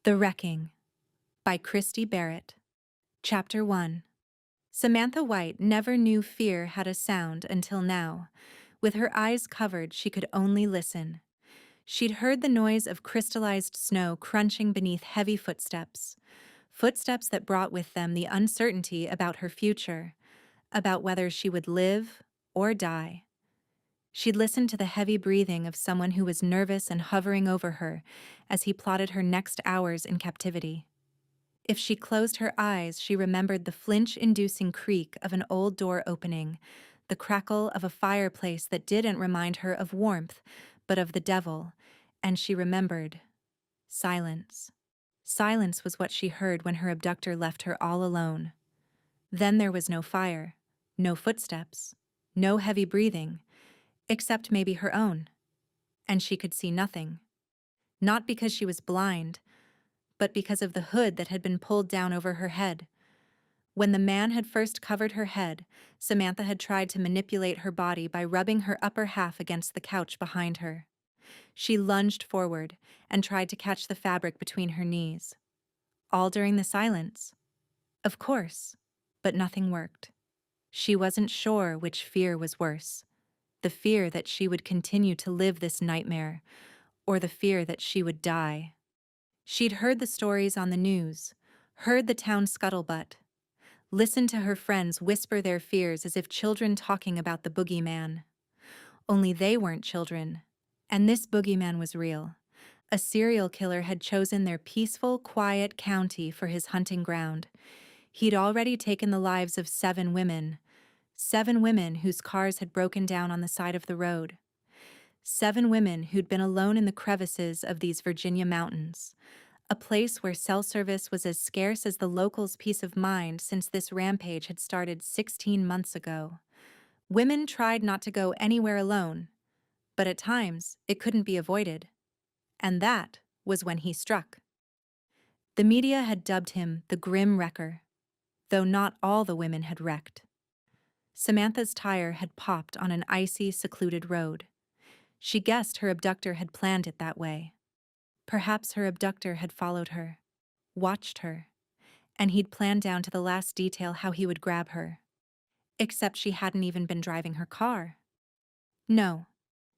The Wrecking by Christy Barritt. Chapter 1. Samantha White never knew fear had a sound until now. With her eyes covered, she could only listen. She'd heard the noise of crystallized snow crunching beneath heavy footsteps. Footsteps that brought with them the uncertainty about her future, about whether she would live or die. She'd listened to the heavy breathing of someone who was nervous and hovering over her as he plotted her next hours in captivity. If she closed her eyes, she remembered the flinch-inducing creak of an old door opening, the crackle of a fireplace that didn't remind her of warmth, but of the devil, and she remembered silence. Silence was what she heard when her abductor left her all alone. Then there was no fire, no footsteps, no heavy breathing, except maybe her own. And she could see nothing. Not because she was blind, but because of the hood that had been pulled down over her head. When the man had first covered her head, Samantha had tried to manipulate her body by rubbing her upper half against the couch behind her. She lunged forward and tried to catch the fabric between her knees. All during the silence. Of course, but nothing worked. She wasn't sure which fear was worse. The fear that she would continue to live this nightmare, or the fear that she would die. She'd heard the stories on the news, heard the town scuttlebutt, listened to her friends whisper their fears as if children talking about the boogeyman. Only they weren't children, and this boogeyman was real. A serial killer had chosen their peaceful, quiet county for his hunting ground. He'd already taken the lives of 7 women whose cars had broken down on the side of the road. 7 women who'd been alone in the crevices of these Virginia mountains, a place where cell service was as scarce as the locals' peace of mind since this rampage had started 16 months ago. Women tried not to go anywhere alone, but at times it couldn't be avoided. And that was when he struck. The media had dubbed him the Grim Wrecker, though not all the women had wrecked. Samantha's tire had popped on an icy, secluded road. She guessed her abductor had planned it that way. Perhaps her abductor had followed her, watched her, and he'd planned down to the last detail how he would grab her. Except she hadn't even been driving her car. No,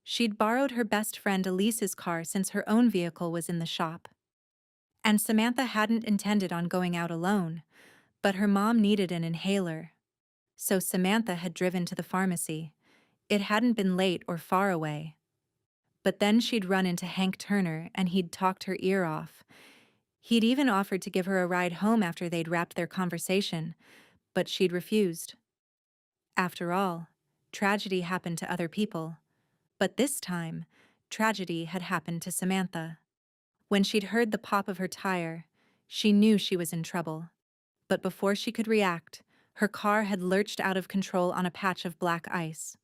she'd borrowed her best friend Elise's car since her own vehicle was in the shop. And Samantha hadn't intended on going out alone, but her mom needed an inhaler. So Samantha had driven to the pharmacy. It hadn't been late or far away. But then she'd run into Hank Turner and he'd talked her ear off. He'd even offered to give her a ride home after they'd wrapped their conversation, but she'd refused. After all, tragedy happened to other people. But this time, tragedy had happened to Samantha. When she'd heard the pop of her tire, she knew she was in trouble. But before she could react, her car had lurched out of control on a patch of black ice.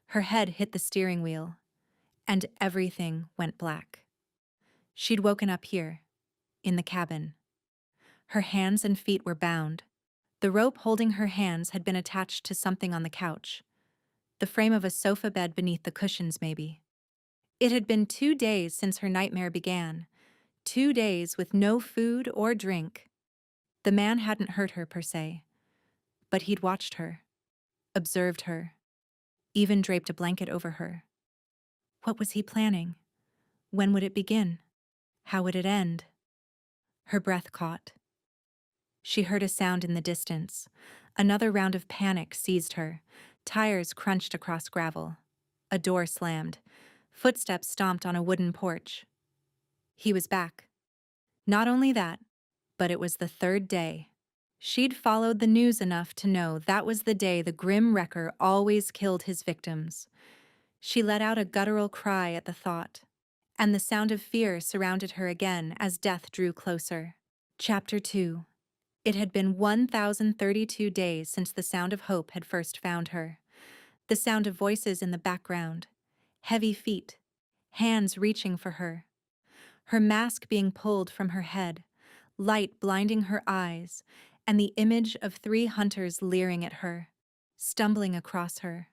Her head hit the steering wheel, and everything went black. She'd woken up here, in the cabin. Her hands and feet were bound. The rope holding her hands had been attached to something on the couch. The frame of a sofa bed beneath the cushions, maybe. It had been 2 days since her nightmare began. 2 days with no food or drink. The man hadn't hurt her, per se. But he'd watched her, observed her, even draped a blanket over her. What was he planning? When would it begin? How would it end? Her breath caught. She heard a sound in the distance. Another round of panic seized her. Tires crunched across gravel. A door slammed. Footsteps stomped on a wooden porch. He was back. Not only that, but it was the 3rd day. She'd followed the news enough to know that was the day the Grim Wrecker always killed his victims. She let out a guttural cry at the thought, and the sound of fear surrounded her again as death drew closer. Chapter 2. It had been 1,032 days since the sound of hope had first found her. The sound of voices in the background, heavy feet, hands reaching for her. Her mask being pulled from her head, light blinding her eyes, and the image of 3 hunters leering at her, stumbling across her,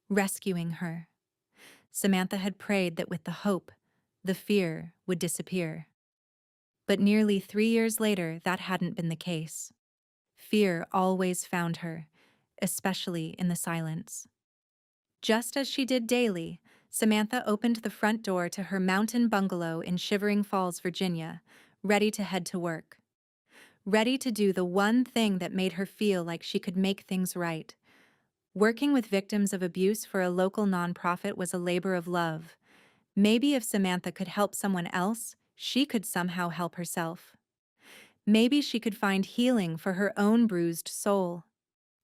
rescuing her. Samantha had prayed that with the hope, the fear would disappear. But nearly 3 years later, that hadn't been the case. Fear always found her, especially in the silence. Just as she did daily, Samantha opened the front door to her mountain bungalow in Shivering Falls, Virginia, ready to head to work. Ready to do the one thing that made her feel like she could make things right. Working with victims of abuse for a local nonprofit was a labor of love. Maybe if Samantha could help someone else, she could somehow help herself. Maybe she could find healing for her own bruised soul.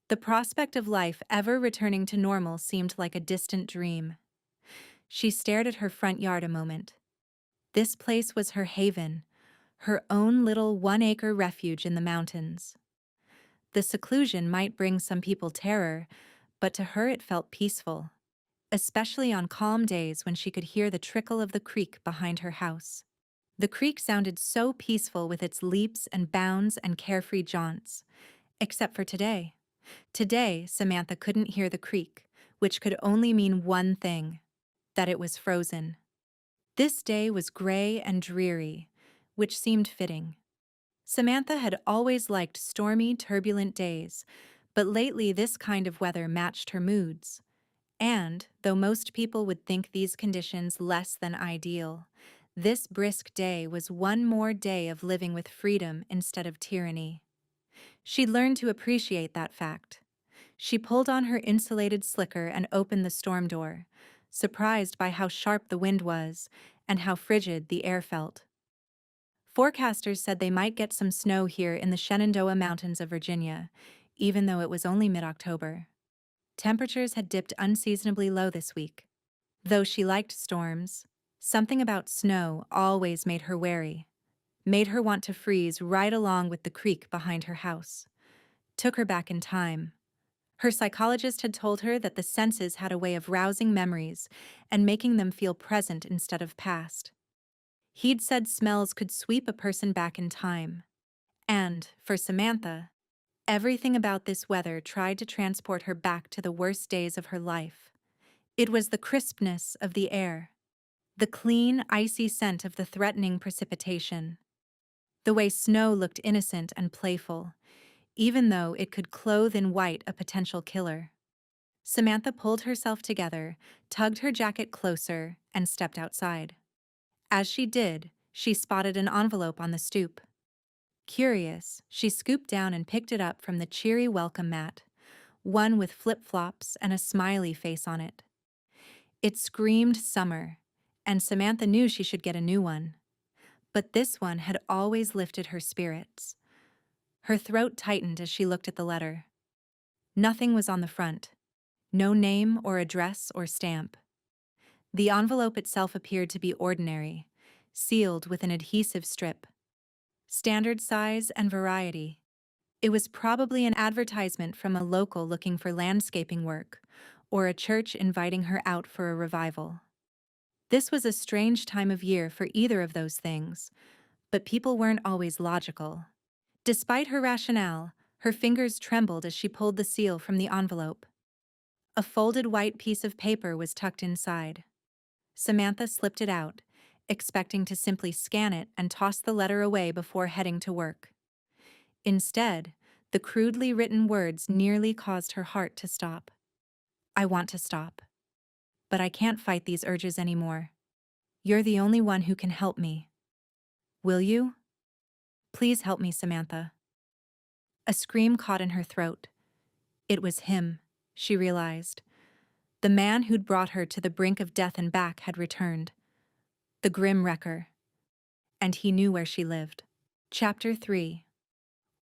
The prospect of life ever returning to normal seemed like a distant dream. She stared at her front yard a moment. This place was her haven, her own little 1-acre refuge in the mountains. The seclusion might bring some people terror, but to her it felt peaceful, especially on calm days when she could hear the trickle of the creek behind her house. The creek sounded so peaceful with its leaps and bounds and carefree jaunts, except for today. Today, Samantha couldn't hear the creek, which could only mean one thing: that it was frozen. This day was gray and dreary, which seemed fitting. Samantha had always liked stormy, turbulent days, but lately this kind of weather matched her moods. And, though most people would think these conditions less than ideal, this brisk day was one more day of living with freedom instead of tyranny. She'd learned to appreciate that fact. She pulled on her insulated slicker and opened the storm door, surprised by how sharp the wind was and how frigid the air felt. Forecasters said they might get some snow here in the Shenandoah Mountains of Virginia, even though it was only mid-October. Temperatures had dipped unseasonably low this week. Though she liked storms, something about snow always made her wary, made her want to freeze right along with the creek behind her house. Took her back in time. Her psychologist had told her that the senses had a way of rousing memories and making them feel present instead of past. He'd said smells could sweep a person back in time. And, for Samantha, everything about this weather tried to transport her back to the worst days of her life. It was the crispness of the air, the clean, icy scent of the threatening precipitation, the way snow looked innocent and playful, even though it could clothe in white a potential killer. Samantha pulled herself together, tugged her jacket closer, and stepped outside. As she did, she spotted an envelope on the stoop. Curious, she scooped down and picked it up from the cheery welcome mat, one with flip-flops and a smiley face on it. It screamed summer, and Samantha knew she should get a new one. But this one had always lifted her spirits. Her throat tightened as she looked at the letter. Nothing was on the front. No name or address or stamp. The envelope itself appeared to be ordinary, sealed with an adhesive strip. Standard size and variety. It was probably an advertisement from a local looking for landscaping work, or a church inviting her out for a revival. This was a strange time of year for either of those things, but people weren't always logical. Despite her rationale, her fingers trembled as she pulled the seal from the envelope. A folded white piece of paper was tucked inside. Samantha slipped it out, expecting to simply scan it and toss the letter away before heading to work. Instead, the crudely written words nearly caused her heart to stop. I want to stop. But I can't fight these urges anymore. You're the only one who can help me. Will you? Please help me, Samantha. A scream caught in her throat. It was him, she realized. The man who'd brought her to the brink of death and back had returned. The Grim Wrecker. And he knew where she lived. Chapter 3.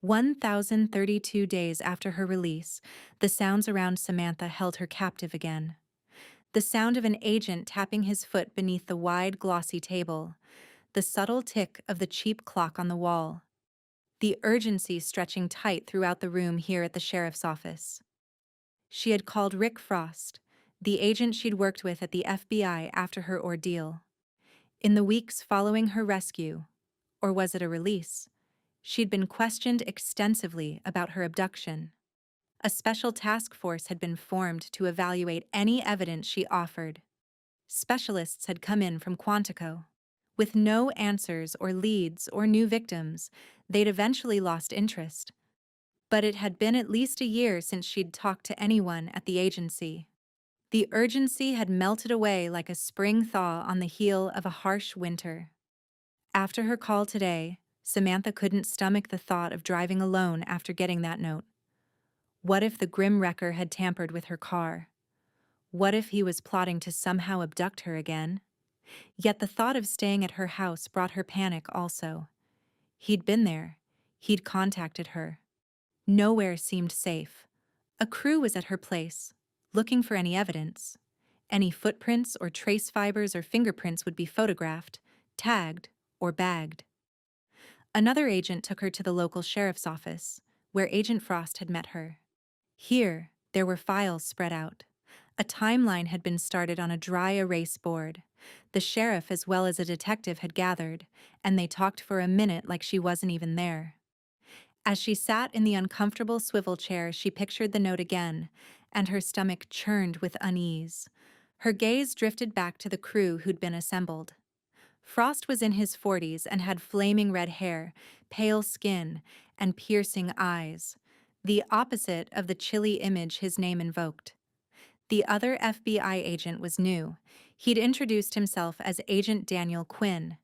1,032 days after her release, the sounds around Samantha held her captive again. The sound of an agent tapping his foot beneath the wide, glossy table, the subtle tick of the cheap clock on the wall, the urgency stretching tight throughout the room here at the sheriff's office. She had called Rick Frost, the agent she'd worked with at the FBI after her ordeal. In the weeks following her rescue, or was it a release, she'd been questioned extensively about her abduction. A special task force had been formed to evaluate any evidence she offered. Specialists had come in from Quantico. With no answers or leads or new victims, they'd eventually lost interest. But it had been at least a year since she'd talked to anyone at the agency. The urgency had melted away like a spring thaw on the heel of a harsh winter. After her call today, Samantha couldn't stomach the thought of driving alone after getting that note. What if the grim wrecker had tampered with her car? What if he was plotting to somehow abduct her again? Yet the thought of staying at her house brought her panic also. He'd been there. He'd contacted her. Nowhere seemed safe. A crew was at her place, looking for any evidence. Any footprints or trace fibers or fingerprints would be photographed, tagged, or bagged. Another agent took her to the local sheriff's office, where Agent Frost had met her. Here, there were files spread out. A timeline had been started on a dry erase board. The sheriff as well as a detective had gathered, and they talked for a minute like she wasn't even there. As she sat in the uncomfortable swivel chair, she pictured the note again, and her stomach churned with unease. Her gaze drifted back to the crew who'd been assembled. Frost was in his 40s and had flaming red hair, pale skin, and piercing eyes, the opposite of the chilly image his name invoked. The other FBI agent was new. He'd introduced himself as Agent Daniel Quinn.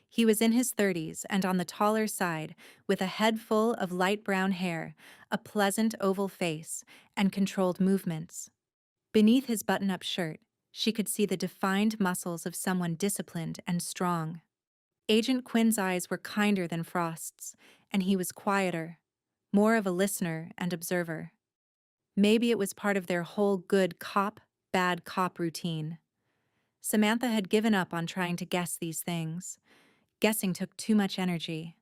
He was in his 30s and on the taller side, with a head full of light brown hair, a pleasant oval face, and controlled movements. Beneath his button-up shirt, she could see the defined muscles of someone disciplined and strong. Agent Quinn's eyes were kinder than Frost's, and he was quieter, more of a listener and observer. Maybe it was part of their whole good cop, bad cop routine. Samantha had given up on trying to guess these things. Guessing took too much energy.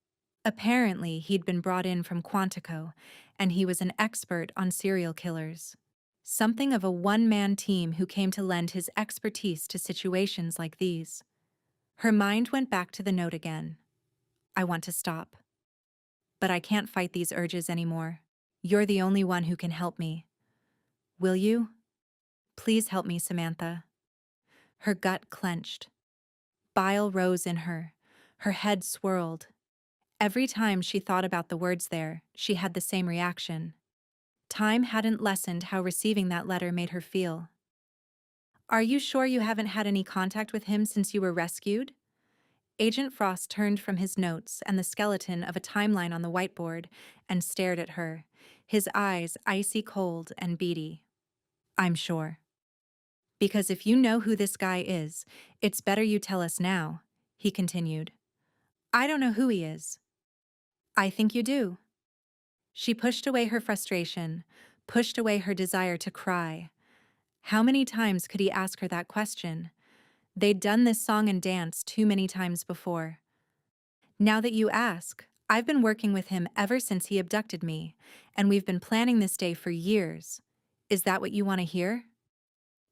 Apparently, he'd been brought in from Quantico, and he was an expert on serial killers. Something of a one-man team who came to lend his expertise to situations like these. Her mind went back to the note again. I want to stop. But I can't fight these urges anymore. You're the only one who can help me. Will you? Please help me, Samantha. Her gut clenched. Bile rose in her. Her head swirled. Every time she thought about the words there, she had the same reaction. Time hadn't lessened how receiving that letter made her feel. Are you sure you haven't had any contact with him since you were rescued? Agent Frost turned from his notes and the skeleton of a timeline on the whiteboard and stared at her, his eyes icy cold and beady. I'm sure. Because if you know who this guy is, it's better you tell us now, he continued. I don't know who he is. I think you do. She pushed away her frustration, pushed away her desire to cry. How many times could he ask her that question? They'd done this song and dance too many times before. Now that you ask, I've been working with him ever since he abducted me, and we've been planning this day for years. Is that what you want to hear?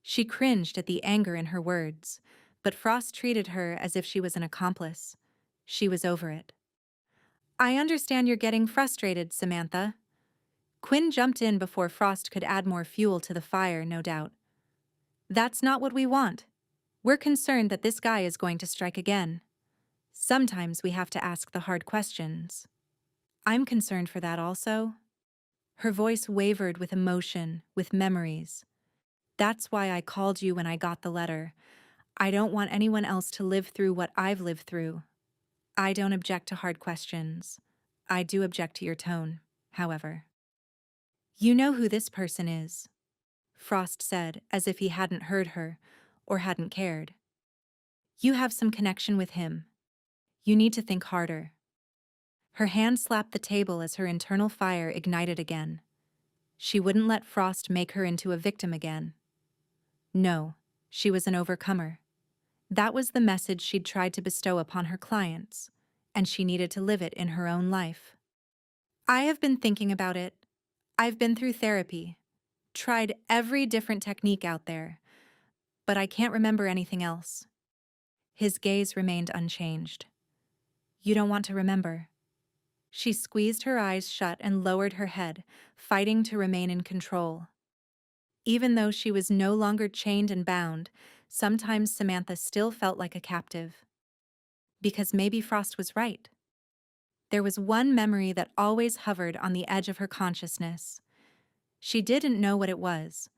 She cringed at the anger in her words, but Frost treated her as if she was an accomplice. She was over it. I understand you're getting frustrated, Samantha. Quinn jumped in before Frost could add more fuel to the fire, no doubt. That's not what we want. We're concerned that this guy is going to strike again. Sometimes we have to ask the hard questions. I'm concerned for that also. Her voice wavered with emotion, with memories. That's why I called you when I got the letter. I don't want anyone else to live through what I've lived through. I don't object to hard questions. I do object to your tone, however. You know who this person is, Frost said, as if he hadn't heard her, or hadn't cared. You have some connection with him. You need to think harder. Her hand slapped the table as her internal fire ignited again. She wouldn't let Frost make her into a victim again. No, she was an overcomer. That was the message she'd tried to bestow upon her clients, and she needed to live it in her own life. I have been thinking about it. I've been through therapy, tried every different technique out there, but I can't remember anything else. His gaze remained unchanged. You don't want to remember. She squeezed her eyes shut and lowered her head, fighting to remain in control. Even though she was no longer chained and bound, sometimes Samantha still felt like a captive. because maybe Frost was right. There was one memory that always hovered on the edge of her consciousness. She didn't know what it was,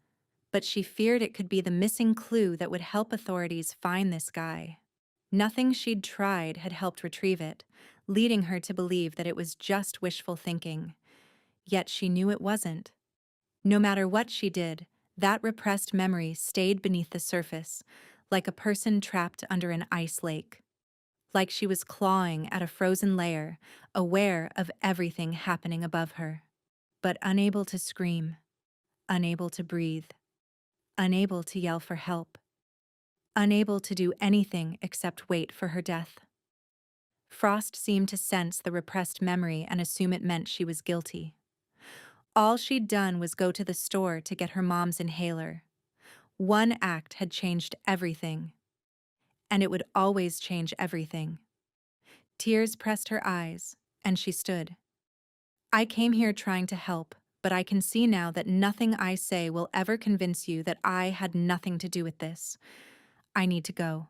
but she feared it could be the missing clue that would help authorities find this guy. Nothing she'd tried had helped retrieve it, leading her to believe that it was just wishful thinking. Yet she knew it wasn't. No matter what she did, that repressed memory stayed beneath the surface, like a person trapped under an ice lake. Like she was clawing at a frozen layer, aware of everything happening above her. But unable to scream, unable to breathe, unable to yell for help, unable to do anything except wait for her death. Frost seemed to sense the repressed memory and assume it meant she was guilty. All she'd done was go to the store to get her mom's inhaler. One act had changed everything, and it would always change everything. Tears pressed her eyes, and she stood. I came here trying to help, but I can see now that nothing I say will ever convince you that I had nothing to do with this. I need to go.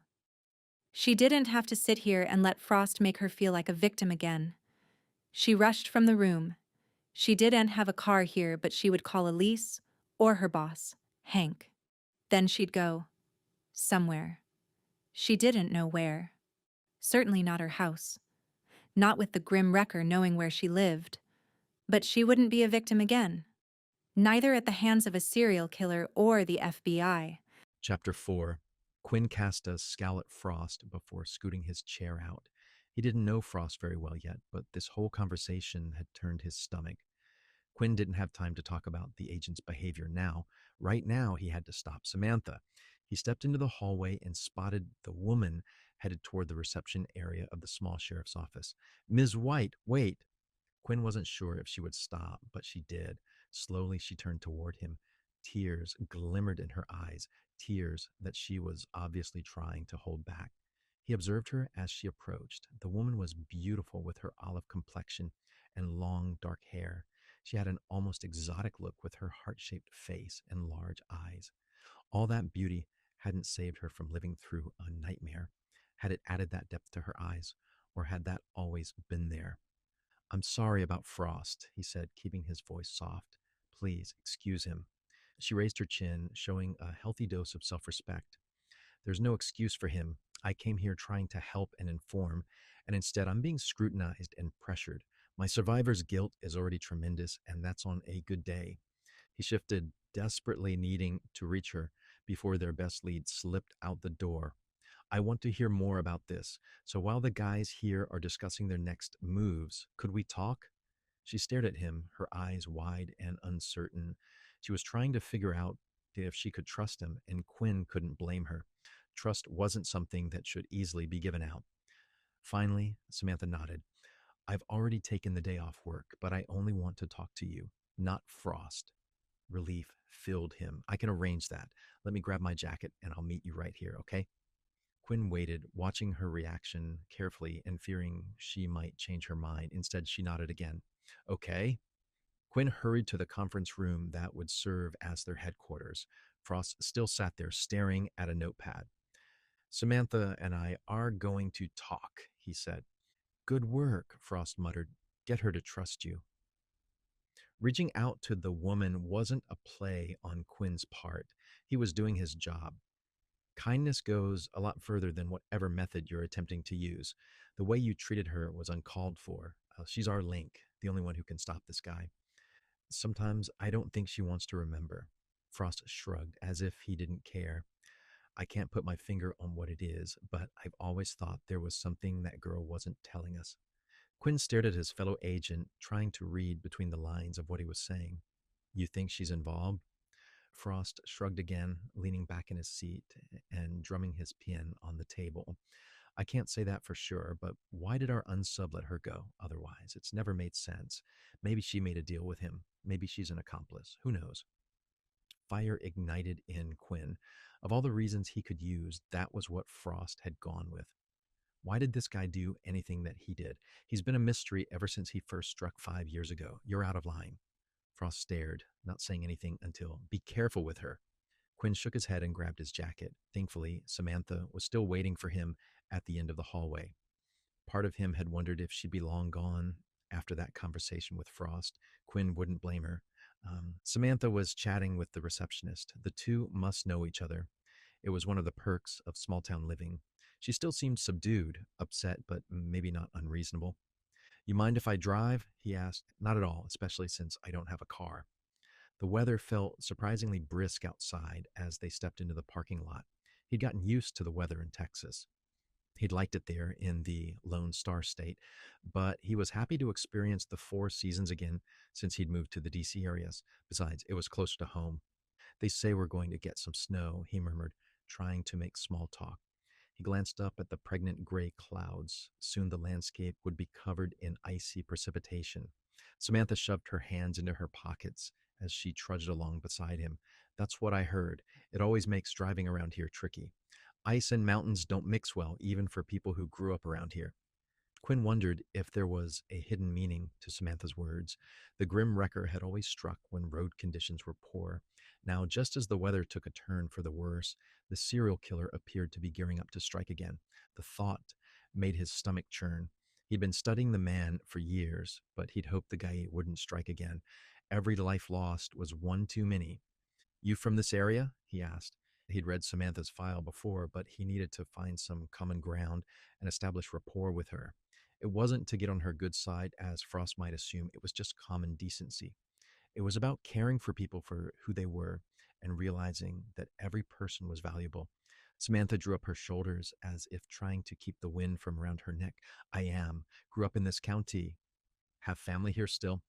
She didn't have to sit here and let Frost make her feel like a victim again. She rushed from the room. She didn't have a car here, but she would call Elise or her boss, Hank. Then she'd go. Somewhere. She didn't know where. Certainly not her house. Not with the grim wrecker knowing where she lived. But she wouldn't be a victim again. Neither at the hands of a serial killer or the FBI. Chapter 4. Quinn cast a scowl at Frost before scooting his chair out. He didn't know Frost very well yet, but this whole conversation had turned his stomach. Quinn didn't have time to talk about the agent's behavior now. Right now, he had to stop Samantha. He stepped into the hallway and spotted the woman headed toward the reception area of the small sheriff's office. Ms. White, wait! Quinn wasn't sure if she would stop, but she did. Slowly, she turned toward him. Tears glimmered in her eyes, tears that she was obviously trying to hold back. He observed her as she approached. The woman was beautiful with her olive complexion and long, dark hair. She had an almost exotic look with her heart shaped face and large eyes. All that beauty hadn't saved her from living through a nightmare. Had it added that depth to her eyes, or had that always been there? I'm sorry about Frost, he said, keeping his voice soft. Please excuse him. She raised her chin, showing a healthy dose of self respect. There's no excuse for him. I came here trying to help and inform, and instead I'm being scrutinized and pressured. My survivor's guilt is already tremendous, and that's on a good day. He shifted, desperately needing to reach her before their best lead slipped out the door. I want to hear more about this. So while the guys here are discussing their next moves, could we talk? She stared at him, her eyes wide and uncertain. She was trying to figure out if she could trust him, and Quinn couldn't blame her. Trust wasn't something that should easily be given out. Finally, Samantha nodded. I've already taken the day off work, but I only want to talk to you, not Frost. Relief filled him. I can arrange that. Let me grab my jacket and I'll meet you right here, okay? Quinn waited, watching her reaction carefully and fearing she might change her mind. Instead, she nodded again. Okay. Quinn hurried to the conference room that would serve as their headquarters. Frost still sat there staring at a notepad. Samantha and I are going to talk, he said. Good work, Frost muttered. Get her to trust you. Reaching out to the woman wasn't a play on Quinn's part. He was doing his job. Kindness goes a lot further than whatever method you're attempting to use. The way you treated her was uncalled for. She's our link, the only one who can stop this guy. Sometimes I don't think she wants to remember. Frost shrugged as if he didn't care. I can't put my finger on what it is, but I've always thought there was something that girl wasn't telling us. Quinn stared at his fellow agent, trying to read between the lines of what he was saying. You think she's involved? Frost shrugged again, leaning back in his seat and drumming his pen on the table. I can't say that for sure, but why did our unsub let her go otherwise? It's never made sense. Maybe she made a deal with him. Maybe she's an accomplice. Who knows? Fire ignited in Quinn. Of all the reasons he could use, that was what Frost had gone with. Why did this guy do anything that he did? He's been a mystery ever since he first struck 5 years ago. You're out of line. Frost stared, not saying anything until, be careful with her. Quinn shook his head and grabbed his jacket. Thankfully, Samantha was still waiting for him at the end of the hallway. Part of him had wondered if she'd be long gone after that conversation with Frost. Quinn wouldn't blame her. Samantha was chatting with the receptionist. The two must know each other. It was one of the perks of small town living. She still seemed subdued, upset, but maybe not unreasonable. You mind if I drive? He asked. Not at all, especially since I don't have a car. The weather felt surprisingly brisk outside as they stepped into the parking lot. He'd gotten used to the weather in Texas. He'd liked it there in the Lone Star State, but he was happy to experience the four seasons again since he'd moved to the DC areas. Besides, it was closer to home. They say we're going to get some snow, he murmured, trying to make small talk. He glanced up at the pregnant gray clouds. Soon the landscape would be covered in icy precipitation. Samantha shoved her hands into her pockets as she trudged along beside him. That's what I heard. It always makes driving around here tricky. Ice and mountains don't mix well, even for people who grew up around here. Quinn wondered if there was a hidden meaning to Samantha's words. The grim wrecker had always struck when road conditions were poor. Now, just as the weather took a turn for the worse, the serial killer appeared to be gearing up to strike again. The thought made his stomach churn. He'd been studying the man for years, but he'd hoped the guy wouldn't strike again. Every life lost was one too many. You from this area? He asked. He'd read Samantha's file before, but he needed to find some common ground and establish rapport with her. It wasn't to get on her good side, as Frost might assume, it was just common decency. It was about caring for people for who they were and realizing that every person was valuable. Samantha drew up her shoulders as if trying to keep the wind from around her neck. I am. Grew up in this county. Have family here still?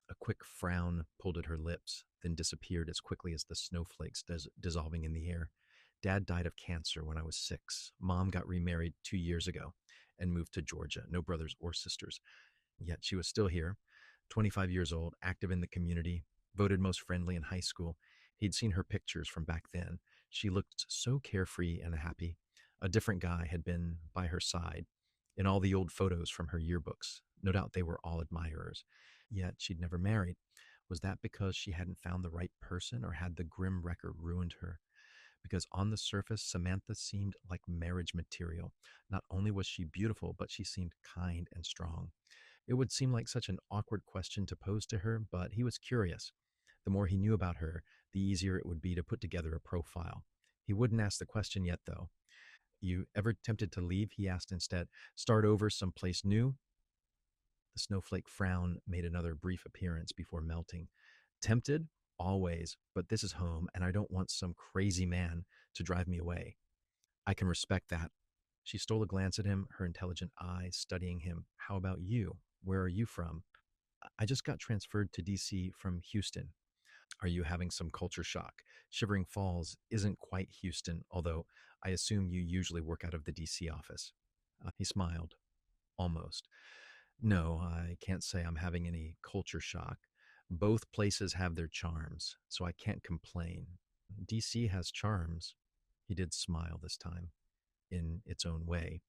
A quick frown pulled at her lips, then disappeared as quickly as the snowflakes dissolving in the air. Dad died of cancer when I was 6. Mom got remarried 2 years ago and moved to Georgia. No brothers or sisters. Yet she was still here, 25 years old, active in the community, voted most friendly in high school. He'd seen her pictures from back then. She looked so carefree and happy. A different guy had been by her side in all the old photos from her yearbooks. No doubt they were all admirers. Yet she'd never married. Was that because she hadn't found the right person, or had the grim wrecker ruined her? Because on the surface, Samantha seemed like marriage material. Not only was she beautiful, but she seemed kind and strong. It would seem like such an awkward question to pose to her, but he was curious. The more he knew about her, the easier it would be to put together a profile. He wouldn't ask the question yet, though. You ever tempted to leave? He asked instead. Start over someplace new? The snowflake frown made another brief appearance before melting. Tempted? Always, but this is home, and I don't want some crazy man to drive me away. I can respect that. She stole a glance at him, her intelligent eyes studying him. How about you? Where are you from? I just got transferred to DC from Houston. Are you having some culture shock? Shivering Falls isn't quite Houston, although I assume you usually work out of the DC office. He smiled. Almost. No, I can't say I'm having any culture shock. Both places have their charms, so I can't complain. DC has charms. He did smile this time, in its own way.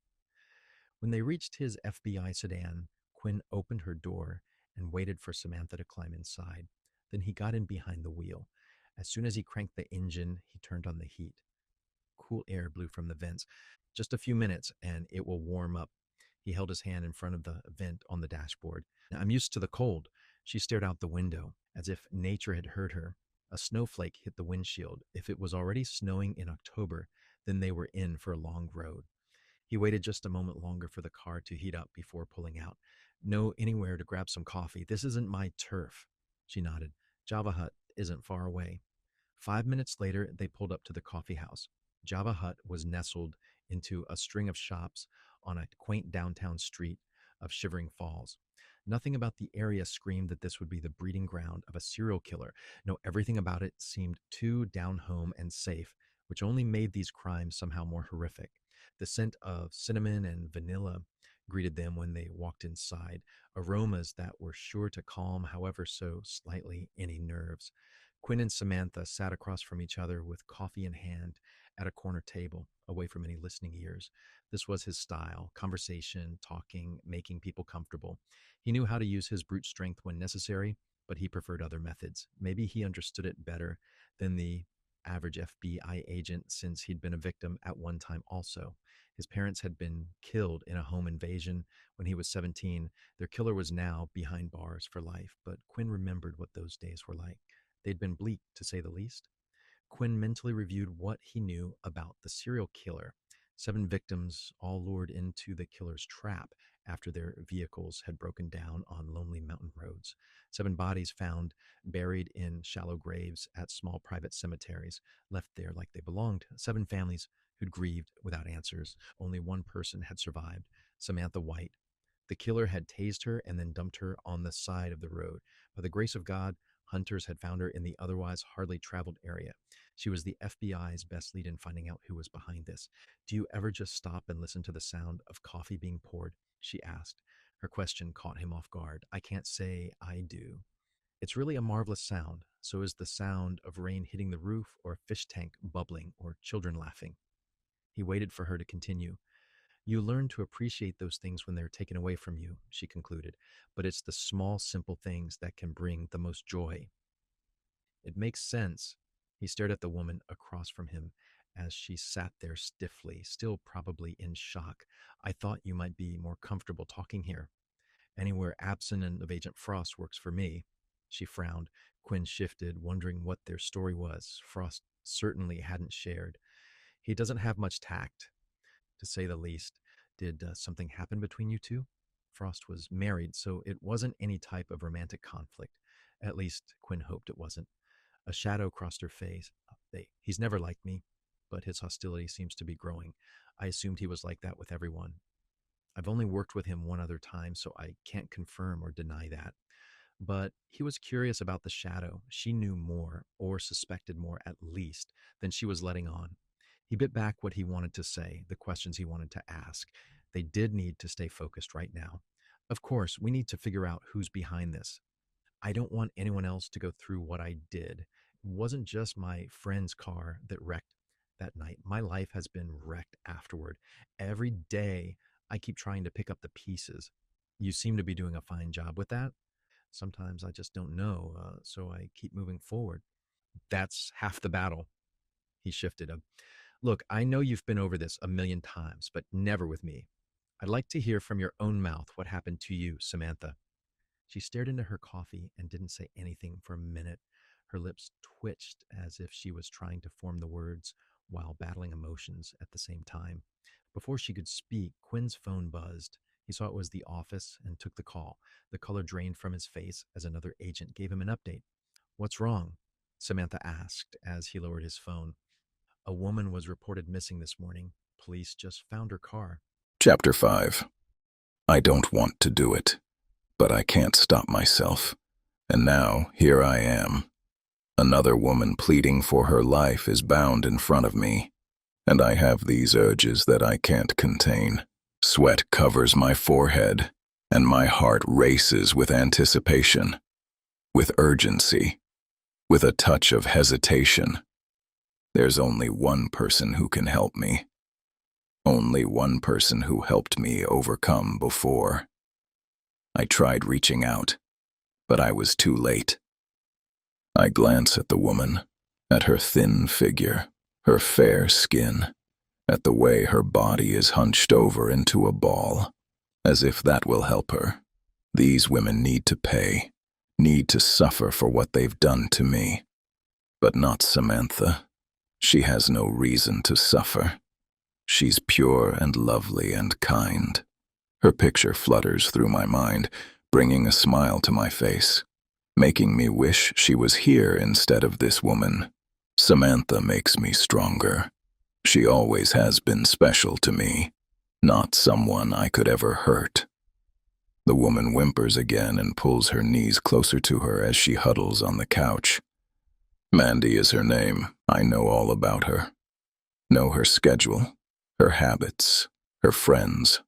When they reached his FBI sedan, Quinn opened her door and waited for Samantha to climb inside. Then he got in behind the wheel. As soon as he cranked the engine, he turned on the heat. Cool air blew from the vents. Just a few minutes and it will warm up. He held his hand in front of the vent on the dashboard. I'm used to the cold. She stared out the window as if nature had heard her. A snowflake hit the windshield. If it was already snowing in October, then they were in for a long road. He waited just a moment longer for the car to heat up before pulling out. Know anywhere to grab some coffee. This isn't my turf. She nodded. Java Hut isn't far away. 5 minutes later, they pulled up to the coffee house. Java Hut was nestled into a string of shops on a quaint downtown street of Shivering Falls. Nothing about the area screamed that this would be the breeding ground of a serial killer. No, everything about it seemed too down home and safe, which only made these crimes somehow more horrific. The scent of cinnamon and vanilla greeted them when they walked inside, aromas that were sure to calm, however so slightly, any nerves. Quinn and Samantha sat across from each other with coffee in hand at a corner table, away from any listening ears. This was his style: conversation, talking, making people comfortable. He knew how to use his brute strength when necessary, but he preferred other methods. Maybe he understood it better than the average FBI agent, since he'd been a victim at one time also. His parents had been killed in a home invasion when he was 17. Their killer was now behind bars for life, but Quinn remembered what those days were like. They'd been bleak, to say the least. Quinn mentally reviewed what he knew about the serial killer. 7 victims, all lured into the killer's trap after their vehicles had broken down on lonely mountain roads. 7 bodies found buried in shallow graves at small private cemeteries, left there like they belonged. 7 families who'd grieved without answers. Only one person had survived, Samantha White. The killer had tased her and then dumped her on the side of the road. By the grace of God, hunters had found her in the otherwise hardly traveled area. She was the FBI's best lead in finding out who was behind this. Do you ever just stop and listen to the sound of coffee being poured? She asked. Her question caught him off guard. I can't say I do. It's really a marvelous sound. So is the sound of rain hitting the roof, or a fish tank bubbling, or children laughing. He waited for her to continue. You learn to appreciate those things when they're taken away from you, she concluded, but it's the small, simple things that can bring the most joy. It makes sense. He stared at the woman across from him as she sat there stiffly, still probably in shock. I thought you might be more comfortable talking here. Anywhere absent of Agent Frost works for me. She frowned. Quinn shifted, wondering what their story was. Frost certainly hadn't shared. He doesn't have much tact, to say the least. Did something happen between you two? Frost was married, so it wasn't any type of romantic conflict. At least, Quinn hoped it wasn't. A shadow crossed her face. He's never liked me, but his hostility seems to be growing. I assumed he was like that with everyone. I've only worked with him one other time, so I can't confirm or deny that. But he was curious about the shadow. She knew more, or suspected more at least, than she was letting on. He bit back what he wanted to say, the questions he wanted to ask. They did need to stay focused right now. Of course, we need to figure out who's behind this. I don't want anyone else to go through what I did. It wasn't just my friend's car that wrecked that night. My life has been wrecked afterward. Every day, I keep trying to pick up the pieces. You seem to be doing a fine job with that. Sometimes I just don't know, so I keep moving forward. That's half the battle. He shifted. Look, I know you've been over this a million times, but never with me. I'd like to hear from your own mouth what happened to you, Samantha. She stared into her coffee and didn't say anything for a minute. Her lips twitched as if she was trying to form the words while battling emotions at the same time. Before she could speak, Quinn's phone buzzed. He saw it was the office and took the call. The color drained from his face as another agent gave him an update. What's wrong? Samantha asked as he lowered his phone. A woman was reported missing this morning. Police just found her car. Chapter 5. I don't want to do it, but I can't stop myself. And now, here I am. Another woman pleading for her life is bound in front of me, and I have these urges that I can't contain. Sweat covers my forehead, and my heart races with anticipation, with urgency, with a touch of hesitation. There's only one person who can help me. Only one person who helped me overcome before. I tried reaching out, but I was too late. I glance at the woman, at her thin figure, her fair skin, at the way her body is hunched over into a ball, as if that will help her. These women need to pay, need to suffer for what they've done to me. But not Samantha. She has no reason to suffer. She's pure and lovely and kind. Her picture flutters through my mind, bringing a smile to my face, making me wish she was here instead of this woman. Samantha makes me stronger. She always has been special to me, not someone I could ever hurt. The woman whimpers again and pulls her knees closer to her as she huddles on the couch. Mandy is her name. I know all about her. Know her schedule, her habits, her friends.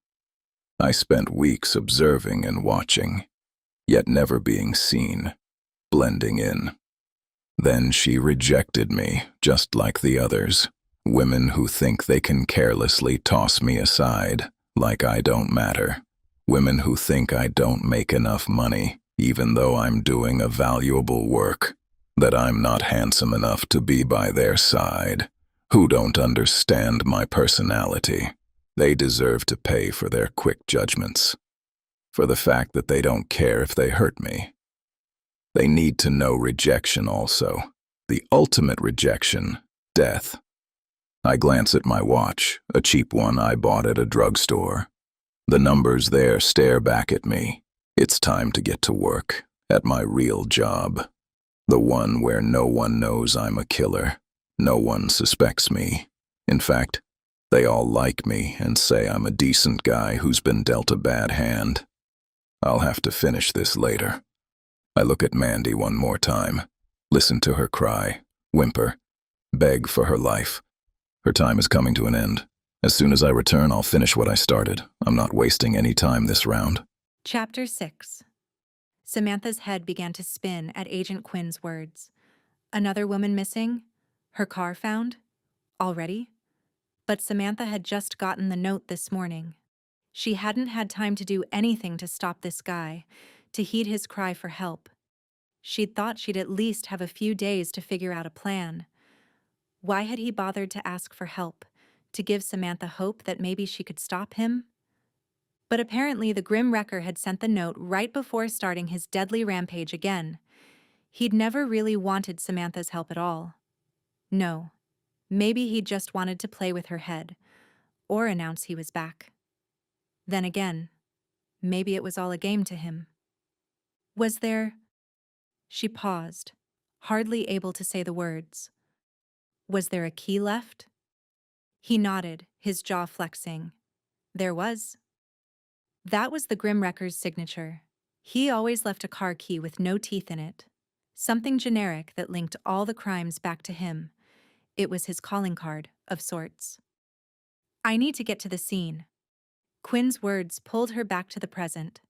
I spent weeks observing and watching, yet never being seen, blending in. Then she rejected me, just like the others. Women who think they can carelessly toss me aside, like I don't matter. Women who think I don't make enough money, even though I'm doing a valuable work. That I'm not handsome enough to be by their side. Who don't understand my personality. They deserve to pay for their quick judgments, for the fact that they don't care if they hurt me. They need to know rejection also. The ultimate rejection, death. I glance at my watch, a cheap one I bought at a drugstore. The numbers there stare back at me. It's time to get to work, at my real job. The one where no one knows I'm a killer. No one suspects me. In fact, they all like me and say I'm a decent guy who's been dealt a bad hand. I'll have to finish this later. I look at Mandy one more time, listen to her cry, whimper, beg for her life. Her time is coming to an end. As soon as I return, I'll finish what I started. I'm not wasting any time this round. Chapter 6. Samantha's head began to spin at Agent Quinn's words. Another woman missing? Her car found? Already? But Samantha had just gotten the note this morning. She hadn't had time to do anything to stop this guy, to heed his cry for help. She'd thought she'd at least have a few days to figure out a plan. Why had he bothered to ask for help? To give Samantha hope that maybe she could stop him? But apparently the Grim Wrecker had sent the note right before starting his deadly rampage again. He'd never really wanted Samantha's help at all. No, maybe he just wanted to play with her head, or announce he was back. Then again, maybe it was all a game to him. Was there... She paused, hardly able to say the words. Was there a key left? He nodded, his jaw flexing. There was. That was the Grim Wrecker's signature. He always left a car key with no teeth in it. Something generic that linked all the crimes back to him. It was his calling card, of sorts. I need to get to the scene. Quinn's words pulled her back to the present.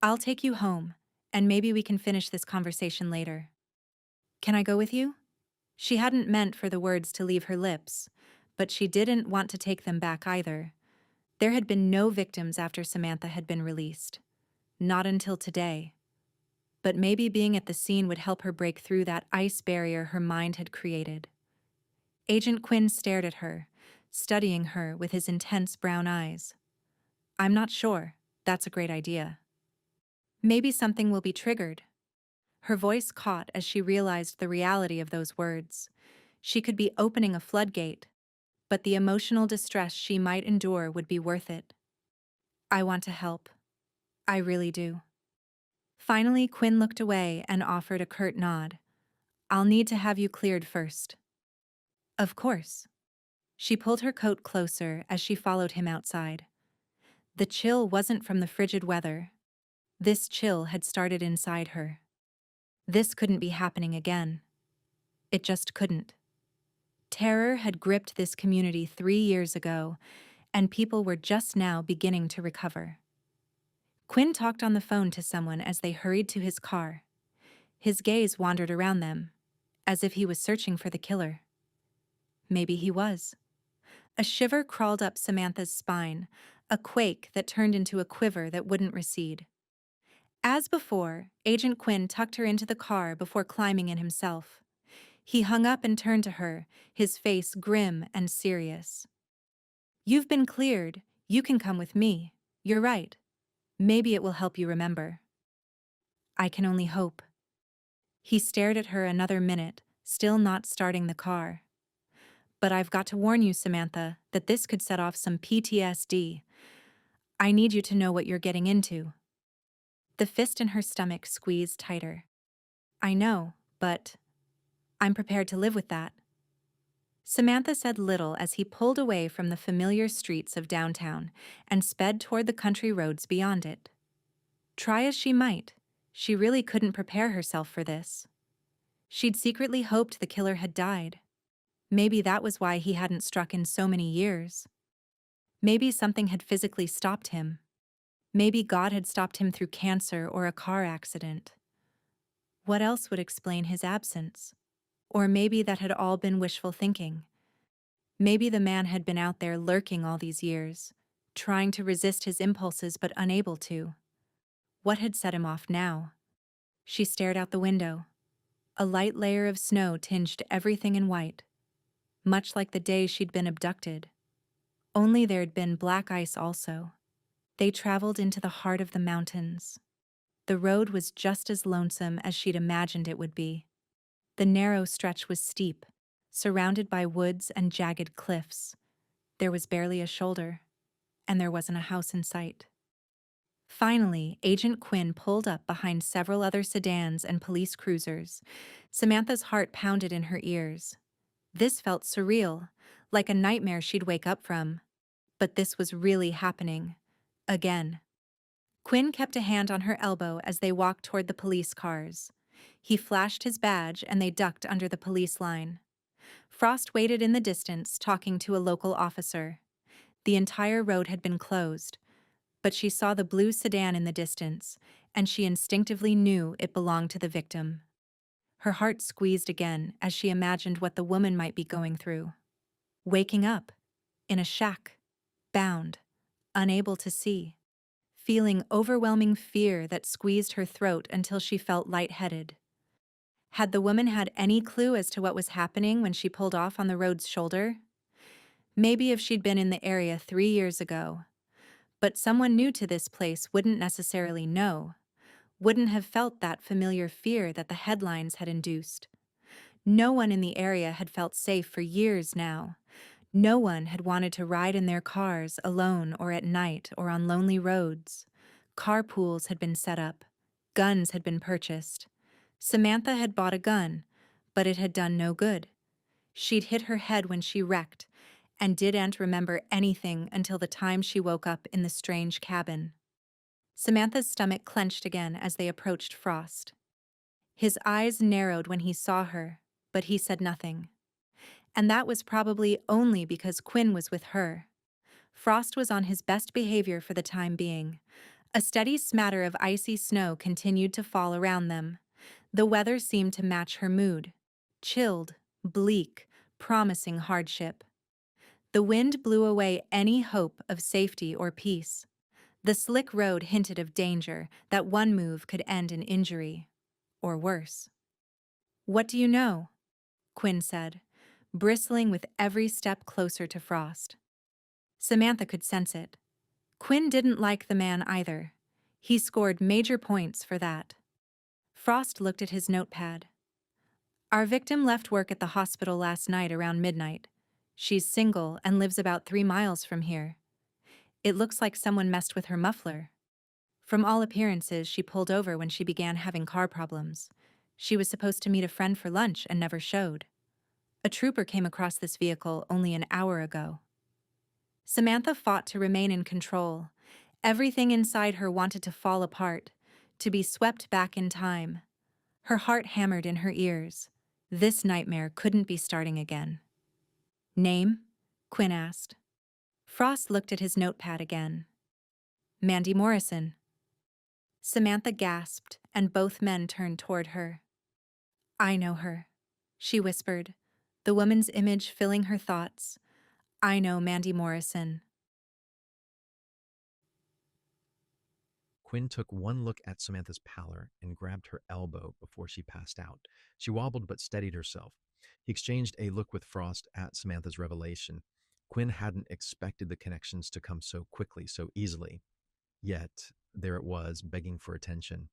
I'll take you home, and maybe we can finish this conversation later. Can I go with you? She hadn't meant for the words to leave her lips, but she didn't want to take them back either. There had been no victims after Samantha had been released. Not until today. But maybe being at the scene would help her break through that ice barrier her mind had created. Agent Quinn stared at her, studying her with his intense brown eyes. I'm not sure. That's a great idea. Maybe something will be triggered. Her voice caught as she realized the reality of those words. She could be opening a floodgate, but the emotional distress she might endure would be worth it. I want to help. I really do. Finally, Quinn looked away and offered a curt nod. I'll need to have you cleared first. Of course. She pulled her coat closer as she followed him outside. The chill wasn't from the frigid weather. This chill had started inside her. This couldn't be happening again. It just couldn't. Terror had gripped this community 3 years ago, and people were just now beginning to recover. Quinn talked on the phone to someone as they hurried to his car. His gaze wandered around them, as if he was searching for the killer. Maybe he was. A shiver crawled up Samantha's spine, a quake that turned into a quiver that wouldn't recede. As before, Agent Quinn tucked her into the car before climbing in himself. He hung up and turned to her, his face grim and serious. You've been cleared. You can come with me. You're right. Maybe it will help you remember. I can only hope. He stared at her another minute, still not starting the car. But I've got to warn you, Samantha, that this could set off some PTSD. I need you to know what you're getting into. The fist in her stomach squeezed tighter. I know, but I'm prepared to live with that. Samantha said little as he pulled away from the familiar streets of downtown and sped toward the country roads beyond it. Try as she might, she really couldn't prepare herself for this. She'd secretly hoped the killer had died. Maybe that was why he hadn't struck in so many years. Maybe something had physically stopped him. Maybe God had stopped him through cancer or a car accident. What else would explain his absence? Or maybe that had all been wishful thinking. Maybe the man had been out there lurking all these years, trying to resist his impulses but unable to. What had set him off now? She stared out the window. A light layer of snow tinged everything in white, much like the day she'd been abducted. Only there'd been black ice also. They traveled into the heart of the mountains. The road was just as lonesome as she'd imagined it would be. The narrow stretch was steep, surrounded by woods and jagged cliffs. There was barely a shoulder, and there wasn't a house in sight. Finally, Agent Quinn pulled up behind several other sedans and police cruisers. Samantha's heart pounded in her ears. This felt surreal, like a nightmare she'd wake up from. But this was really happening. Again. Quinn kept a hand on her elbow as they walked toward the police cars. He flashed his badge and they ducked under the police line. Frost waited in the distance, talking to a local officer. The entire road had been closed, but she saw the blue sedan in the distance, and she instinctively knew it belonged to the victim. Her heart squeezed again as she imagined what the woman might be going through. Waking up, in a shack, bound, unable to see, feeling overwhelming fear that squeezed her throat until she felt lightheaded. Had the woman had any clue as to what was happening when she pulled off on the road's shoulder? Maybe if she'd been in the area 3 years ago. But someone new to this place wouldn't necessarily know, wouldn't have felt that familiar fear that the headlines had induced. No one in the area had felt safe for years now. No one had wanted to ride in their cars alone or at night or on lonely roads. Carpools had been set up. Guns had been purchased. Samantha had bought a gun, but it had done no good. She'd hit her head when she wrecked, and didn't remember anything until the time she woke up in the strange cabin. Samantha's stomach clenched again as they approached Frost. His eyes narrowed when he saw her, but he said nothing. And that was probably only because Quinn was with her. Frost was on his best behavior for the time being. A steady smatter of icy snow continued to fall around them. The weather seemed to match her mood. Chilled, bleak, promising hardship. The wind blew away any hope of safety or peace. The slick road hinted of danger, that one move could end in injury. Or worse. "What do you know?" Quinn said, bristling with every step closer to Frost. Samantha could sense it. Quinn didn't like the man either. He scored major points for that. Frost looked at his notepad. "Our victim left work at the hospital last night around midnight. She's single and lives about 3 miles from here. It looks like someone messed with her muffler. From all appearances, she pulled over when she began having car problems. She was supposed to meet a friend for lunch and never showed. A trooper came across this vehicle only an hour ago." Samantha fought to remain in control. Everything inside her wanted to fall apart, to be swept back in time. Her heart hammered in her ears. This nightmare couldn't be starting again. "Name?" Quinn asked. Frost looked at his notepad again. "Mandy Morrison." Samantha gasped, and both men turned toward her. "I know her," she whispered, the woman's image filling her thoughts. "I know Mandy Morrison." Quinn took one look at Samantha's pallor and grabbed her elbow before she passed out. She wobbled but steadied herself. He exchanged a look with Frost at Samantha's revelation. Quinn hadn't expected the connections to come so quickly, so easily. Yet, there it was, begging for attention.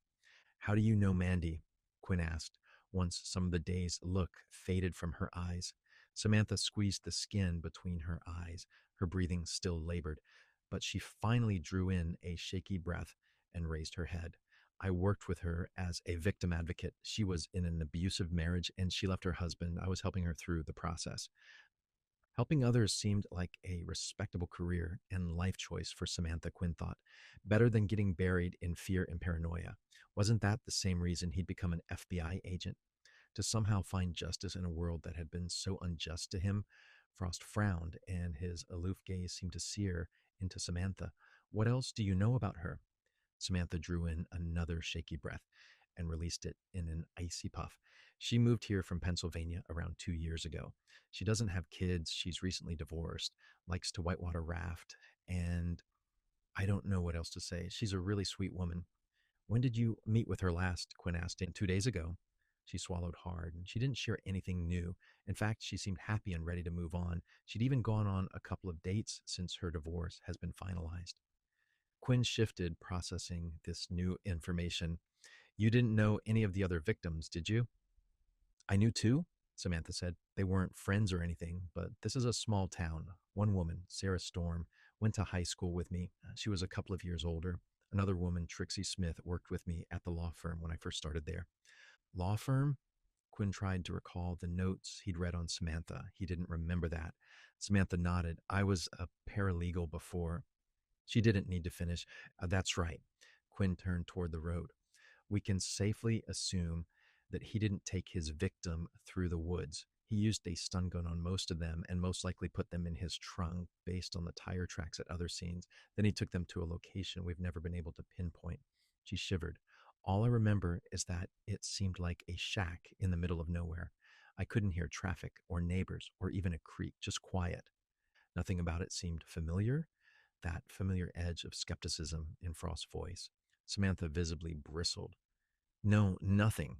"How do you know Mandy?" Quinn asked, once some of the dazed look faded from her eyes. Samantha squeezed the skin between her eyes, her breathing still labored, but she finally drew in a shaky breath and raised her head. "I worked with her as a victim advocate. She was in an abusive marriage and she left her husband. I was helping her through the process." Helping others seemed like a respectable career and life choice for Samantha, Quinn thought. Better than getting buried in fear and paranoia. Wasn't that the same reason he'd become an FBI agent? To somehow find justice in a world that had been so unjust to him? Frost frowned, and his aloof gaze seemed to sear into Samantha. "What else do you know about her?" Samantha drew in another shaky breath and released it in an icy puff. "She moved here from Pennsylvania around 2 years ago. She doesn't have kids. She's recently divorced, likes to whitewater raft, and I don't know what else to say. She's a really sweet woman." "When did you meet with her last?" Quinn asked. "In 2 days ago." She swallowed hard, and she didn't share anything new. In fact, she seemed happy and ready to move on. She'd even gone on a couple of dates since her divorce has been finalized. Quinn shifted, processing this new information. You didn't know any of the other victims, did you? I knew two, Samantha said. They weren't friends or anything, but this is a small town. One woman, Sarah Storm, went to high school with me. She was a couple of years older. Another woman, Trixie Smith, worked with me at the law firm when I first started there. Law firm? Quinn tried to recall the notes he'd read on Samantha. He didn't remember that. Samantha nodded. I was a paralegal before. She didn't need to finish. That's right. Quinn turned toward the road. We can safely assume that he didn't take his victim through the woods. He used a stun gun on most of them and most likely put them in his trunk based on the tire tracks at other scenes. Then he took them to a location we've never been able to pinpoint. She shivered. All I remember is that it seemed like a shack in the middle of nowhere. I couldn't hear traffic or neighbors or even a creak, just quiet. Nothing about it seemed familiar, that familiar edge of skepticism in Frost's voice. Samantha visibly bristled. No, nothing.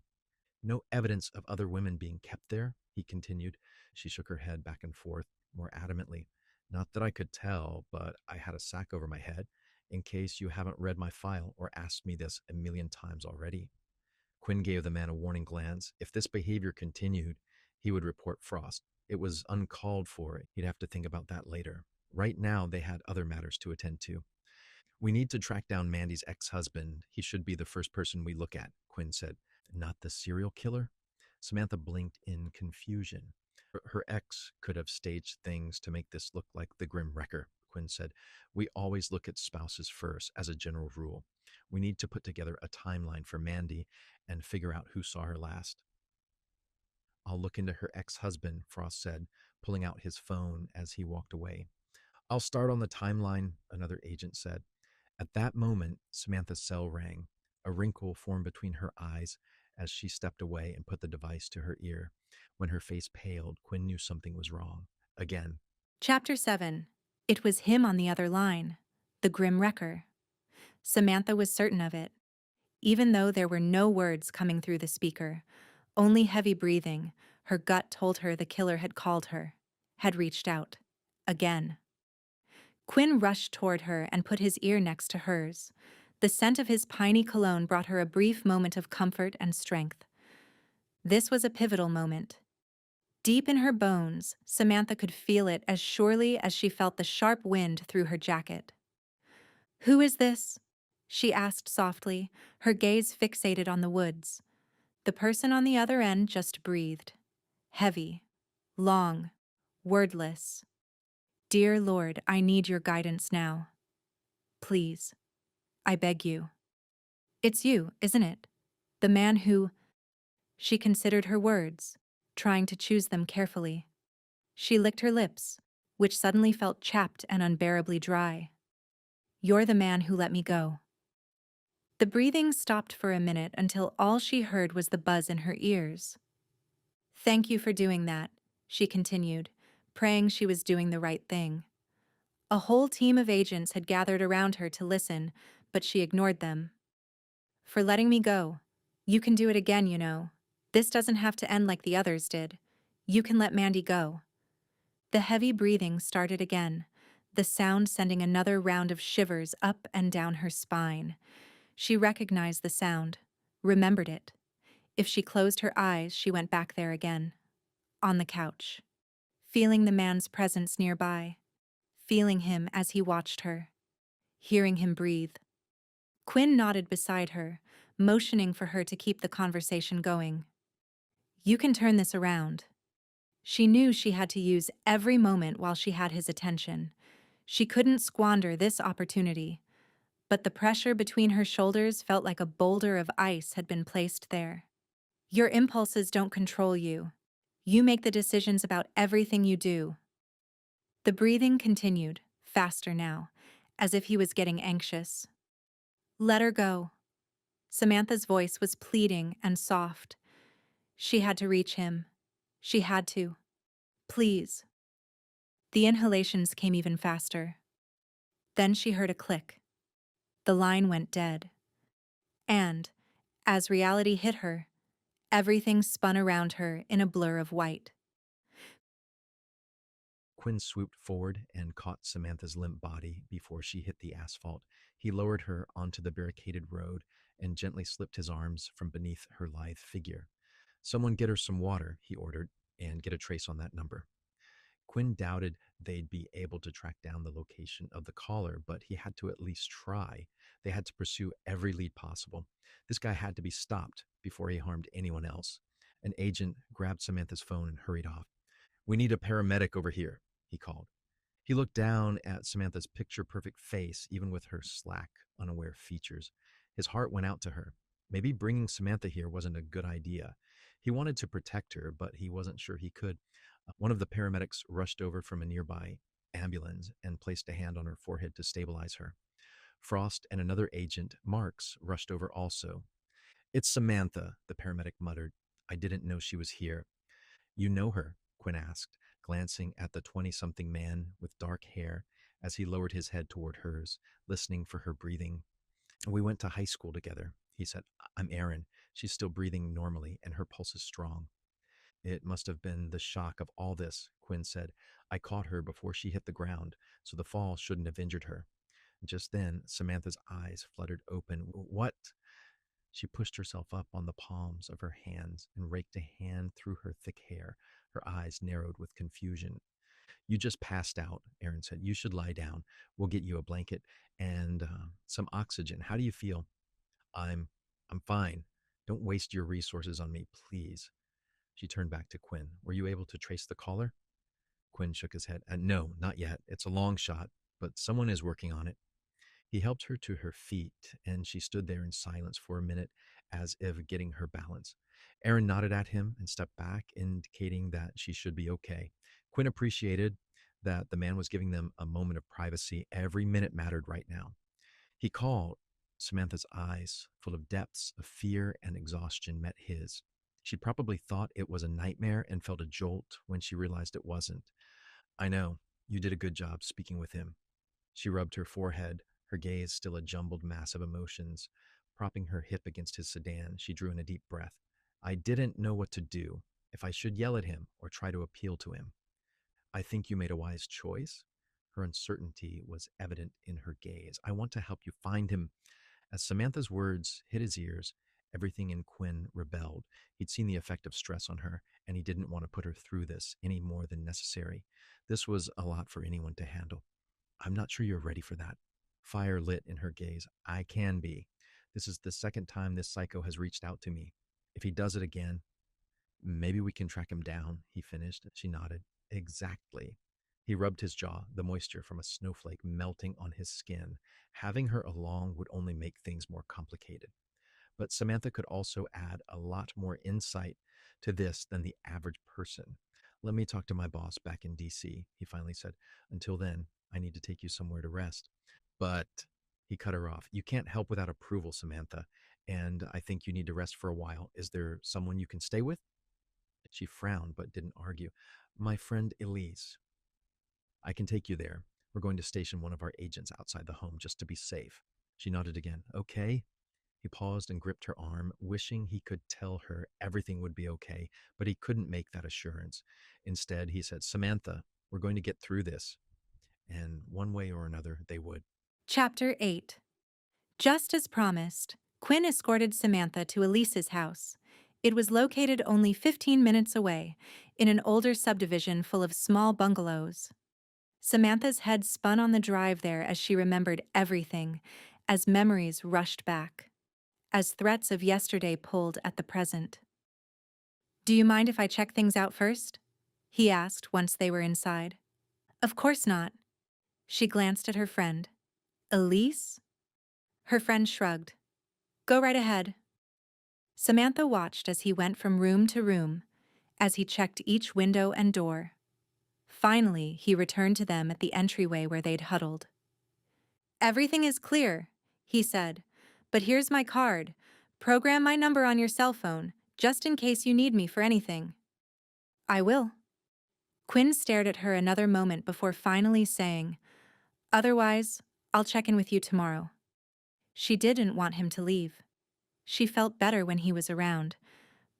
No evidence of other women being kept there, he continued. She shook her head back and forth more adamantly. Not that I could tell, but I had a sack over my head in case you haven't read my file or asked me this a million times already. Quinn gave the man a warning glance. If this behavior continued, he would report Frost. It was uncalled for. He'd have to think about that later. Right now, they had other matters to attend to. We need to track down Mandy's ex-husband. He should be the first person we look at, Quinn said. Not the serial killer? Samantha blinked in confusion. Her ex could have staged things to make this look like the Grim Wrecker, Quinn said. We always look at spouses first, as a general rule. We need to put together a timeline for Mandy and figure out who saw her last. I'll look into her ex-husband, Frost said, pulling out his phone as he walked away. I'll start on the timeline, another agent said. At that moment, Samantha's cell rang. A wrinkle formed between her eyes as she stepped away and put the device to her ear. When her face paled, Quinn knew something was wrong. Again. Chapter 7. It was him on the other line. The Grim Wrecker. Samantha was certain of it. Even though there were no words coming through the speaker, only heavy breathing, her gut told her the killer had called her, had reached out. Again. Quinn rushed toward her and put his ear next to hers. The scent of his piney cologne brought her a brief moment of comfort and strength. This was a pivotal moment. Deep in her bones, Samantha could feel it as surely as she felt the sharp wind through her jacket. "Who is this?" she asked softly, her gaze fixated on the woods. The person on the other end just breathed. Heavy, long, wordless. "Dear Lord, I need your guidance now. Please, I beg you." "It's you, isn't it? The man who—" She considered her words, trying to choose them carefully. She licked her lips, which suddenly felt chapped and unbearably dry. "You're the man who let me go." The breathing stopped for a minute until all she heard was the buzz in her ears. "Thank you for doing that," she continued, praying she was doing the right thing. A whole team of agents had gathered around her to listen, but she ignored them. "For letting me go. You can do it again, you know. This doesn't have to end like the others did. You can let Mandy go." The heavy breathing started again, the sound sending another round of shivers up and down her spine. She recognized the sound, remembered it. If she closed her eyes, she went back there again. On the couch. Feeling the man's presence nearby. Feeling him as he watched her. Hearing him breathe. Quinn nodded beside her, motioning for her to keep the conversation going. "You can turn this around." She knew she had to use every moment while she had his attention. She couldn't squander this opportunity, but the pressure between her shoulders felt like a boulder of ice had been placed there. "Your impulses don't control you. You make the decisions about everything you do." The breathing continued, faster now, as if he was getting anxious. "Let her go." Samantha's voice was pleading and soft. She had to reach him. She had to. "Please." The inhalations came even faster. Then she heard a click. The line went dead. And, as reality hit her, Everything spun around her in a blur of white. Quinn swooped forward and caught Samantha's limp body before she hit the asphalt. He lowered her onto the barricaded road and gently slipped his arms from beneath her lithe figure. Someone get her some water, he ordered, and get a trace on that number. Quinn doubted they'd be able to track down the location of the caller, but he had to at least try. They had to pursue every lead possible. This guy had to be stopped before he harmed anyone else. An agent grabbed Samantha's phone and hurried off. We need a paramedic over here, he called. He looked down at Samantha's picture perfect face, even with her slack, unaware features. His heart went out to her. Maybe bringing Samantha here wasn't a good idea. He wanted to protect her, but he wasn't sure he could. One of the paramedics rushed over from a nearby ambulance and placed a hand on her forehead to stabilize her. Frost and another agent, Marks, rushed over also. It's Samantha, the paramedic muttered. I didn't know she was here. You know her? Quinn asked, glancing at the 20-something man with dark hair as he lowered his head toward hers, listening for her breathing. We went to high school together, he said. I'm Aaron. She's still breathing normally, and her pulse is strong. It must have been the shock of all this, Quinn said. I caught her before she hit the ground, so the fall shouldn't have injured her. Just then, Samantha's eyes fluttered open. What? She pushed herself up on the palms of her hands and raked a hand through her thick hair. Her eyes narrowed with confusion. You just passed out, Aaron said. You should lie down. We'll get you a blanket and some oxygen. How do you feel? I'm I'm fine. Don't waste your resources on me, please. She turned back to Quinn. Were you able to trace the caller? Quinn shook his head. No, not yet. It's a long shot, but someone is working on it. He helped her to her feet, and she stood there in silence for a minute, as if getting her balance. Aaron nodded at him and stepped back, indicating that she should be okay. Quinn appreciated that the man was giving them a moment of privacy. Every minute mattered right now. He called. Samantha's eyes, full of depths of fear and exhaustion, met his. She'd probably thought it was a nightmare and felt a jolt when she realized it wasn't. I know. You did a good job speaking with him. She rubbed her forehead, her gaze still a jumbled mass of emotions. Propping her hip against his sedan, she drew in a deep breath. I didn't know what to do, if I should yell at him or try to appeal to him. I think you made a wise choice. Her uncertainty was evident in her gaze. I want to help you find him. As Samantha's words hit his ears, everything in Quinn rebelled. He'd seen the effect of stress on her, and he didn't want to put her through this any more than necessary. This was a lot for anyone to handle. I'm not sure you're ready for that. Fire lit in her gaze. I can be. This is the second time this psycho has reached out to me. If he does it again, maybe we can track him down, he finished. She nodded. Exactly. He rubbed his jaw, the moisture from a snowflake melting on his skin. Having her along would only make things more complicated. But Samantha could also add a lot more insight to this than the average person. Let me talk to my boss back in DC, he finally said. Until then, I need to take you somewhere to rest. But he cut her off. You can't help without approval, Samantha, and I think you need to rest for a while. Is there someone you can stay with? She frowned but didn't argue. My friend Elise. I can take you there. We're going to station one of our agents outside the home just to be safe. She nodded again. Okay. He paused and gripped her arm, wishing he could tell her everything would be okay, but he couldn't make that assurance. Instead, he said, Samantha, we're going to get through this. And one way or another, they would. Chapter 8. Just as promised, Quinn escorted Samantha to Elise's house. It was located only 15 minutes away, in an older subdivision full of small bungalows. Samantha's head spun on the drive there as she remembered everything, as memories rushed back, as threats of yesterday pulled at the present. Do you mind if I check things out first? He asked once they were inside. Of course not. She glanced at her friend. Elise? Her friend shrugged. Go right ahead. Samantha watched as he went from room to room, as he checked each window and door. Finally, he returned to them at the entryway where they'd huddled. Everything is clear, he said, but here's my card. Program my number on your cell phone, just in case you need me for anything. I will. Quinn stared at her another moment before finally saying, Otherwise, I'll check in with you tomorrow. She didn't want him to leave. She felt better when he was around,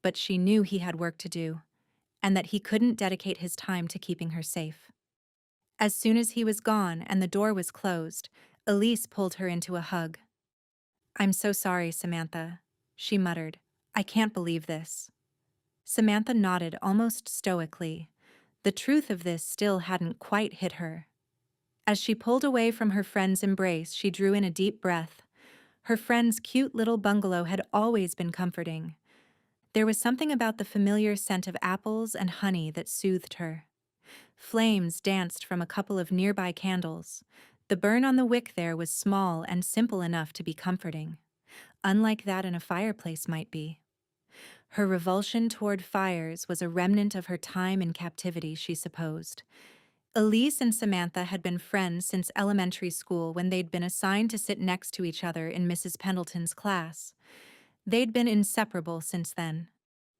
but she knew he had work to do, and that he couldn't dedicate his time to keeping her safe. As soon as he was gone and the door was closed, Elise pulled her into a hug. "I'm so sorry, Samantha," she muttered. "I can't believe this." Samantha nodded almost stoically. The truth of this still hadn't quite hit her. As she pulled away from her friend's embrace, she drew in a deep breath. Her friend's cute little bungalow had always been comforting. There was something about the familiar scent of apples and honey that soothed her. Flames danced from a couple of nearby candles. The burn on the wick there was small and simple enough to be comforting, unlike that in a fireplace might be. Her revulsion toward fires was a remnant of her time in captivity, she supposed. Elise and Samantha had been friends since elementary school when they'd been assigned to sit next to each other in Mrs. Pendleton's class. They'd been inseparable since then.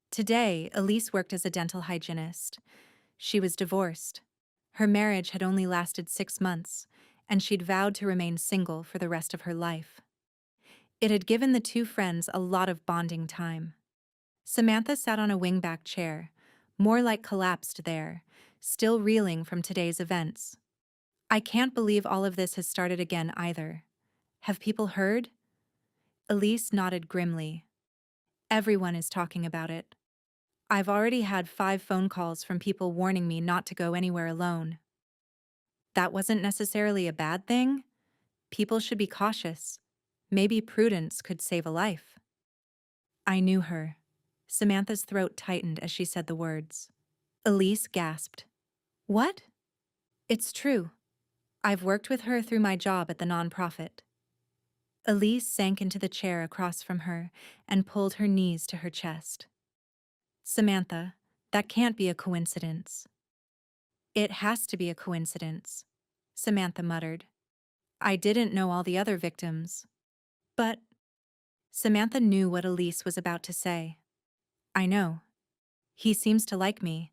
Today, Elise worked as a dental hygienist. She was divorced. Her marriage had only lasted 6 months, and she'd vowed to remain single for the rest of her life. It had given the two friends a lot of bonding time. Samantha sat on a wingback chair, more like collapsed there, still reeling from today's events. "I can't believe all of this has started again either. Have people heard?" Elise nodded grimly. "Everyone is talking about it. I've already had 5 phone calls from people warning me not to go anywhere alone." That wasn't necessarily a bad thing. People should be cautious. Maybe prudence could save a life. "I knew her." Samantha's throat tightened as she said the words. Elise gasped. "What?" "It's true. I've worked with her through my job at the nonprofit." Elise sank into the chair across from her and pulled her knees to her chest. "Samantha, that can't be a coincidence." "It has to be a coincidence," Samantha muttered. "I didn't know all the other victims." "But—" Samantha knew what Elise was about to say. "I know. He seems to like me.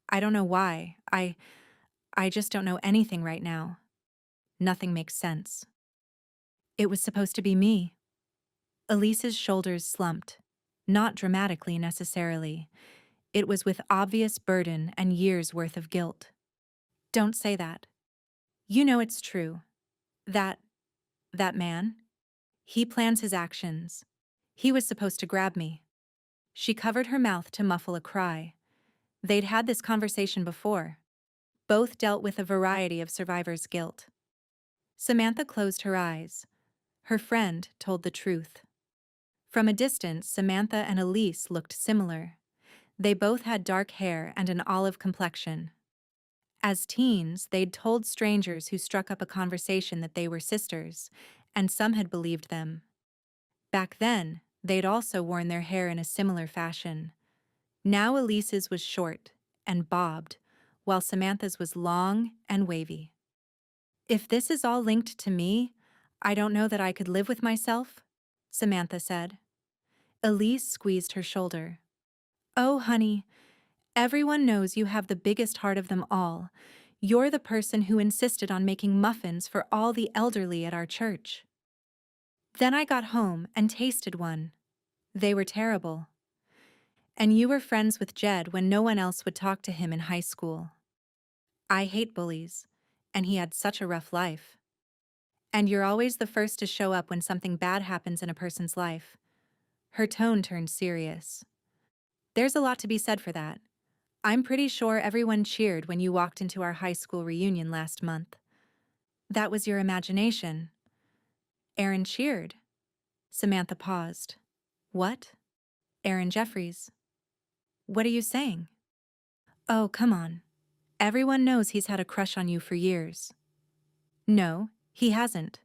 I don't know why. I just don't know anything right now. Nothing makes sense." "It was supposed to be me." Elise's shoulders slumped. Not dramatically necessarily. It was with obvious burden and years' worth of guilt. "Don't say that. You know it's true. That man? He plans his actions. He was supposed to grab me." She covered her mouth to muffle a cry. They'd had this conversation before. Both dealt with a variety of survivors' guilt. Samantha closed her eyes. Her friend told the truth. From a distance, Samantha and Elise looked similar. They both had dark hair and an olive complexion. As teens, they'd told strangers who struck up a conversation that they were sisters, and some had believed them. Back then, they'd also worn their hair in a similar fashion. Now Elise's was short and bobbed, while Samantha's was long and wavy. "If this is all linked to me, I don't know that I could live with myself," Samantha said. Elise squeezed her shoulder. "Oh, honey, everyone knows you have the biggest heart of them all. You're the person who insisted on making muffins for all the elderly at our church." "Then I got home and tasted one. They were terrible." "And you were friends with Jed when no one else would talk to him in high school." "I hate bullies, and he had such a rough life." "And you're always the first to show up when something bad happens in a person's life." Her tone turned serious. "There's a lot to be said for that. I'm pretty sure everyone cheered when you walked into our high school reunion last month." "That was your imagination." "Aaron cheered." Samantha paused. "What?" "Aaron Jeffries." "What are you saying?" "Oh, come on. Everyone knows he's had a crush on you for years." "No, he hasn't."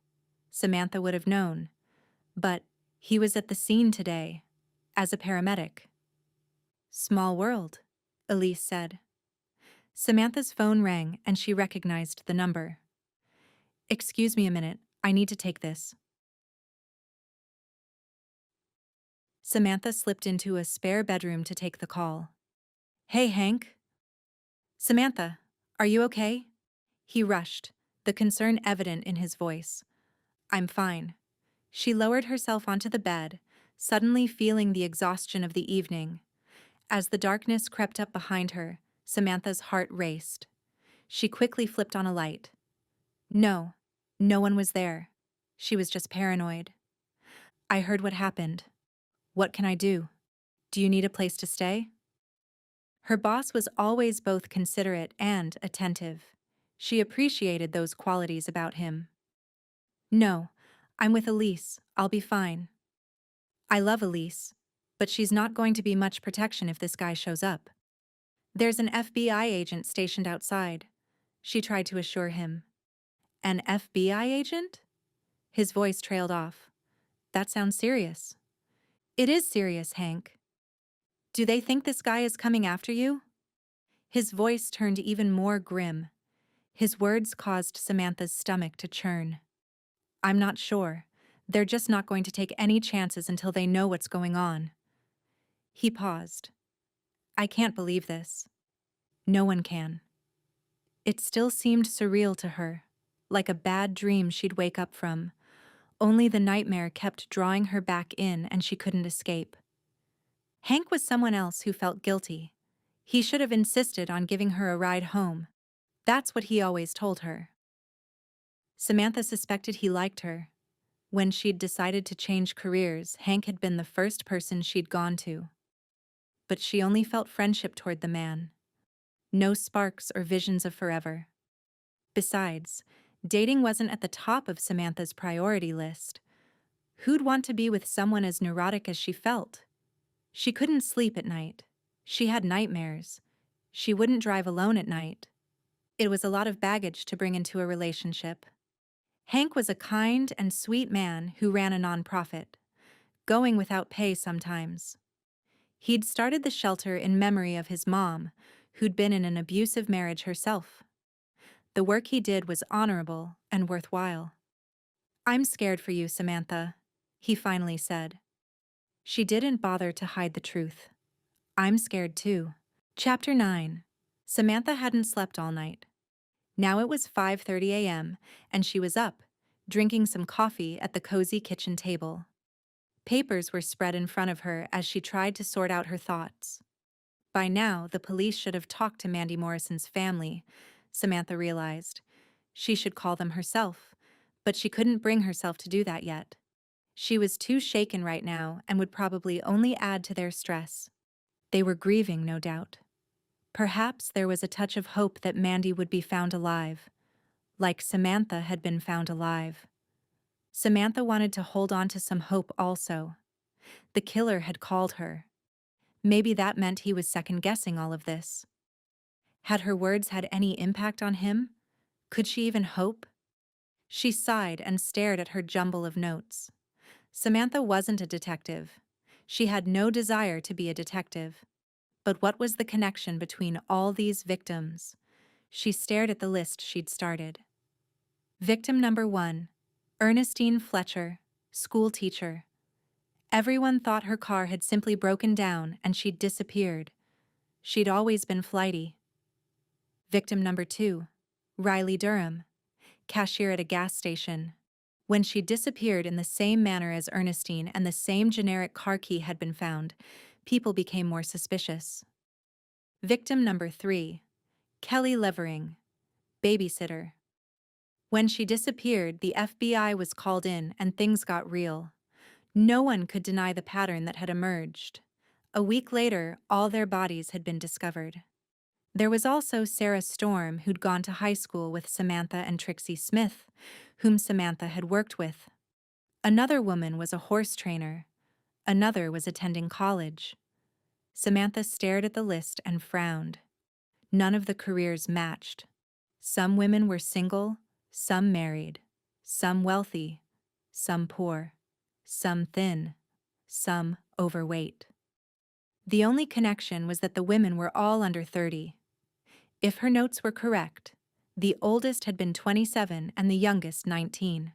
Samantha would have known. "But he was at the scene today, as a paramedic." "Small world," Elise said. Samantha's phone rang and she recognized the number. "Excuse me a minute, I need to take this." Samantha slipped into a spare bedroom to take the call. "Hey, Hank." "Samantha, are you okay?" He rushed, the concern evident in his voice. "I'm fine." She lowered herself onto the bed, suddenly feeling the exhaustion of the evening. As the darkness crept up behind her, Samantha's heart raced. She quickly flipped on a light. No, no one was there. She was just paranoid. I heard what happened. What can I do? Do you need a place to stay? Her boss was always both considerate and attentive. She appreciated those qualities about him. No, I'm with Elise. I'll be fine. I love Elise, but she's not going to be much protection if this guy shows up. There's an FBI agent stationed outside, she tried to assure him. An FBI agent? His voice trailed off. That sounds serious. It is serious, Hank. Do they think this guy is coming after you? His voice turned even more grim. His words caused Samantha's stomach to churn. I'm not sure. They're just not going to take any chances until they know what's going on. He paused. I can't believe this. No one can. It still seemed surreal to her, like a bad dream she'd wake up from. Only the nightmare kept drawing her back in and she couldn't escape. Hank was someone else who felt guilty. He should have insisted on giving her a ride home. That's what he always told her. Samantha suspected he liked her. When she'd decided to change careers, Hank had been the first person she'd gone to. But she only felt friendship toward the man. No sparks or visions of forever. Besides, dating wasn't at the top of Samantha's priority list. Who'd want to be with someone as neurotic as she felt? She couldn't sleep at night. She had nightmares. She wouldn't drive alone at night. It was a lot of baggage to bring into a relationship. Hank was a kind and sweet man who ran a nonprofit, going without pay sometimes. He'd started the shelter in memory of his mom, who'd been in an abusive marriage herself. The work he did was honorable and worthwhile. I'm scared for you, Samantha, he finally said. She didn't bother to hide the truth. I'm scared too. Chapter 9. Samantha hadn't slept all night. Now it was 5:30 a.m., and she was up, drinking some coffee at the cozy kitchen table. Papers were spread in front of her as she tried to sort out her thoughts. By now, the police should have talked to Mandy Morrison's family, Samantha realized. She should call them herself, but she couldn't bring herself to do that yet. She was too shaken right now and would probably only add to their stress. They were grieving, no doubt. Perhaps there was a touch of hope that Mandy would be found alive, like Samantha had been found alive. Samantha wanted to hold on to some hope also. The killer had called her. Maybe that meant he was second-guessing all of this. Had her words had any impact on him? Could she even hope? She sighed and stared at her jumble of notes. Samantha wasn't a detective. She had no desire to be a detective. But what was the connection between all these victims? She stared at the list she'd started. Victim number 1, Ernestine Fletcher, school teacher. Everyone thought her car had simply broken down and she'd disappeared. She'd always been flighty. Victim number 2, Riley Durham, cashier at a gas station. When she disappeared in the same manner as Ernestine and the same generic car key had been found, people became more suspicious. Victim number 3, Kelly Levering, babysitter. When she disappeared, the FBI was called in and things got real. No one could deny the pattern that had emerged. A week later, all their bodies had been discovered. There was also Sarah Storm, who'd gone to high school with Samantha and Trixie Smith, whom Samantha had worked with. Another woman was a horse trainer. Another was attending college. Samantha stared at the list and frowned. None of the careers matched. Some women were single, some married, some wealthy, some poor, some thin, some overweight. The only connection was that the women were all under 30. If her notes were correct, the oldest had been 27 and the youngest 19.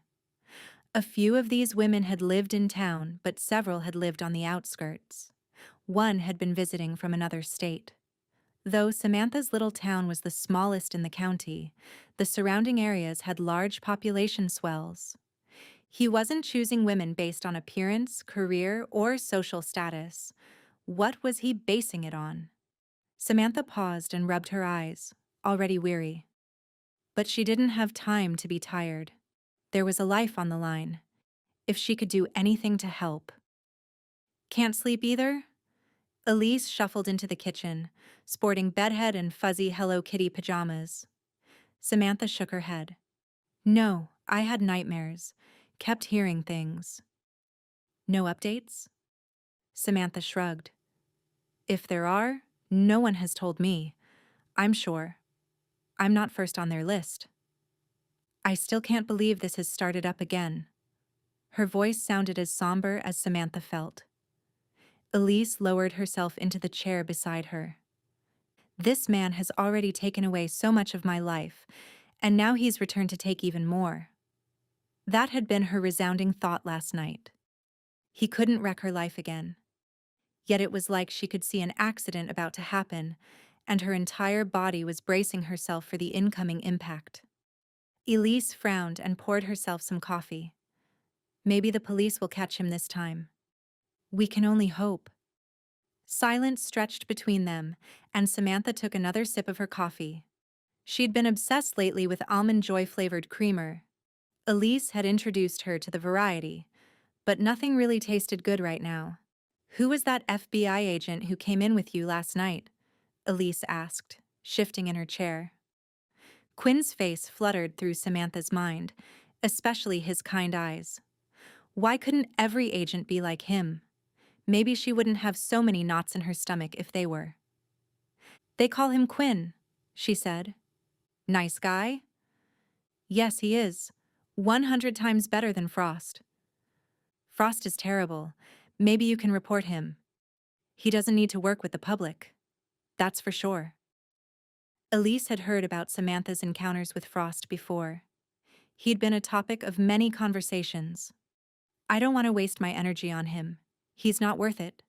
A few of these women had lived in town, but several had lived on the outskirts. One had been visiting from another state. Though Samantha's little town was the smallest in the county, the surrounding areas had large population swells. He wasn't choosing women based on appearance, career, or social status. What was he basing it on? Samantha paused and rubbed her eyes, already weary. But she didn't have time to be tired. There was a life on the line. If she could do anything to help. Can't sleep either? Elise shuffled into the kitchen, sporting bedhead and fuzzy Hello Kitty pajamas. Samantha shook her head. No, I had nightmares. Kept hearing things. No updates? Samantha shrugged. If there are, no one has told me. I'm sure. I'm not first on their list. I still can't believe this has started up again. Her voice sounded as somber as Samantha felt. Elise lowered herself into the chair beside her. This man has already taken away so much of my life, and now he's returned to take even more. That had been her resounding thought last night. He couldn't wreck her life again. Yet it was like she could see an accident about to happen, and her entire body was bracing herself for the incoming impact. Elise frowned and poured herself some coffee. Maybe the police will catch him this time. We can only hope. Silence stretched between them, and Samantha took another sip of her coffee. She'd been obsessed lately with almond joy-flavored creamer. Elise had introduced her to the variety, but nothing really tasted good right now. Who was that FBI agent who came in with you last night? Elise asked, shifting in her chair. Quinn's face fluttered through Samantha's mind, especially his kind eyes. Why couldn't every agent be like him? Maybe she wouldn't have so many knots in her stomach if they were. They call him Quinn, she said. Nice guy? Yes, he is. 100 times better than Frost. Frost is terrible. Maybe you can report him. He doesn't need to work with the public. That's for sure. Elise had heard about Samantha's encounters with Frost before. He'd been a topic of many conversations. I don't want to waste my energy on him. He's not worth it.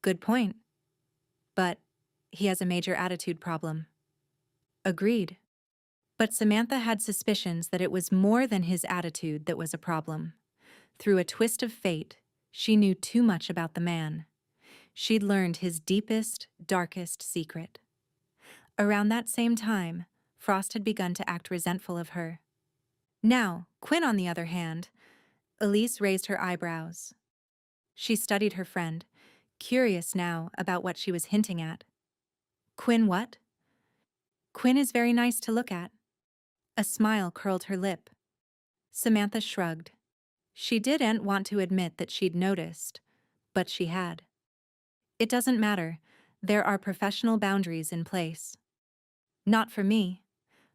Good point. But he has a major attitude problem. Agreed. But Samantha had suspicions that it was more than his attitude that was a problem. Through a twist of fate, she knew too much about the man. She'd learned his deepest, darkest secret. Around that same time, Frost had begun to act resentful of her. Now, Quinn, on the other hand, Elise raised her eyebrows. She studied her friend, curious now about what she was hinting at. Quinn what? Quinn is very nice to look at. A smile curled her lip. Samantha shrugged. She didn't want to admit that she'd noticed, but she had. It doesn't matter. There are professional boundaries in place. Not for me.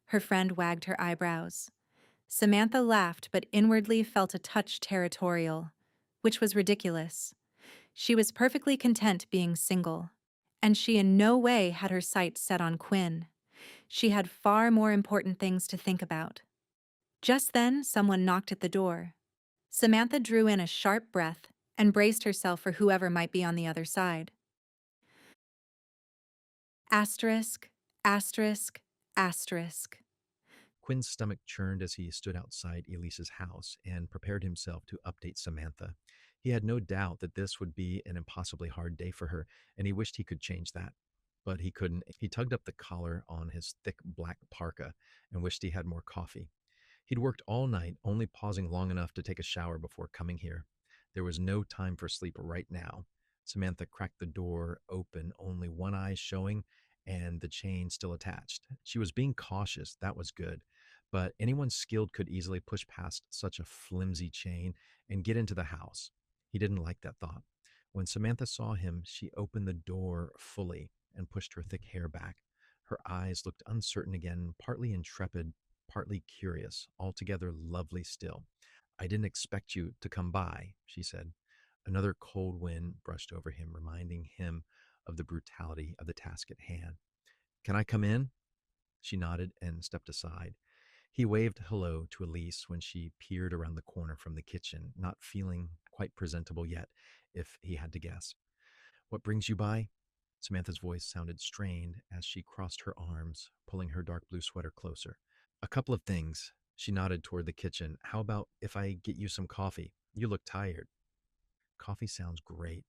Her friend wagged her eyebrows. Samantha laughed but inwardly felt a touch territorial, which was ridiculous. She was perfectly content being single, and she in no way had her sights set on Quinn. She had far more important things to think about. Just then, someone knocked at the door. Samantha drew in a sharp breath and braced herself for whoever might be on the other side. Asterisk, asterisk, asterisk. Quinn's stomach churned as he stood outside Elise's house and prepared himself to update Samantha. He had no doubt that this would be an impossibly hard day for her, and he wished he could change that. But he couldn't. He tugged up the collar on his thick black parka and wished he had more coffee. He'd worked all night, only pausing long enough to take a shower before coming here. There was no time for sleep right now. Samantha cracked the door open, only one eye showing and the chain still attached. She was being cautious, that was good. But anyone skilled could easily push past such a flimsy chain and get into the house. He didn't like that thought. When Samantha saw him, she opened the door fully and pushed her thick hair back. Her eyes looked uncertain again, partly intrepid, partly curious, altogether lovely still. I didn't expect you to come by, she said. Another cold wind brushed over him, reminding him of the brutality of the task at hand. Can I come in? She nodded and stepped aside. He waved hello to Elise when she peered around the corner from the kitchen, not feeling quite presentable yet, if he had to guess. What brings you by? Samantha's voice sounded strained as she crossed her arms, pulling her dark blue sweater closer. A couple of things. She nodded toward the kitchen. How about if I get you some coffee? You look tired. Coffee sounds great.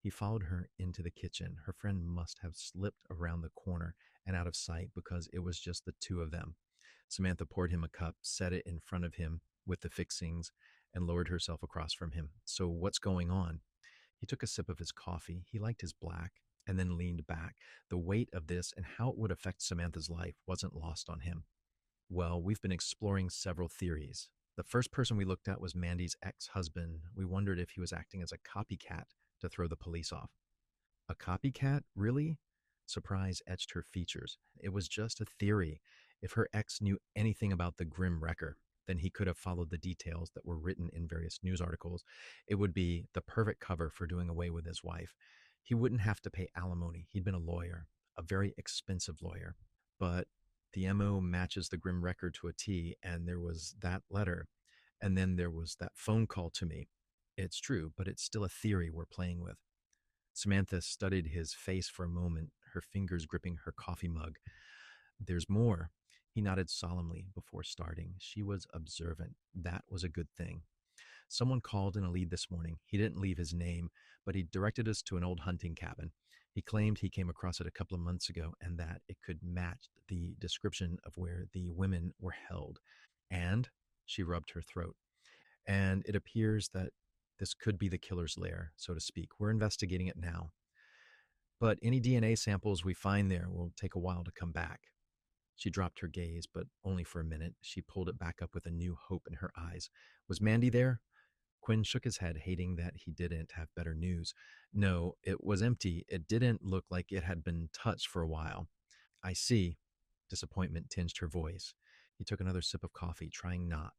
He followed her into the kitchen. Her friend must have slipped around the corner and out of sight because it was just the two of them. Samantha poured him a cup, set it in front of him with the fixings, and lowered herself across from him. So, what's going on? He took a sip of his coffee. He liked his black and then leaned back. The weight of this and how it would affect Samantha's life wasn't lost on him. Well, we've been exploring several theories. The first person we looked at was Mandy's ex husband. We wondered if he was acting as a copycat to throw the police off. A copycat? Really? Surprise etched her features. It was just a theory. If her ex knew anything about the grim wrecker, then he could have followed the details that were written in various news articles. It would be the perfect cover for doing away with his wife. He wouldn't have to pay alimony. He'd been a lawyer, a very expensive lawyer. But the MO matches the grim record to a T, and there was that letter. And then there was that phone call to me. It's true, but it's still a theory we're playing with. Samantha studied his face for a moment, her fingers gripping her coffee mug. There's more. He nodded solemnly before starting. She was observant. That was a good thing. Someone called in a lead this morning. He didn't leave his name, but he directed us to an old hunting cabin. He claimed he came across it a couple of months ago and that it could match the description of where the women were held. And she rubbed her throat. And it appears that this could be the killer's lair, so to speak. We're investigating it now. But any DNA samples we find there will take a while to come back. She dropped her gaze, but only for a minute. She pulled it back up with a new hope in her eyes. Was Mandy there? Quinn shook his head, hating that he didn't have better news. No, it was empty. It didn't look like it had been touched for a while. I see. Disappointment tinged her voice. He took another sip of coffee, trying not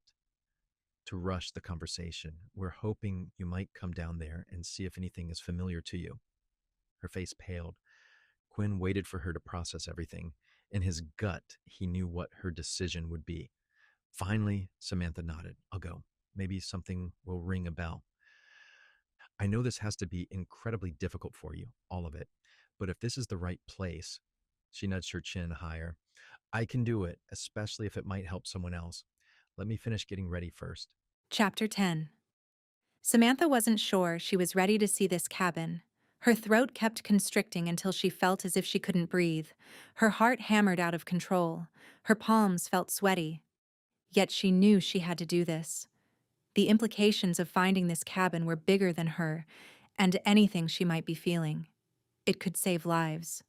to rush the conversation. We're hoping you might come down there and see if anything is familiar to you. Her face paled. Quinn waited for her to process everything. In his gut, he knew what her decision would be. Finally, Samantha nodded. I'll go. Maybe something will ring a bell. I know this has to be incredibly difficult for you, all of it, but if this is the right place, she nudged her chin higher. I can do it, especially if it might help someone else. Let me finish getting ready first. Chapter 10. Samantha wasn't sure she was ready to see this cabin. Her throat kept constricting until she felt as if she couldn't breathe. Her heart hammered out of control. Her palms felt sweaty. Yet she knew she had to do this. The implications of finding this cabin were bigger than her and anything she might be feeling. It could save lives.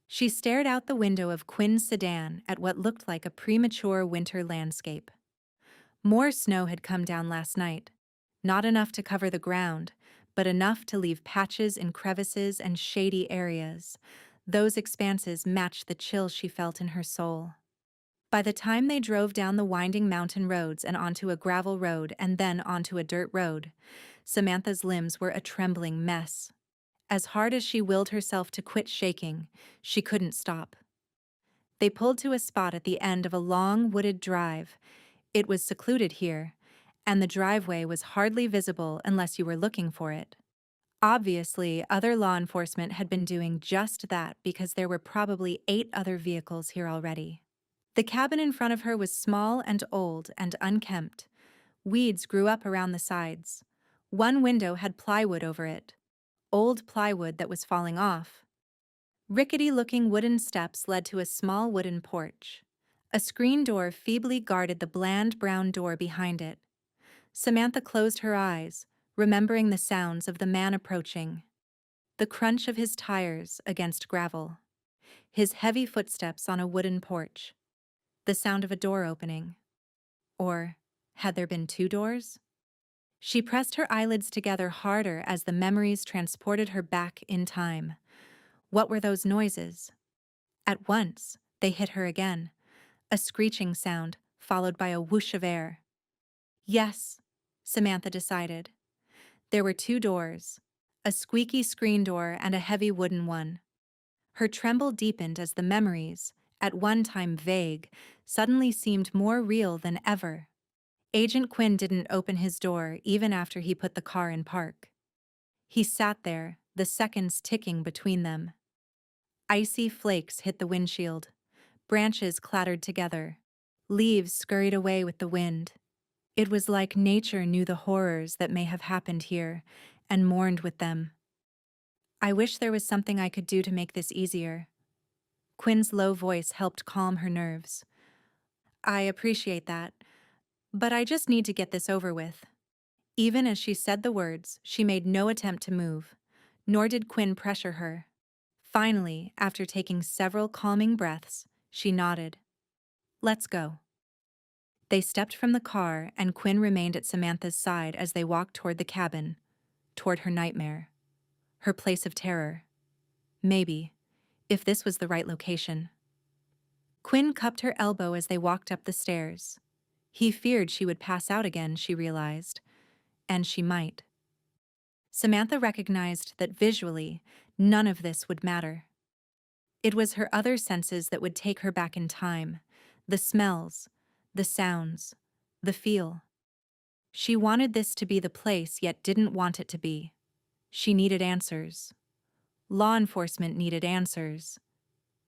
She stared out the window of Quinn's sedan at what looked like a premature winter landscape. More snow had come down last night. Not enough to cover the ground, but enough to leave patches in crevices and shady areas. Those expanses matched the chill she felt in her soul. By the time they drove down the winding mountain roads and onto a gravel road and then onto a dirt road, Samantha's limbs were a trembling mess. As hard as she willed herself to quit shaking, she couldn't stop. They pulled to a spot at the end of a long, wooded drive. It was secluded here, and the driveway was hardly visible unless you were looking for it. Obviously, other law enforcement had been doing just that because there were probably 8 other vehicles here already. The cabin in front of her was small and old and unkempt. Weeds grew up around the sides. One window had plywood over it, old plywood that was falling off. Rickety-looking wooden steps led to a small wooden porch. A screen door feebly guarded the bland brown door behind it. Samantha closed her eyes, remembering the sounds of the man approaching. The crunch of his tires against gravel. His heavy footsteps on a wooden porch. The sound of a door opening. Or had there been 2 doors? She pressed her eyelids together harder as the memories transported her back in time. What were those noises? At once, they hit her again. A screeching sound, followed by a whoosh of air. Yes, Samantha decided. There were 2 doors, a squeaky screen door and a heavy wooden one. Her tremble deepened as the memories, at one time vague, suddenly seemed more real than ever. Agent Quinn didn't open his door even after he put the car in park. He sat there, the seconds ticking between them. Icy flakes hit the windshield. Branches clattered together. Leaves scurried away with the wind. It was like nature knew the horrors that may have happened here and mourned with them. I wish there was something I could do to make this easier. Quinn's low voice helped calm her nerves. I appreciate that, but I just need to get this over with. Even as she said the words, she made no attempt to move, nor did Quinn pressure her. Finally, after taking several calming breaths, she nodded. Let's go. They stepped from the car, and Quinn remained at Samantha's side as they walked toward the cabin, toward her nightmare, her place of terror. Maybe, if this was the right location. Quinn cupped her elbow as they walked up the stairs. He feared she would pass out again, she realized, and she might. Samantha recognized that visually, none of this would matter. It was her other senses that would take her back in time, the smells, the sounds, the feel. She wanted this to be the place, yet didn't want it to be. She needed answers. Law enforcement needed answers.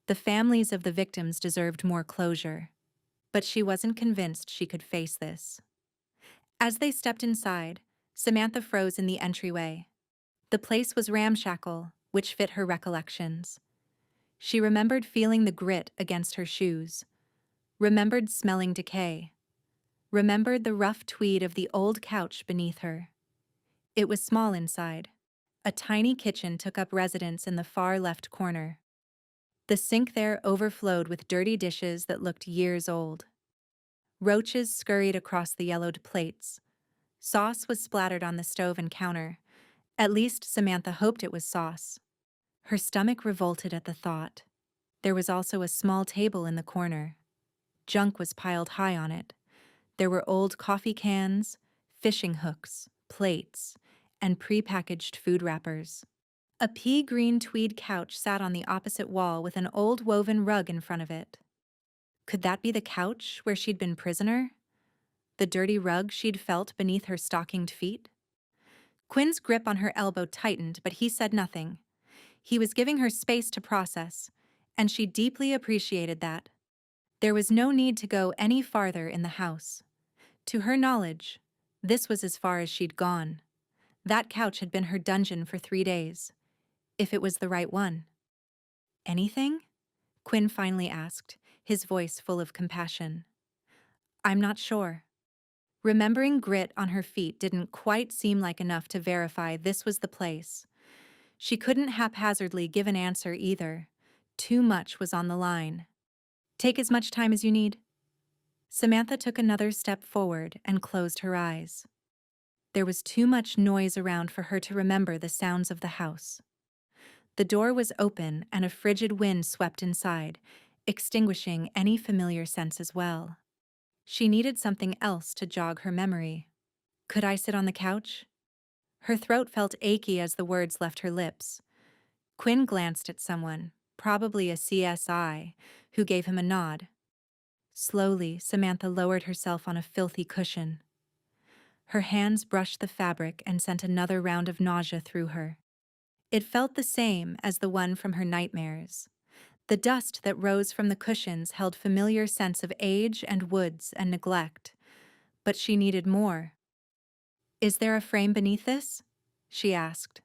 The families of the victims deserved more closure. But she wasn't convinced she could face this. As they stepped inside, Samantha froze in the entryway. The place was ramshackle, which fit her recollections. She remembered feeling the grit against her shoes, remembered smelling decay, remembered the rough tweed of the old couch beneath her. It was small inside. A tiny kitchen took up residence in the far left corner. The sink there overflowed with dirty dishes that looked years old. Roaches scurried across the yellowed plates. Sauce was splattered on the stove and counter. At least Samantha hoped it was sauce. Her stomach revolted at the thought. There was also a small table in the corner. Junk was piled high on it. There were old coffee cans, fishing hooks, plates, and prepackaged food wrappers. A pea-green tweed couch sat on the opposite wall with an old woven rug in front of it. Could that be the couch where she'd been prisoner? The dirty rug she'd felt beneath her stockinged feet? Quinn's grip on her elbow tightened, but he said nothing. He was giving her space to process, and she deeply appreciated that. There was no need to go any farther in the house. To her knowledge, this was as far as she'd gone. That couch had been her dungeon for 3 days. If it was the right one. Anything? Quinn finally asked, his voice full of compassion. I'm not sure. Remembering grit on her feet didn't quite seem like enough to verify this was the place. She couldn't haphazardly give an answer either. Too much was on the line. Take as much time as you need. Samantha took another step forward and closed her eyes. There was too much noise around for her to remember the sounds of the house. The door was open and a frigid wind swept inside, extinguishing any familiar sense as well. She needed something else to jog her memory. Could I sit on the couch? Her throat felt achy as the words left her lips. Quinn glanced at someone, probably a CSI, who gave him a nod. Slowly, Samantha lowered herself on a filthy cushion. Her hands brushed the fabric and sent another round of nausea through her. It felt the same as the one from her nightmares. The dust that rose from the cushions held familiar sense of age and woods and neglect. But she needed more. Is there a frame beneath this? She asked.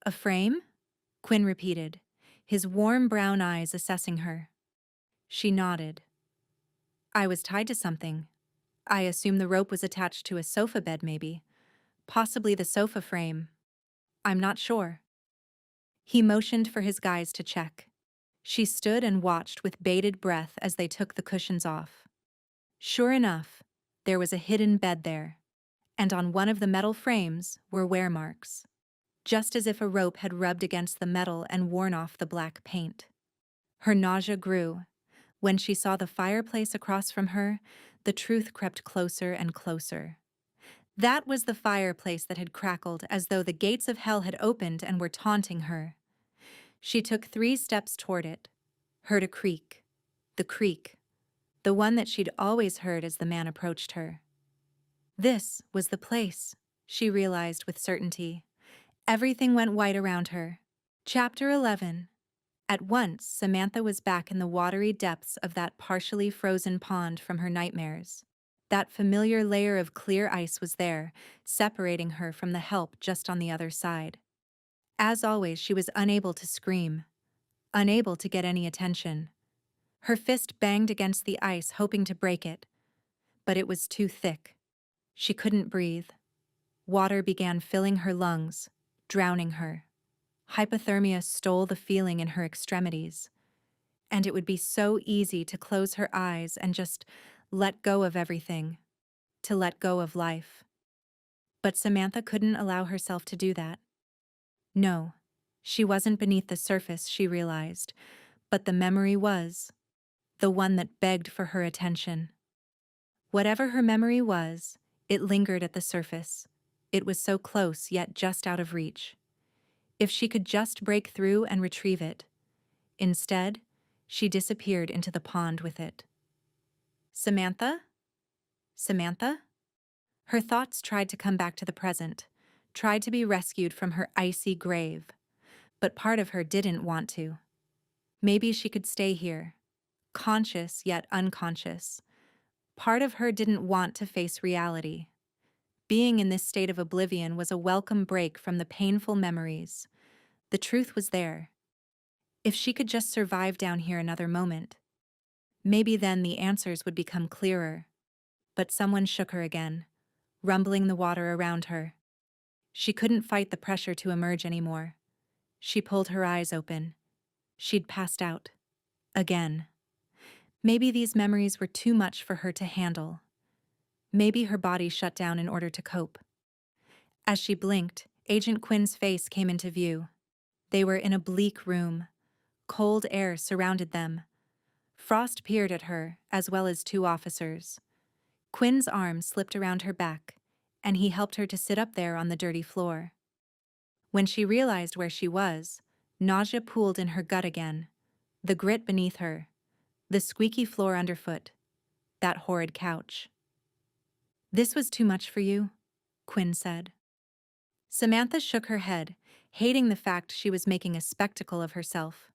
A frame? Quinn repeated, his warm brown eyes assessing her. She nodded. I was tied to something. I assume the rope was attached to a sofa bed, maybe. Possibly the sofa frame. I'm not sure. He motioned for his guys to check. She stood and watched with bated breath as they took the cushions off. Sure enough, there was a hidden bed there, and on one of the metal frames were wear marks, just as if a rope had rubbed against the metal and worn off the black paint. Her nausea grew. When she saw the fireplace across from her, the truth crept closer and closer. That was the fireplace that had crackled as though the gates of hell had opened and were taunting her. She took 3 steps toward it, heard a creak, the one that she'd always heard as the man approached her. This was the place, she realized with certainty. Everything went white around her. Chapter 11. At once, Samantha was back in the watery depths of that partially frozen pond from her nightmares. That familiar layer of clear ice was there, separating her from the help just on the other side. As always, she was unable to scream, unable to get any attention. Her fist banged against the ice, hoping to break it, but it was too thick. She couldn't breathe. Water began filling her lungs, drowning her. Hypothermia stole the feeling in her extremities, and it would be so easy to close her eyes and just let go of everything, to let go of life. But Samantha couldn't allow herself to do that. No, she wasn't beneath the surface, she realized, but the memory was, the one that begged for her attention. Whatever her memory was, it lingered at the surface. It was so close, yet just out of reach. If she could just break through and retrieve it. Instead, she disappeared into the pond with it. Samantha? Samantha? Her thoughts tried to come back to the present, tried to be rescued from her icy grave. But part of her didn't want to. Maybe she could stay here, conscious yet unconscious. Part of her didn't want to face reality. Being in this state of oblivion was a welcome break from the painful memories. The truth was there. If she could just survive down here another moment, maybe then the answers would become clearer. But someone shook her again, rumbling the water around her. She couldn't fight the pressure to emerge anymore. She pulled her eyes open. She'd passed out. Again. Maybe these memories were too much for her to handle. Maybe her body shut down in order to cope. As she blinked, Agent Quinn's face came into view. They were in a bleak room. Cold air surrounded them. Frost peered at her, as well as two officers. Quinn's arm slipped around her back, and he helped her to sit up there on the dirty floor. When she realized where she was, nausea pooled in her gut again. The grit beneath her, the squeaky floor underfoot, that horrid couch. "This was too much for you," Quinn said. Samantha shook her head, hating the fact she was making a spectacle of herself,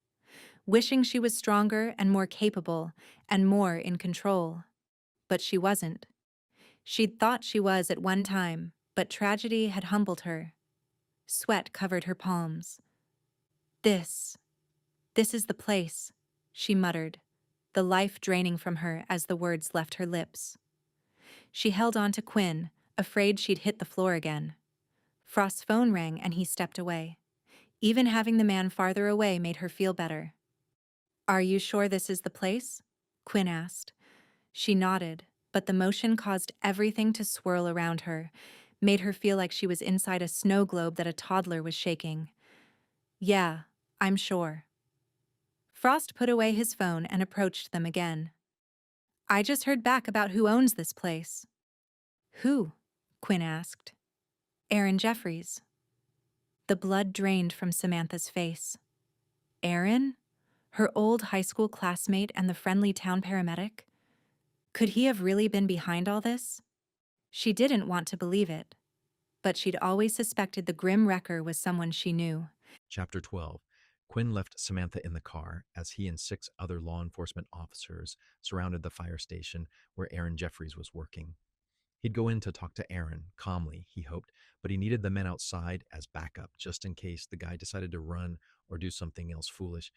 wishing she was stronger and more capable and more in control. But she wasn't. She'd thought she was at one time, but tragedy had humbled her. Sweat covered her palms. This is the place," she muttered, the life draining from her as the words left her lips. She held on to Quinn, afraid she'd hit the floor again. Frost's phone rang and he stepped away. Even having the man farther away made her feel better. "Are you sure this is the place?" Quinn asked. She nodded, but the motion caused everything to swirl around her, made her feel like she was inside a snow globe that a toddler was shaking. "Yeah, I'm sure." Frost put away his phone and approached them again. "I just heard back about who owns this place." "Who?" Quinn asked. "Aaron Jeffries." The blood drained from Samantha's face. Aaron? Her old high school classmate and the friendly town paramedic? Could he have really been behind all this? She didn't want to believe it, but she'd always suspected the grim wrecker was someone she knew. Chapter 12. Quinn left Samantha in the car as he and 6 other law enforcement officers surrounded the fire station where Aaron Jeffries was working. He'd go in to talk to Aaron, calmly, he hoped, but he needed the men outside as backup, just in case the guy decided to run or do something else foolish.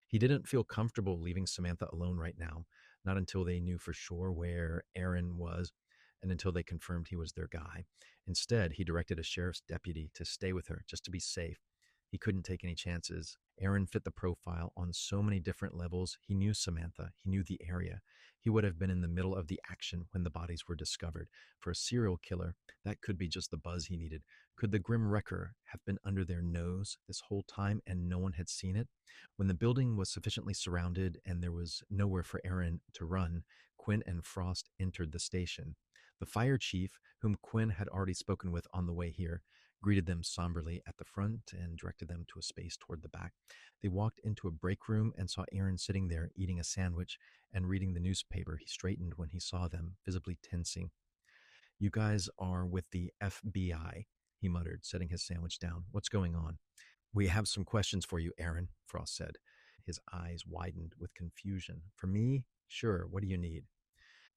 He didn't feel comfortable leaving Samantha alone right now, not until they knew for sure where Aaron was and until they confirmed he was their guy. Instead, he directed a sheriff's deputy to stay with her, just to be safe. He couldn't take any chances. Aaron fit the profile on so many different levels. He knew Samantha. He knew the area. He would have been in the middle of the action when the bodies were discovered. For a serial killer, that could be just the buzz he needed. Could the grim wrecker have been under their nose this whole time and no one had seen it? When the building was sufficiently surrounded and there was nowhere for Aaron to run, Quinn and Frost entered the station. The fire chief, whom Quinn had already spoken with on the way here, greeted them somberly at the front and directed them to a space toward the back. They walked into a break room and saw Aaron sitting there eating a sandwich and reading the newspaper. He straightened when he saw them, visibly tensing. "You guys are with the FBI," he muttered, setting his sandwich down. "What's going on?" "We have some questions for you, Aaron," Frost said. His eyes widened with confusion. "For me? Sure, what do you need?"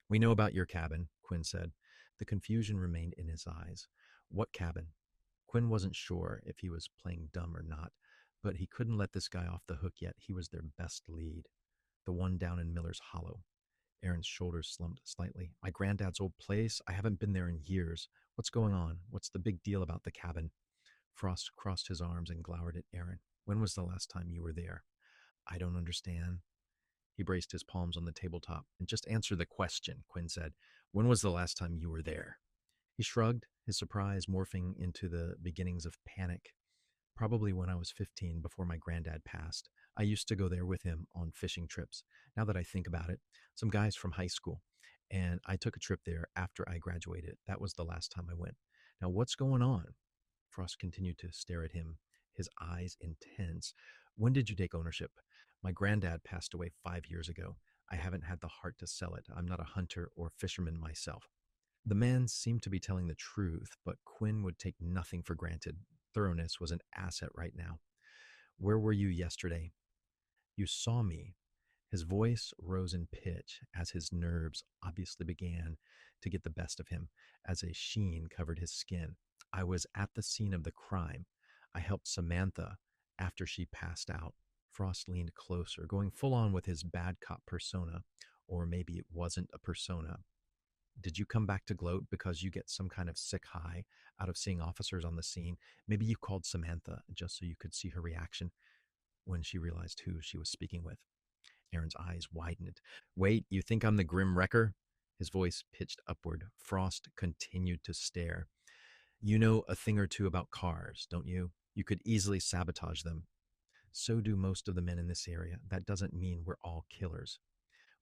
"We know about your cabin," Quinn said. The confusion remained in his eyes. "What cabin?" Quinn wasn't sure if he was playing dumb or not, but he couldn't let this guy off the hook yet. He was their best lead, the one down in Miller's Hollow. Aaron's shoulders slumped slightly. My granddad's old place? I haven't been there in years. What's going on? What's the big deal about the cabin? Frost crossed his arms and glowered at Aaron. When was the last time you were there? I don't understand. He braced his palms on the tabletop. And just answer the question, Quinn said. When was the last time you were there? He shrugged, his surprise morphing into the beginnings of panic. Probably when I was 15, before my granddad passed. I used to go there with him on fishing trips. Now that I think about it, some guys from high school. And I took a trip there after I graduated. That was the last time I went. Now, what's going on? Frost continued to stare at him, his eyes intense. When did you take ownership? My granddad passed away 5 years ago. I haven't had the heart to sell it. I'm not a hunter or fisherman myself. The man seemed to be telling the truth, but Quinn would take nothing for granted. Thoroughness was an asset right now. Where were you yesterday? You saw me. His voice rose in pitch as his nerves obviously began to get the best of him, as a sheen covered his skin. I was at the scene of the crime. I helped Samantha after she passed out. Frost leaned closer, going full on with his bad cop persona, or maybe it wasn't a persona. Did you come back to gloat because you get some kind of sick high out of seeing officers on the scene? Maybe you called Samantha just so you could see her reaction when she realized who she was speaking with. Aaron's eyes widened. Wait, you think I'm the grim wrecker? His voice pitched upward. Frost continued to stare. You know a thing or two about cars, don't you? You could easily sabotage them. So do most of the men in this area. That doesn't mean we're all killers.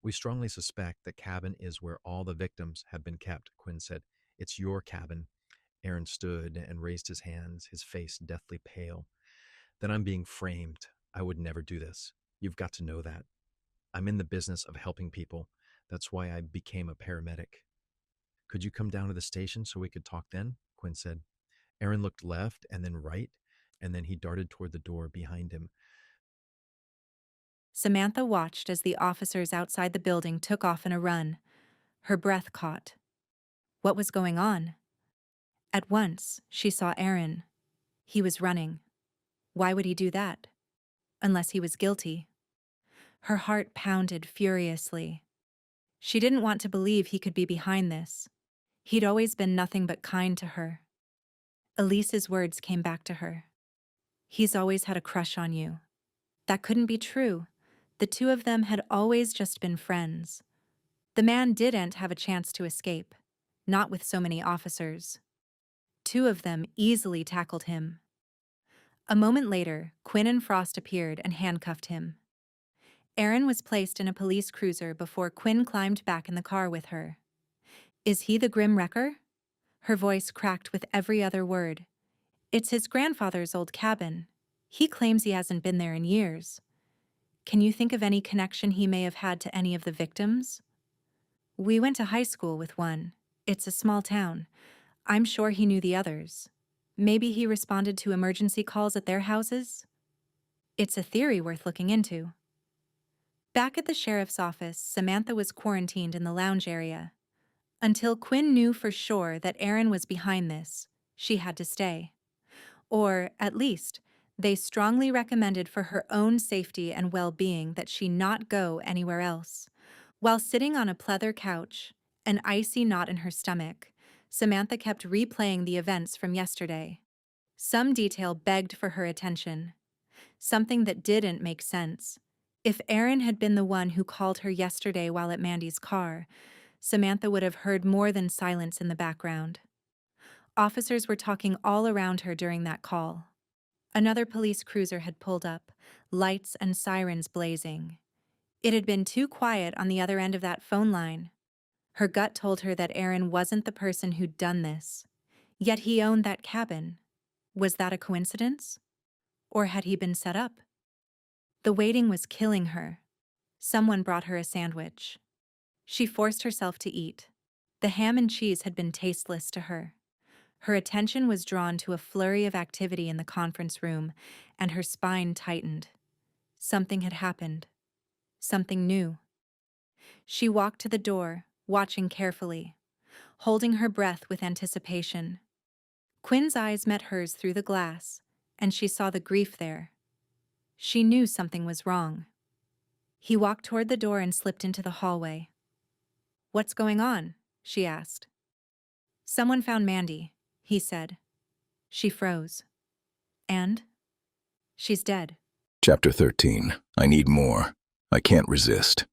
We strongly suspect the cabin is where all the victims have been kept, Quinn said. It's your cabin. Aaron stood and raised his hands, his face deathly pale. Then I'm being framed. I would never do this. You've got to know that. I'm in the business of helping people. That's why I became a paramedic. Could you come down to the station so we could talk then? Quinn said. Aaron looked left and then right, and then he darted toward the door behind him. Samantha watched as the officers outside the building took off in a run. Her breath caught. What was going on? At once, she saw Aaron. He was running. Why would he do that? Unless he was guilty. Her heart pounded furiously. She didn't want to believe he could be behind this. He'd always been nothing but kind to her. Elise's words came back to her. He's always had a crush on you. That couldn't be true. The two of them had always just been friends. The man didn't have a chance to escape, not with so many officers. Two of them easily tackled him. A moment later, Quinn and Frost appeared and handcuffed him. Aaron was placed in a police cruiser before Quinn climbed back in the car with her. Is he the Grim Wrecker? Her voice cracked with every other word. It's his grandfather's old cabin. He claims he hasn't been there in years. Can you think of any connection he may have had to any of the victims? We went to high school with one. It's a small town. I'm sure he knew the others. Maybe he responded to emergency calls at their houses? It's a theory worth looking into. Back at the sheriff's office, Samantha was quarantined in the lounge area. Until Quinn knew for sure that Aaron was behind this, she had to stay. Or, at least, they strongly recommended for her own safety and well-being that she not go anywhere else. While sitting on a pleather couch, an icy knot in her stomach, Samantha kept replaying the events from yesterday. Some detail begged for her attention. Something that didn't make sense. If Aaron had been the one who called her yesterday while at Mandy's car, Samantha would have heard more than silence in the background. Officers were talking all around her during that call. Another police cruiser had pulled up, lights and sirens blazing. It had been too quiet on the other end of that phone line. Her gut told her that Aaron wasn't the person who'd done this. Yet he owned that cabin. Was that a coincidence? Or had he been set up? The waiting was killing her. Someone brought her a sandwich. She forced herself to eat. The ham and cheese had been tasteless to her. Her attention was drawn to a flurry of activity in the conference room, and her spine tightened. Something had happened. Something new. She walked to the door, watching carefully, holding her breath with anticipation. Quinn's eyes met hers through the glass, and she saw the grief there. She knew something was wrong. He walked toward the door and slipped into the hallway. "What's going on?" she asked. "Someone found Mandy," he said. She froze. "And?" "She's dead." Chapter 13. I need more. I can't resist.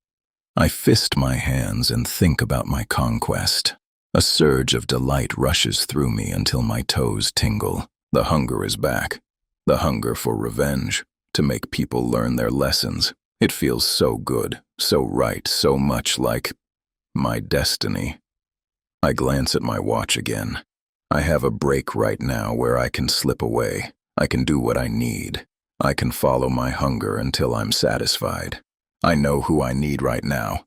I fist my hands and think about my conquest. A surge of delight rushes through me until my toes tingle. The hunger is back. The hunger for revenge, to make people learn their lessons. It feels so good, so right, so much like my destiny. I glance at my watch again. I have a break right now where I can slip away. I can do what I need. I can follow my hunger until I'm satisfied. I know who I need right now.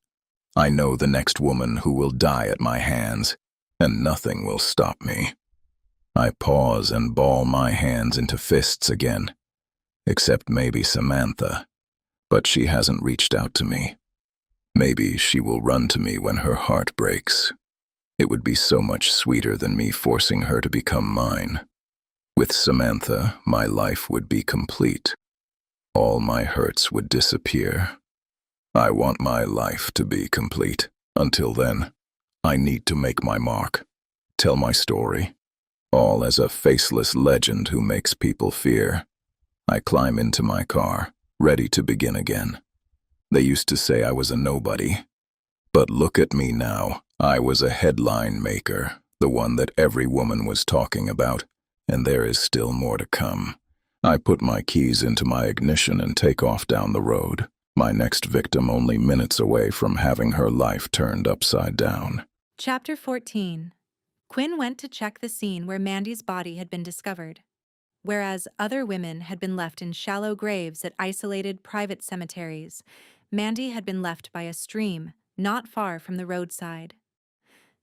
I know the next woman who will die at my hands, and nothing will stop me. I pause and ball my hands into fists again, except maybe Samantha, but she hasn't reached out to me. Maybe she will run to me when her heart breaks. It would be so much sweeter than me forcing her to become mine. With Samantha, my life would be complete. All my hurts would disappear. I want my life to be complete. Until then, I need to make my mark, tell my story, all as a faceless legend who makes people fear. I climb into my car, ready to begin again. They used to say I was a nobody. But look at me now. I was a headline maker, the one that every woman was talking about, and there is still more to come. I put my keys into my ignition and take off down the road. My next victim only minutes away from having her life turned upside down. Chapter 14. Quinn went to check the scene where Mandy's body had been discovered. Whereas other women had been left in shallow graves at isolated private cemeteries, Mandy had been left by a stream not far from the roadside.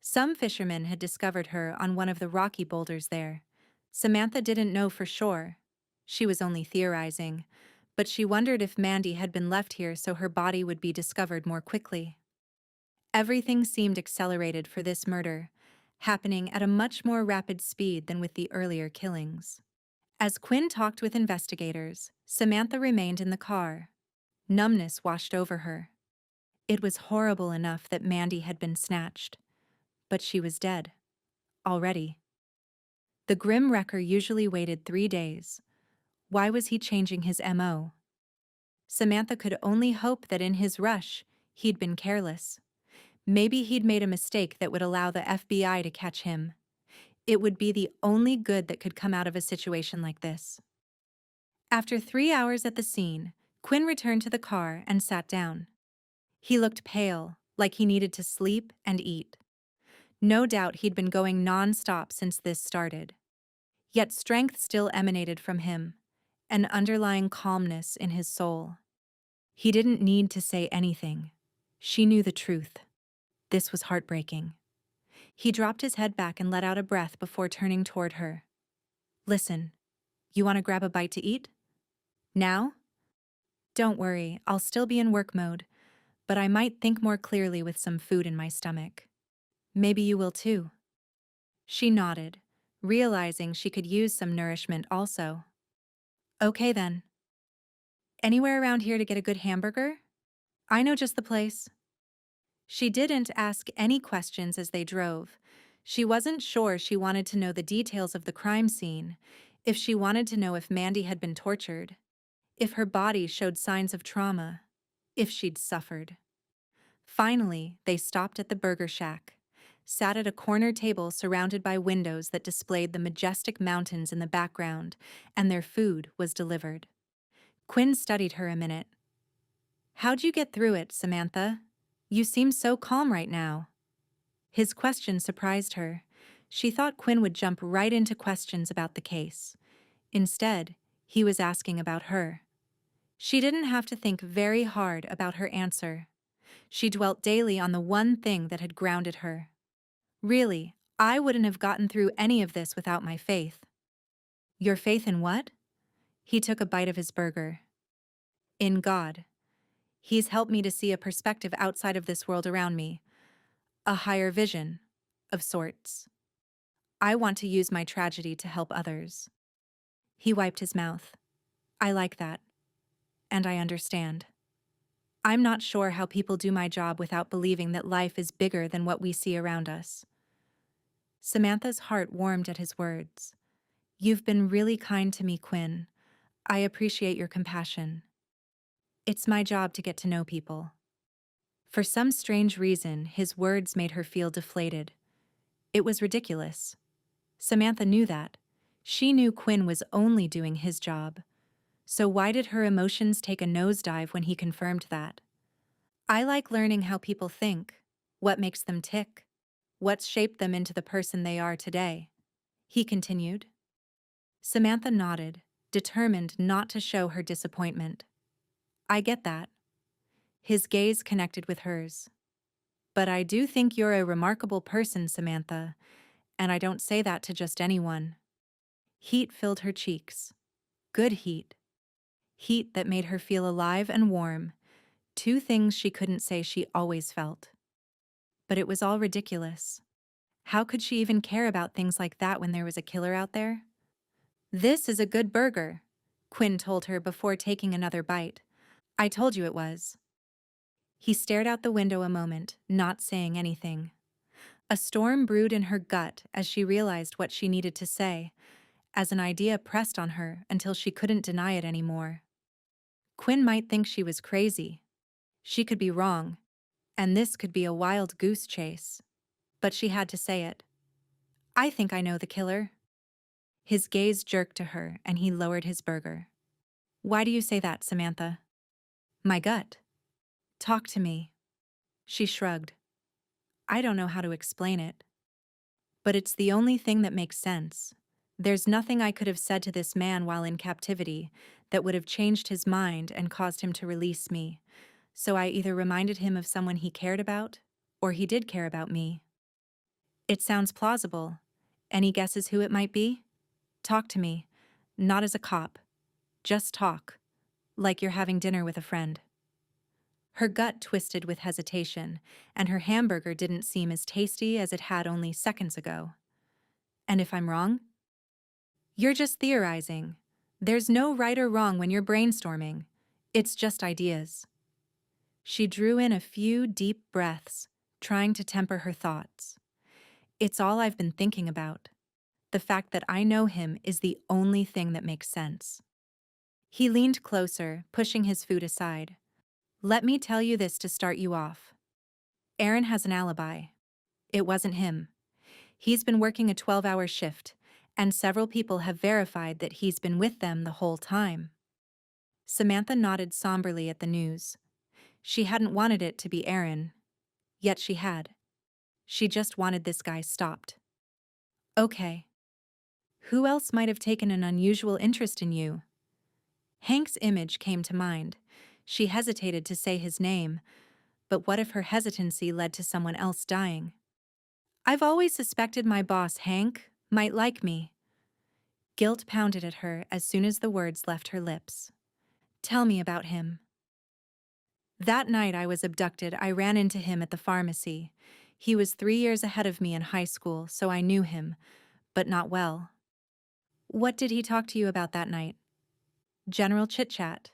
Some fishermen had discovered her on one of the rocky boulders there. Samantha didn't know for sure. She was only theorizing, but she wondered if Mandy had been left here so her body would be discovered more quickly. Everything seemed accelerated for this murder, happening at a much more rapid speed than with the earlier killings. As Quinn talked with investigators, Samantha remained in the car. Numbness washed over her. It was horrible enough that Mandy had been snatched, but she was dead. Already. The Grim Wrecker usually waited 3 days. Why was he changing his MO? Samantha could only hope that in his rush, he'd been careless. Maybe he'd made a mistake that would allow the FBI to catch him. It would be the only good that could come out of a situation like this. After 3 hours at the scene, Quinn returned to the car and sat down. He looked pale, like he needed to sleep and eat. No doubt he'd been going non-stop since this started. Yet strength still emanated from him, an underlying calmness in his soul. He didn't need to say anything. She knew the truth. This was heartbreaking. He dropped his head back and let out a breath before turning toward her. "Listen, you want to grab a bite to eat? Now? Don't worry, I'll still be in work mode, but I might think more clearly with some food in my stomach. Maybe you will too." She nodded, realizing she could use some nourishment also. "Okay then. Anywhere around here to get a good hamburger? I know just the place." She didn't ask any questions as they drove. She wasn't sure she wanted to know the details of the crime scene, if she wanted to know if Mandy had been tortured, if her body showed signs of trauma, if she'd suffered. Finally, they stopped at the burger shack, sat at a corner table surrounded by windows that displayed the majestic mountains in the background, and their food was delivered. Quinn studied her a minute. "How'd you get through it, Samantha? You seem so calm right now." His question surprised her. She thought Quinn would jump right into questions about the case. Instead, he was asking about her. She didn't have to think very hard about her answer. She dwelt daily on the one thing that had grounded her. "Really, I wouldn't have gotten through any of this without my faith." "Your faith in what?" He took a bite of his burger. "In God. He's helped me to see a perspective outside of this world around me. A higher vision, of sorts." I want to use my tragedy to help others. He wiped his mouth. I like that. And I understand. I'm not sure how people do my job without believing that life is bigger than what we see around us. Samantha's heart warmed at his words. You've been really kind to me, Quinn. I appreciate your compassion. It's my job to get to know people. For some strange reason, his words made her feel deflated. It was ridiculous. Samantha knew that. She knew Quinn was only doing his job. So why did her emotions take a nosedive when he confirmed that? I like learning how people think, what makes them tick, what's shaped them into the person they are today, he continued. Samantha nodded, determined not to show her disappointment. I get that. His gaze connected with hers. But I do think you're a remarkable person, Samantha, and I don't say that to just anyone. Heat filled her cheeks. Good heat. Heat that made her feel alive and warm, two things she couldn't say she always felt. But it was all ridiculous. How could she even care about things like that when there was a killer out there? This is a good burger, Quinn told her before taking another bite. I told you it was. He stared out the window a moment, not saying anything. A storm brewed in her gut as she realized what she needed to say, as an idea pressed on her until she couldn't deny it anymore. Quinn might think she was crazy. She could be wrong, and this could be a wild goose chase. But she had to say it. I think I know the killer. His gaze jerked to her, and he lowered his burger. Why do you say that, Samantha? My gut. Talk to me. She shrugged. I don't know how to explain it. But it's the only thing that makes sense. There's nothing I could have said to this man while in captivity that would have changed his mind and caused him to release me. So I either reminded him of someone he cared about, or he did care about me. It sounds plausible. Any guesses who it might be? Talk to me. Not as a cop. Just talk. Like you're having dinner with a friend. Her gut twisted with hesitation, and her hamburger didn't seem as tasty as it had only seconds ago. And if I'm wrong? You're just theorizing. There's no right or wrong when you're brainstorming. It's just ideas. She drew in a few deep breaths, trying to temper her thoughts. It's all I've been thinking about. The fact that I know him is the only thing that makes sense. He leaned closer, pushing his food aside. Let me tell you this to start you off. Aaron has an alibi. It wasn't him. He's been working a 12-hour shift, and several people have verified that he's been with them the whole time. Samantha nodded somberly at the news. She hadn't wanted it to be Aaron, yet she had. She just wanted this guy stopped. Okay. Who else might have taken an unusual interest in you? Hank's image came to mind. She hesitated to say his name, but what if her hesitancy led to someone else dying? I've always suspected my boss, Hank, might like me. Guilt pounded at her as soon as the words left her lips. Tell me about him. That night I was abducted, I ran into him at the pharmacy. He was 3 years ahead of me in high school, so I knew him, but not well. What did he talk to you about that night? General chit-chat.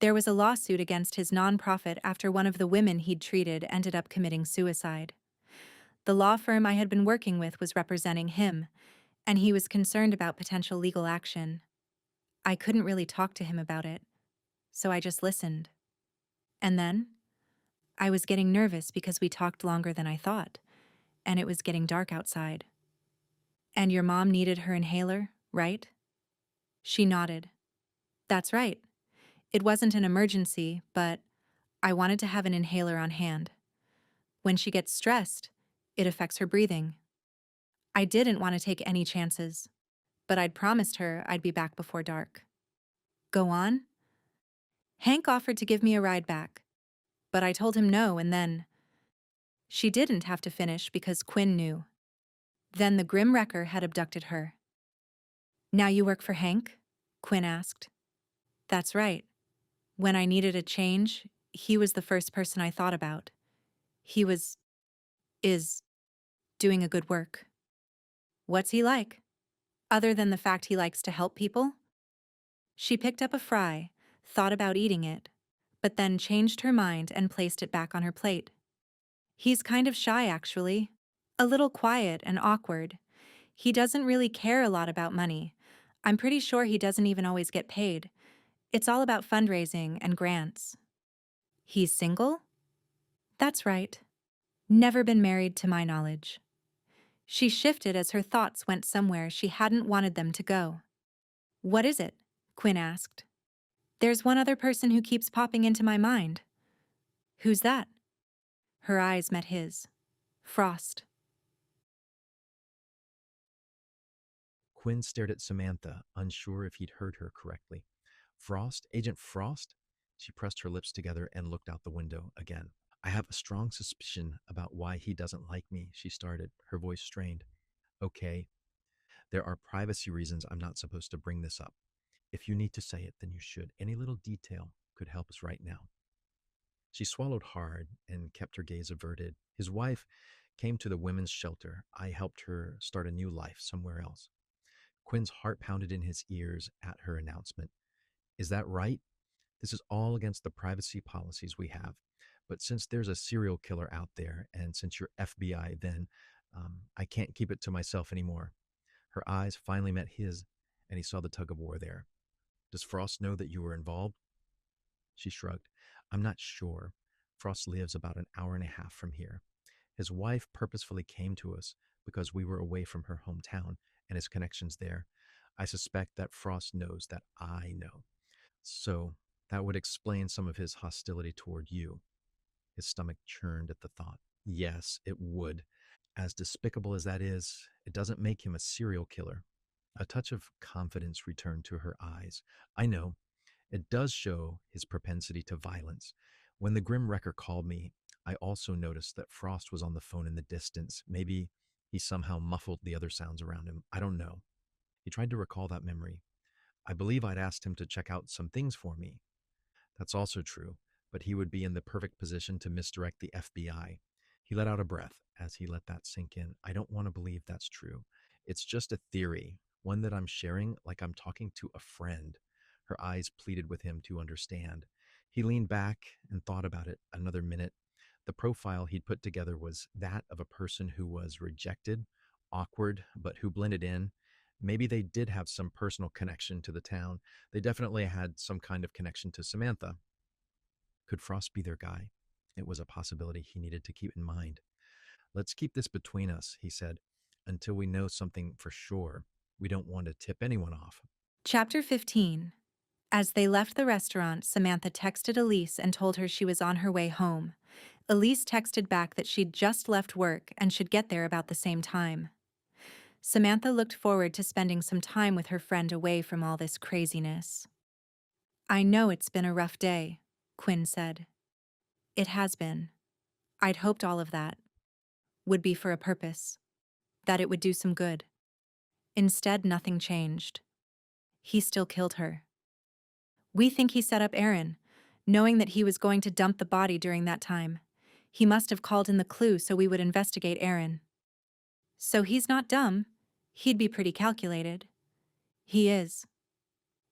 There was a lawsuit against his nonprofit after one of the women he'd treated ended up committing suicide. The law firm I had been working with was representing him, and he was concerned about potential legal action. I couldn't really talk to him about it, so I just listened. And then, I was getting nervous because we talked longer than I thought, and it was getting dark outside. And your mom needed her inhaler, right? She nodded. That's right. It wasn't an emergency, but I wanted to have an inhaler on hand. When she gets stressed, it affects her breathing. I didn't want to take any chances, but I'd promised her I'd be back before dark. Go on? Hank offered to give me a ride back, but I told him no, and then... She didn't have to finish because Quinn knew. Then the Grim Wrecker had abducted her. Now you work for Hank? Quinn asked. That's right. When I needed a change, he was the first person I thought about. He is doing a good work. What's he like? Other than the fact he likes to help people? She picked up a fry, thought about eating it, but then changed her mind and placed it back on her plate. He's kind of shy, actually. A little quiet and awkward. He doesn't really care a lot about money. I'm pretty sure he doesn't even always get paid. It's all about fundraising and grants. He's single? That's right. Never been married to my knowledge. She shifted as her thoughts went somewhere she hadn't wanted them to go. What is it? Quinn asked. There's one other person who keeps popping into my mind. Who's that? Her eyes met his. Frost. Quinn stared at Samantha, unsure if he'd heard her correctly. Frost? Agent Frost? She pressed her lips together and looked out the window again. I have a strong suspicion about why he doesn't like me, she started, her voice strained. Okay, there are privacy reasons I'm not supposed to bring this up. If you need to say it, then you should. Any little detail could help us right now. She swallowed hard and kept her gaze averted. His wife came to the women's shelter. I helped her start a new life somewhere else. Quinn's heart pounded in his ears at her announcement. Is that right? This is all against the privacy policies we have. But since there's a serial killer out there, and since you're FBI, then I can't keep it to myself anymore. Her eyes finally met his, and he saw the tug of war there. Does Frost know that you were involved? She shrugged. I'm not sure. Frost lives about an hour and a half from here. His wife purposefully came to us because we were away from her hometown and his connections there. I suspect that Frost knows that I know. So that would explain some of his hostility toward you. His stomach churned at the thought. Yes, it would. As despicable as that is, it doesn't make him a serial killer. A touch of confidence returned to her eyes. I know. It does show his propensity to violence. When the Grim Wrecker called me, I also noticed that Frost was on the phone in the distance. Maybe he somehow muffled the other sounds around him. I don't know. He tried to recall that memory. I believe I'd asked him to check out some things for me. That's also true, but he would be in the perfect position to misdirect the FBI. He let out a breath as he let that sink in. I don't want to believe that's true. It's just a theory, one that I'm sharing like I'm talking to a friend. Her eyes pleaded with him to understand. He leaned back and thought about it another minute. The profile he'd put together was that of a person who was rejected, awkward, but who blended in. Maybe they did have some personal connection to the town. They definitely had some kind of connection to Samantha. Could Frost be their guy? It was a possibility he needed to keep in mind. Let's keep this between us, he said, until we know something for sure. We don't want to tip anyone off. Chapter 15. As they left the restaurant, Samantha texted Elise and told her she was on her way home. Elise texted back that she'd just left work and should get there about the same time. Samantha looked forward to spending some time with her friend away from all this craziness. I know it's been a rough day, Quinn said. It has been. I'd hoped all of that would be for a purpose, that it would do some good. Instead, nothing changed. He still killed her. We think he set up Aaron, knowing that he was going to dump the body during that time. He must have called in the clue so we would investigate Aaron. So he's not dumb. He'd be pretty calculated. He is.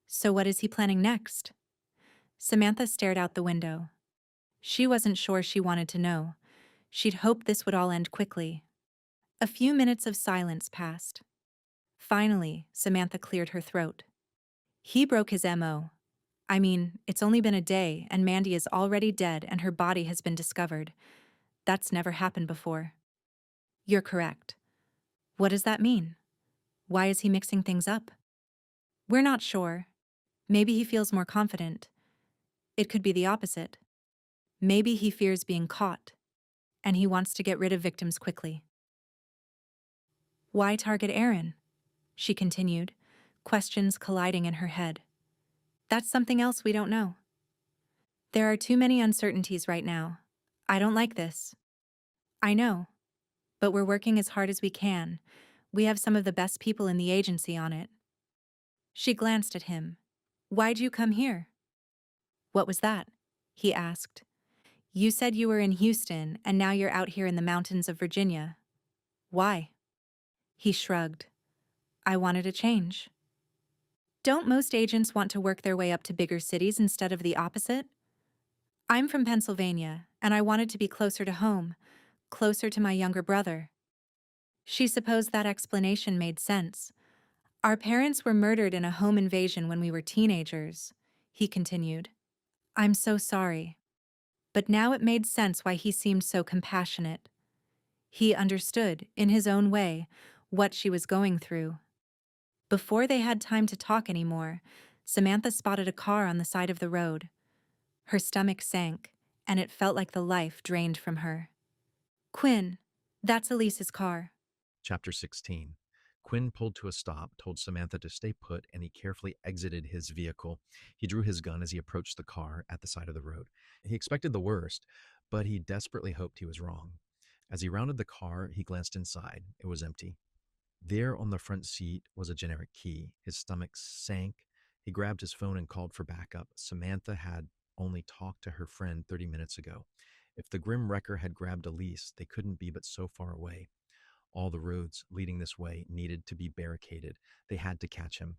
So what is he planning next? Samantha stared out the window. She wasn't sure she wanted to know. She'd hoped this would all end quickly. A few minutes of silence passed. Finally, Samantha cleared her throat. He broke his MO. I mean, it's only been a day, and Mandy is already dead and her body has been discovered. That's never happened before. You're correct. What does that mean? Why is he mixing things up? We're not sure. Maybe he feels more confident. It could be the opposite. Maybe he fears being caught, and he wants to get rid of victims quickly. Why target Aaron? She continued, questions colliding in her head. That's something else we don't know. There are too many uncertainties right now. I don't like this. I know, but we're working as hard as we can. We have some of the best people in the agency on it. She glanced at him. Why'd you come here? What was that? He asked. You said you were in Houston, and now you're out here in the mountains of Virginia. Why? He shrugged. I wanted a change. Don't most agents want to work their way up to bigger cities instead of the opposite? I'm from Pennsylvania, and I wanted to be closer to home, closer to my younger brother. She supposed that explanation made sense. Our parents were murdered in a home invasion when we were teenagers, he continued. I'm so sorry. But now it made sense why he seemed so compassionate. He understood, in his own way, what she was going through. Before they had time to talk anymore, Samantha spotted a car on the side of the road. Her stomach sank, and it felt like the life drained from her. Quinn, that's Elise's car. Chapter 16. Quinn pulled to a stop, told Samantha to stay put, and he carefully exited his vehicle. He drew his gun as he approached the car at the side of the road. He expected the worst, but he desperately hoped he was wrong. As he rounded the car, he glanced inside. It was empty. There on the front seat was a generic key. His stomach sank. He grabbed his phone and called for backup. Samantha had only talked to her friend 30 minutes ago. If the grim wrecker had grabbed Elise, they couldn't be but so far away. All the roads leading this way needed to be barricaded. They had to catch him.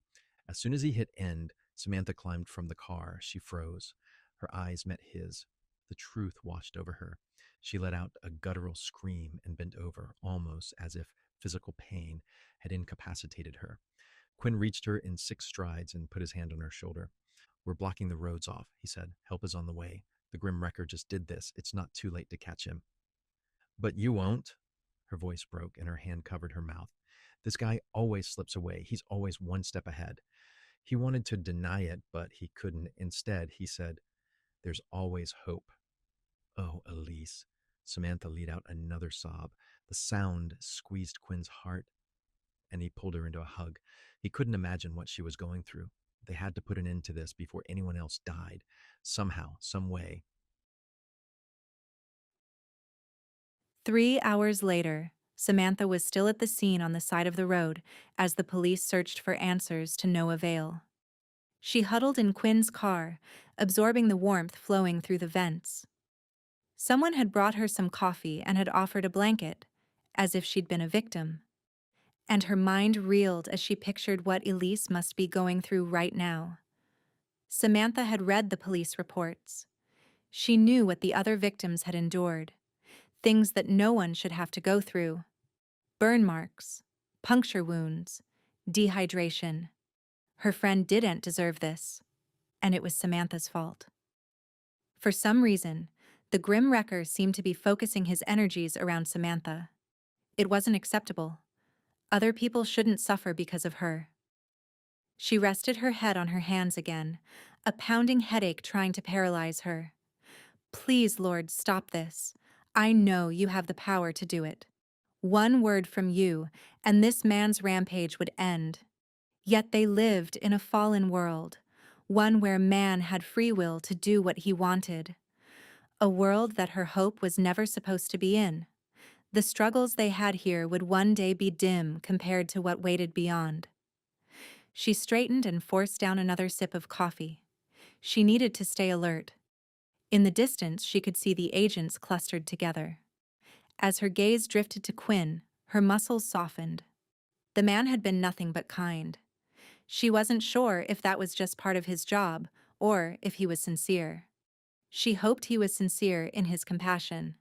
As soon as he hit end, Samantha climbed from the car. She froze. Her eyes met his. The truth washed over her. She let out a guttural scream and bent over, almost as if physical pain had incapacitated her. Quinn reached her in 6 strides and put his hand on her shoulder. We're blocking the roads off, he said. Help is on the way. The grim wrecker just did this. It's not too late to catch him. But you won't. Her voice broke and her hand covered her mouth. This guy always slips away. He's always one step ahead. He wanted to deny it, but he couldn't. Instead, he said, there's always hope. Oh, Elise. Samantha let out another sob. The sound squeezed Quinn's heart, and he pulled her into a hug. He couldn't imagine what she was going through. They had to put an end to this before anyone else died. Somehow, some way. 3 hours later, Samantha was still at the scene on the side of the road as the police searched for answers to no avail. She huddled in Quinn's car, absorbing the warmth flowing through the vents. Someone had brought her some coffee and had offered a blanket, as if she'd been a victim. And her mind reeled as she pictured what Elise must be going through right now. Samantha had read the police reports. She knew what the other victims had endured, things that no one should have to go through. Burn marks, puncture wounds, dehydration. Her friend didn't deserve this, and it was Samantha's fault. For some reason, the grim wrecker seemed to be focusing his energies around Samantha. It wasn't acceptable. Other people shouldn't suffer because of her. She rested her head on her hands again, a pounding headache trying to paralyze her. Please, Lord, stop this. I know you have the power to do it. One word from you, and this man's rampage would end. Yet they lived in a fallen world, one where man had free will to do what he wanted. A world that her hope was never supposed to be in. The struggles they had here would one day be dim compared to what waited beyond. She straightened and forced down another sip of coffee. She needed to stay alert. In the distance, she could see the agents clustered together. As her gaze drifted to Quinn, her muscles softened. The man had been nothing but kind. She wasn't sure if that was just part of his job or if he was sincere. She hoped he was sincere in his compassion.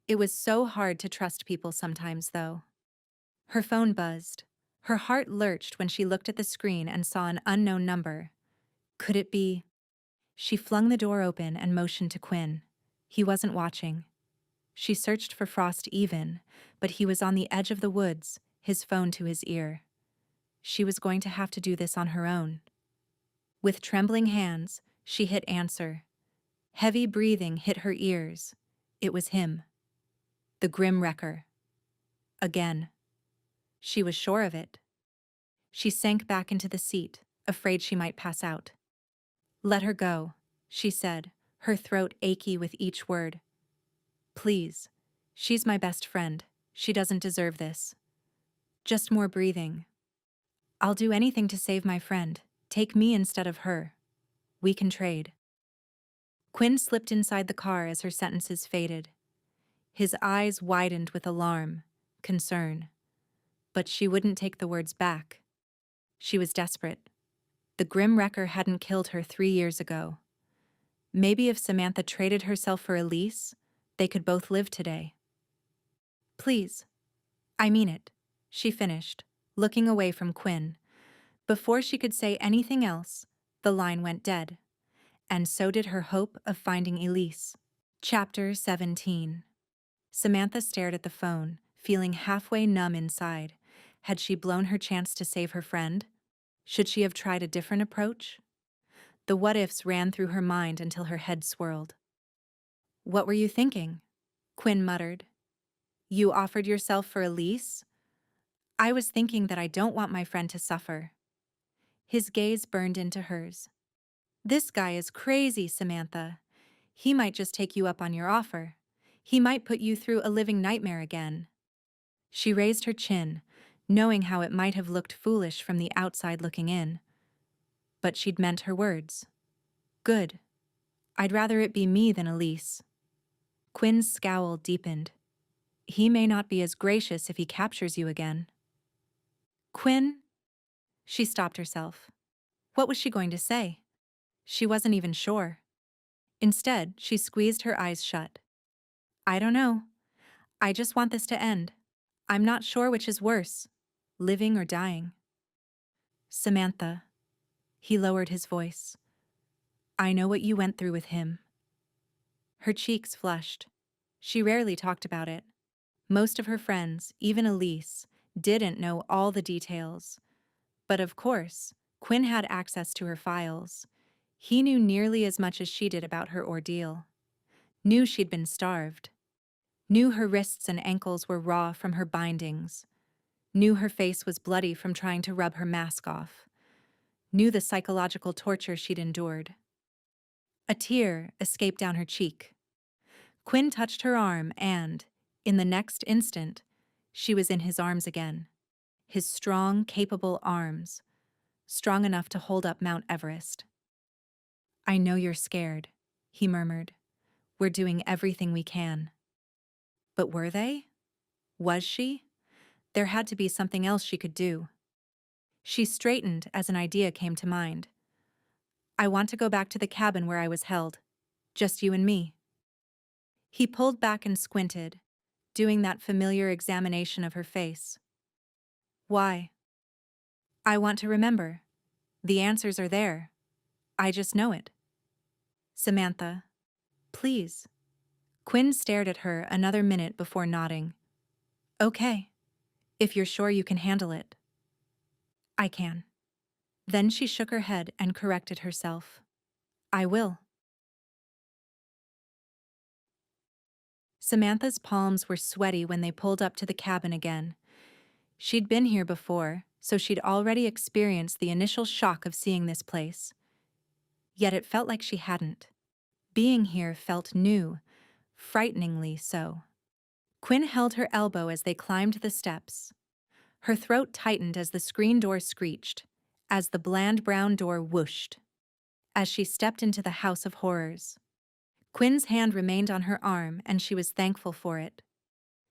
It was so hard to trust people sometimes, though. Her phone buzzed. Her heart lurched when she looked at the screen and saw an unknown number. Could it be? She flung the door open and motioned to Quinn. He wasn't watching. She searched for Frost even, but he was on the edge of the woods, his phone to his ear. She was going to have to do this on her own. With trembling hands, she hit answer. Heavy breathing hit her ears. It was him. The grim wrecker. Again. She was sure of it. She sank back into the seat, afraid she might pass out. Let her go, she said, her throat achy with each word. Please. She's my best friend. She doesn't deserve this. Just more breathing. I'll do anything to save my friend. Take me instead of her. We can trade. Quinn slipped inside the car as her sentences faded. His eyes widened with alarm, concern. But she wouldn't take the words back. She was desperate. The Grim Wrecker hadn't killed her 3 years ago. Maybe if Samantha traded herself for Elise, they could both live today. Please. I mean it, she finished, looking away from Quinn. Before she could say anything else, the line went dead. And so did her hope of finding Elise. Chapter 17. Samantha stared at the phone, feeling halfway numb inside. Had she blown her chance to save her friend? Should she have tried a different approach? The what-ifs ran through her mind until her head swirled. What were you thinking? Quinn muttered. You offered yourself for Elise? I was thinking that I don't want my friend to suffer. His gaze burned into hers. This guy is crazy, Samantha. He might just take you up on your offer. He might put you through a living nightmare again. She raised her chin, knowing how it might have looked foolish from the outside looking in. But she'd meant her words. Good. I'd rather it be me than Elise. Quinn's scowl deepened. He may not be as gracious if he captures you again. Quinn? She stopped herself. What was she going to say? She wasn't even sure. Instead, she squeezed her eyes shut. I don't know. I just want this to end. I'm not sure which is worse, living or dying. Samantha. He lowered his voice. I know what you went through with him. Her cheeks flushed. She rarely talked about it. Most of her friends, even Elise, didn't know all the details. But of course, Quinn had access to her files. He knew nearly as much as she did about her ordeal. Knew she'd been starved. Knew her wrists and ankles were raw from her bindings. Knew her face was bloody from trying to rub her mask off. Knew the psychological torture she'd endured. A tear escaped down her cheek. Quinn touched her arm and, in the next instant, she was in his arms again. His strong, capable arms, strong enough to hold up Mount Everest. I know you're scared, he murmured. We're doing everything we can. But were they? Was she? There had to be something else she could do. She straightened as an idea came to mind. I want to go back to the cabin where I was held. Just you and me. He pulled back and squinted, doing that familiar examination of her face. Why? I want to remember. The answers are there. I just know it. Samantha. Please. Quinn stared at her another minute before nodding. Okay. If you're sure you can handle it. I can. Then she shook her head and corrected herself. I will. Samantha's palms were sweaty when they pulled up to the cabin again. She'd been here before, so she'd already experienced the initial shock of seeing this place. Yet it felt like she hadn't. Being here felt new, frighteningly so. Quinn held her elbow as they climbed the steps. Her throat tightened as the screen door screeched, as the bland brown door whooshed. As she stepped into the house of horrors. Quinn's hand remained on her arm, and she was thankful for it.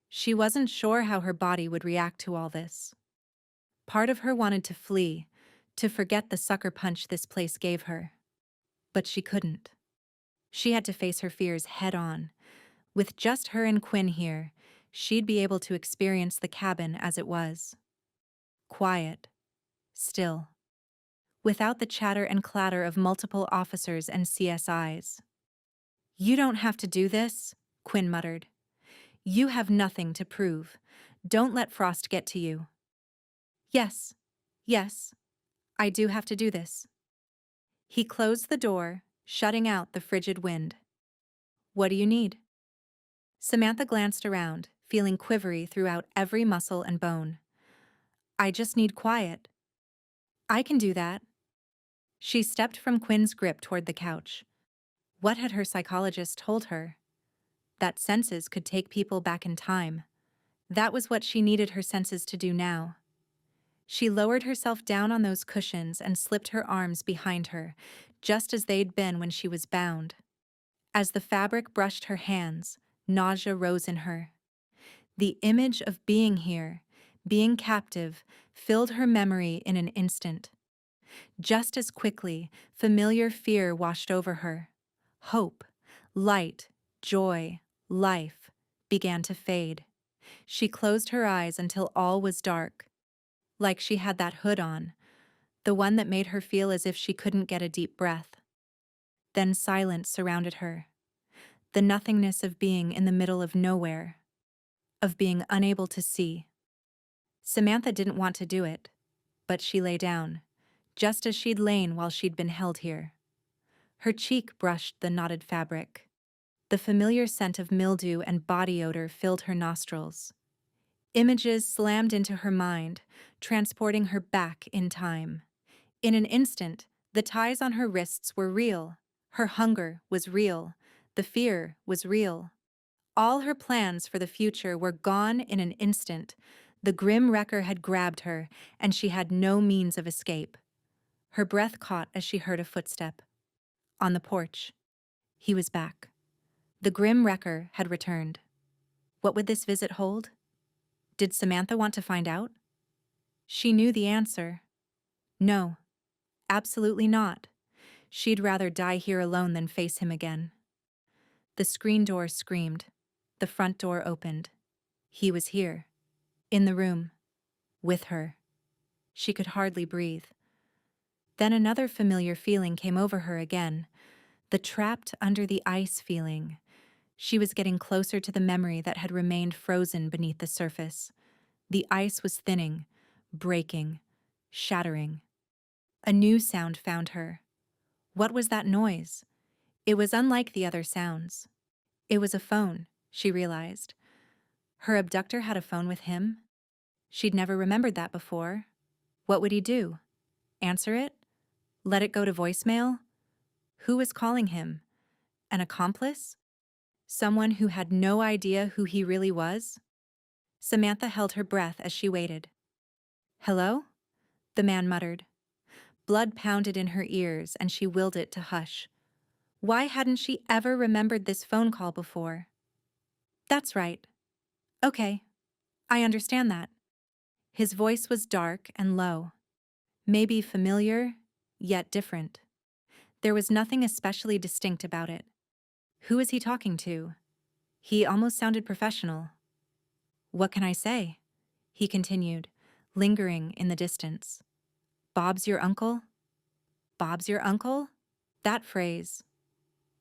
She wasn't sure how her body would react to all this. Part of her wanted to flee, to forget the sucker punch this place gave her. But she couldn't. She had to face her fears head-on. With just her and Quinn here, she'd be able to experience the cabin as it was. Quiet. Still. Without the chatter and clatter of multiple officers and CSIs. You don't have to do this, Quinn muttered. You have nothing to prove. Don't let Frost get to you. Yes, I do have to do this. He closed the door, shutting out the frigid wind. What do you need? Samantha glanced around, feeling quivery throughout every muscle and bone. I just need quiet. I can do that. She stepped from Quinn's grip toward the couch. What had her psychologist told her? That senses could take people back in time. That was what she needed her senses to do now. She lowered herself down on those cushions and slipped her arms behind her, just as they'd been when she was bound. As the fabric brushed her hands, nausea rose in her. The image of being here, Being captive filled her memory in an instant. Just as quickly, familiar fear washed over her. Hope, light, joy, life began to fade. She closed her eyes until all was dark, like she had that hood on, the one that made her feel as if she couldn't get a deep breath. Then silence surrounded her, the nothingness of being in the middle of nowhere, of being unable to see. Samantha didn't want to do it, but she lay down, just as she'd lain while she'd been held here. Her cheek brushed the knotted fabric. The familiar scent of mildew and body odor filled her nostrils. Images slammed into her mind, transporting her back in time. In an instant, the ties on her wrists were real. Her hunger was real. The fear was real. All her plans for the future were gone in an instant. The grim wrecker had grabbed her, and she had no means of escape. Her breath caught as she heard a footstep. On the porch. He was back. The grim wrecker had returned. What would this visit hold? Did Samantha want to find out? She knew the answer. No, absolutely not. She'd rather die here alone than face him again. The screen door screamed. The front door opened. He was here. In the room. With her. She could hardly breathe. Then another familiar feeling came over her again. The trapped under the ice feeling. She was getting closer to the memory that had remained frozen beneath the surface. The ice was thinning, breaking, shattering. A new sound found her. What was that noise? It was unlike the other sounds. It was a phone, she realized. Her abductor had a phone with him? She'd never remembered that before. What would he do? Answer it? Let it go to voicemail? Who was calling him? An accomplice? Someone who had no idea who he really was? Samantha held her breath as she waited. Hello? The man muttered. Blood pounded in her ears and she willed it to hush. Why hadn't she ever remembered this phone call before? That's right. Okay, I understand that. His voice was dark and low. Maybe familiar, yet different. There was nothing especially distinct about it. Who is he talking to? He almost sounded professional. What can I say? He continued, lingering in the distance. Bob's your uncle? Bob's your uncle? That phrase.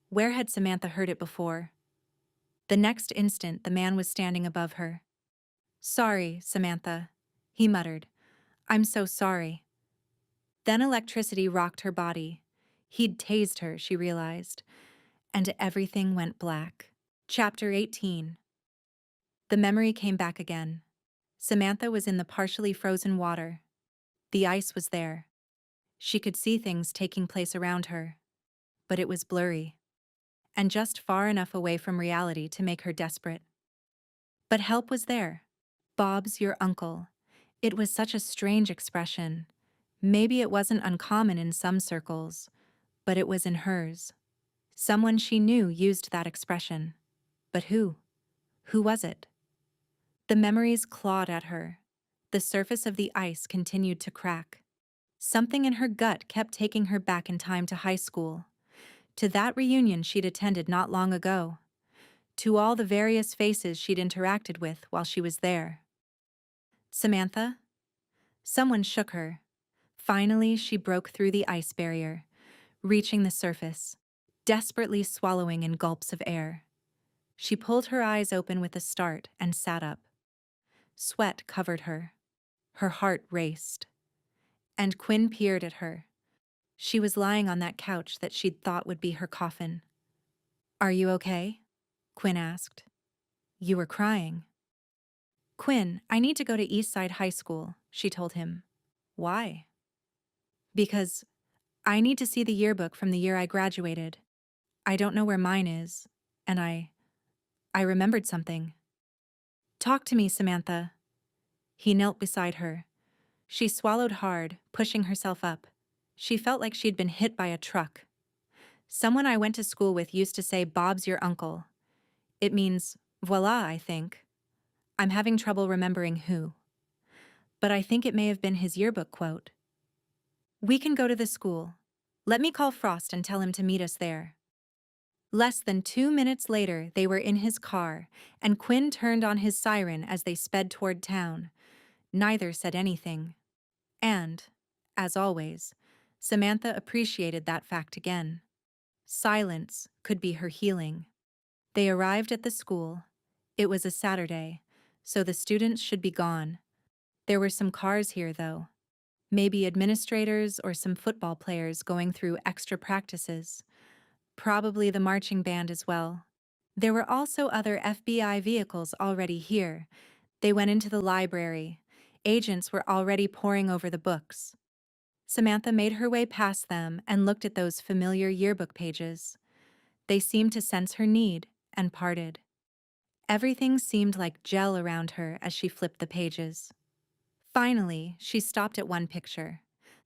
Where had Samantha heard it before? The next instant, the man was standing above her. Sorry, Samantha, he muttered. I'm so sorry. Then electricity rocked her body. He'd tased her, she realized. And everything went black. Chapter 18. The memory came back again. Samantha was in the partially frozen water. The ice was there. She could see things taking place around her. But it was blurry. And just far enough away from reality to make her desperate. But help was there. Bob's your uncle. It was such a strange expression. Maybe it wasn't uncommon in some circles, but it was in hers. Someone she knew used that expression. But who? Who was it? The memories clawed at her. The surface of the ice continued to crack. Something in her gut kept taking her back in time to high school, to that reunion she'd attended not long ago, to all the various faces she'd interacted with while she was there. Samantha? Someone shook her. Finally, she broke through the ice barrier, reaching the surface, desperately swallowing in gulps of air. She pulled her eyes open with a start and sat up. Sweat covered her. Her heart raced. And Quinn peered at her. She was lying on that couch that she'd thought would be her coffin. Are you okay? Quinn asked. You were crying. Quinn, I need to go to Eastside High School, she told him. Why? Because I need to see the yearbook from the year I graduated. I don't know where mine is, and I remembered something. Talk to me, Samantha. He knelt beside her. She swallowed hard, pushing herself up. She felt like she'd been hit by a truck. Someone I went to school with used to say, Bob's your uncle. It means, voila, I think. I'm having trouble remembering who. but I think it may have been his yearbook quote. We can go to the school. Let me call Frost and tell him to meet us there. Less than 2 minutes later, they were in his car, and Quinn turned on his siren as they sped toward town. Neither said anything. And, as always, Samantha appreciated that fact again. Silence could be her healing. They arrived at the school. It was a Saturday, so the students should be gone. There were some cars here, though. Maybe administrators or some football players going through extra practices. Probably the marching band as well. There were also other FBI vehicles already here. They went into the library. Agents were already poring over the books. Samantha made her way past them and looked at those familiar yearbook pages. They seemed to sense her need and parted. Everything seemed like gel around her as she flipped the pages. Finally, she stopped at one picture.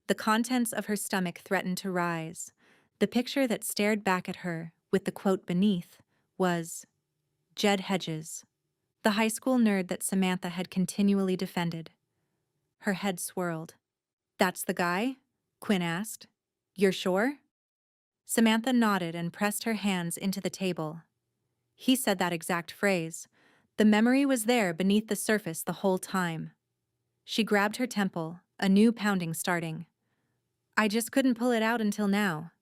The contents of her stomach threatened to rise. The picture that stared back at her, with the quote beneath, was Jed Hedges, the high school nerd that Samantha had continually defended. Her head swirled. That's the guy? Quinn asked. You're sure? Samantha nodded and pressed her hands into the table. He said that exact phrase. The memory was there beneath the surface the whole time. She grabbed her temple, a new pounding starting. I just couldn't pull it out until now.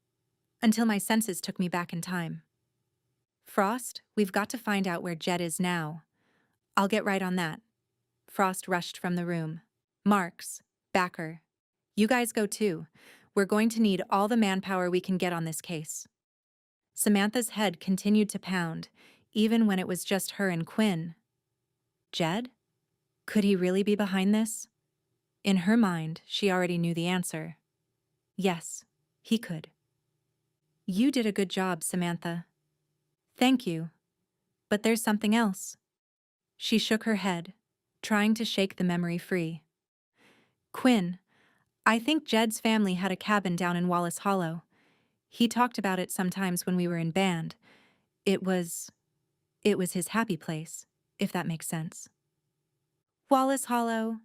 Until my senses took me back in time. Frost, we've got to find out where Jed is now. I'll get right on that. Frost rushed from the room. Marks, Backer. You guys go too. We're going to need all the manpower we can get on this case. Samantha's head continued to pound, even when it was just her and Quinn. Jed? Could he really be behind this? In her mind, she already knew the answer. Yes, he could. You did a good job, Samantha. Thank you. But there's something else. She shook her head, trying to shake the memory free. Quinn, I think Jed's family had a cabin down in Wallace Hollow. He talked about it sometimes when we were in band. It was his happy place, if that makes sense. Wallace Hollow?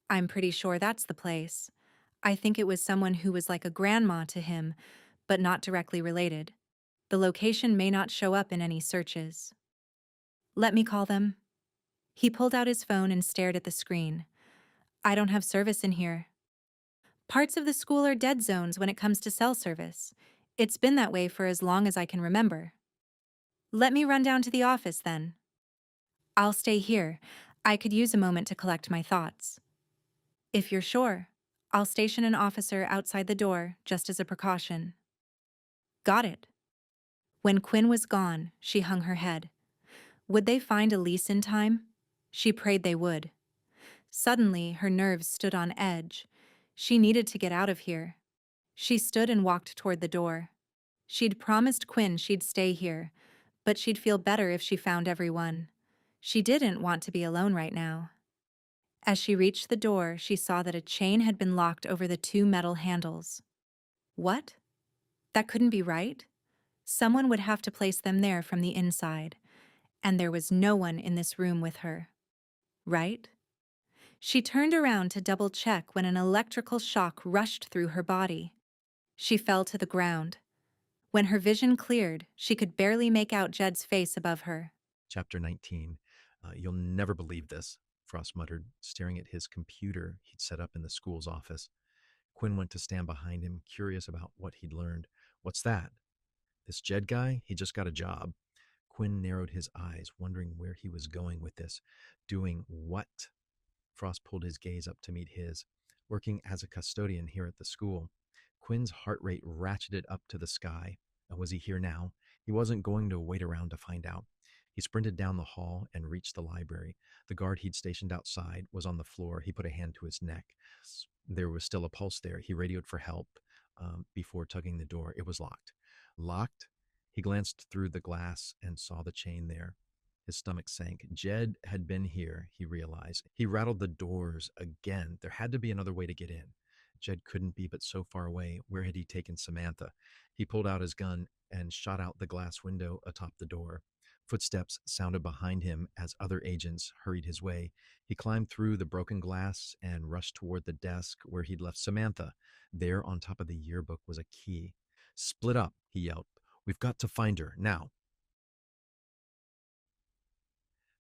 I'm pretty sure that's the place. I think it was someone who was like a grandma to him, but not directly related. The location may not show up in any searches. Let me call them. He pulled out his phone and stared at the screen. I don't have service in here. Parts of the school are dead zones when it comes to cell service. It's been that way for as long as I can remember. Let me run down to the office then. I'll stay here. I could use a moment to collect my thoughts. If you're sure, I'll station an officer outside the door just as a precaution. Got it. When Quinn was gone, she hung her head. Would they find Elise in time? She prayed they would. Suddenly, her nerves stood on edge. She needed to get out of here. She stood and walked toward the door. She'd promised Quinn she'd stay here, but she'd feel better if she found everyone. She didn't want to be alone right now. As she reached the door, she saw that a chain had been locked over the two metal handles. What? That couldn't be right? Someone would have to place them there from the inside, and there was no one in this room with her. Right? She turned around to double-check when an electrical shock rushed through her body. She fell to the ground. When her vision cleared, she could barely make out Jed's face above her. Chapter 19. You'll never believe this, Frost muttered, staring at his computer he'd set up in the school's office. Quinn went to stand behind him, curious about what he'd learned. What's that? This Jed guy? He just got a job. Quinn narrowed his eyes, wondering where he was going with this. Doing what? Frost pulled his gaze up to meet his. Working as a custodian here at the school. Quinn's heart rate ratcheted up to the sky. Was he here now? He wasn't going to wait around to find out. He sprinted down the hall and reached the library. The guard he'd stationed outside was on the floor. He put a hand to his neck. There was still a pulse there. He radioed for help before tugging the door. It was locked. Locked? He glanced through the glass and saw the chain there. His stomach sank. Jed had been here, he realized. He rattled the doors again. There had to be another way to get in. Jed couldn't be but so far away. Where had he taken Samantha? He pulled out his gun and shot out the glass window atop the door. Footsteps sounded behind him as other agents hurried his way. He climbed through the broken glass and rushed toward the desk where he'd left Samantha. There, on top of the yearbook, was a key. "Split up," he yelled. "We've got to find her, now."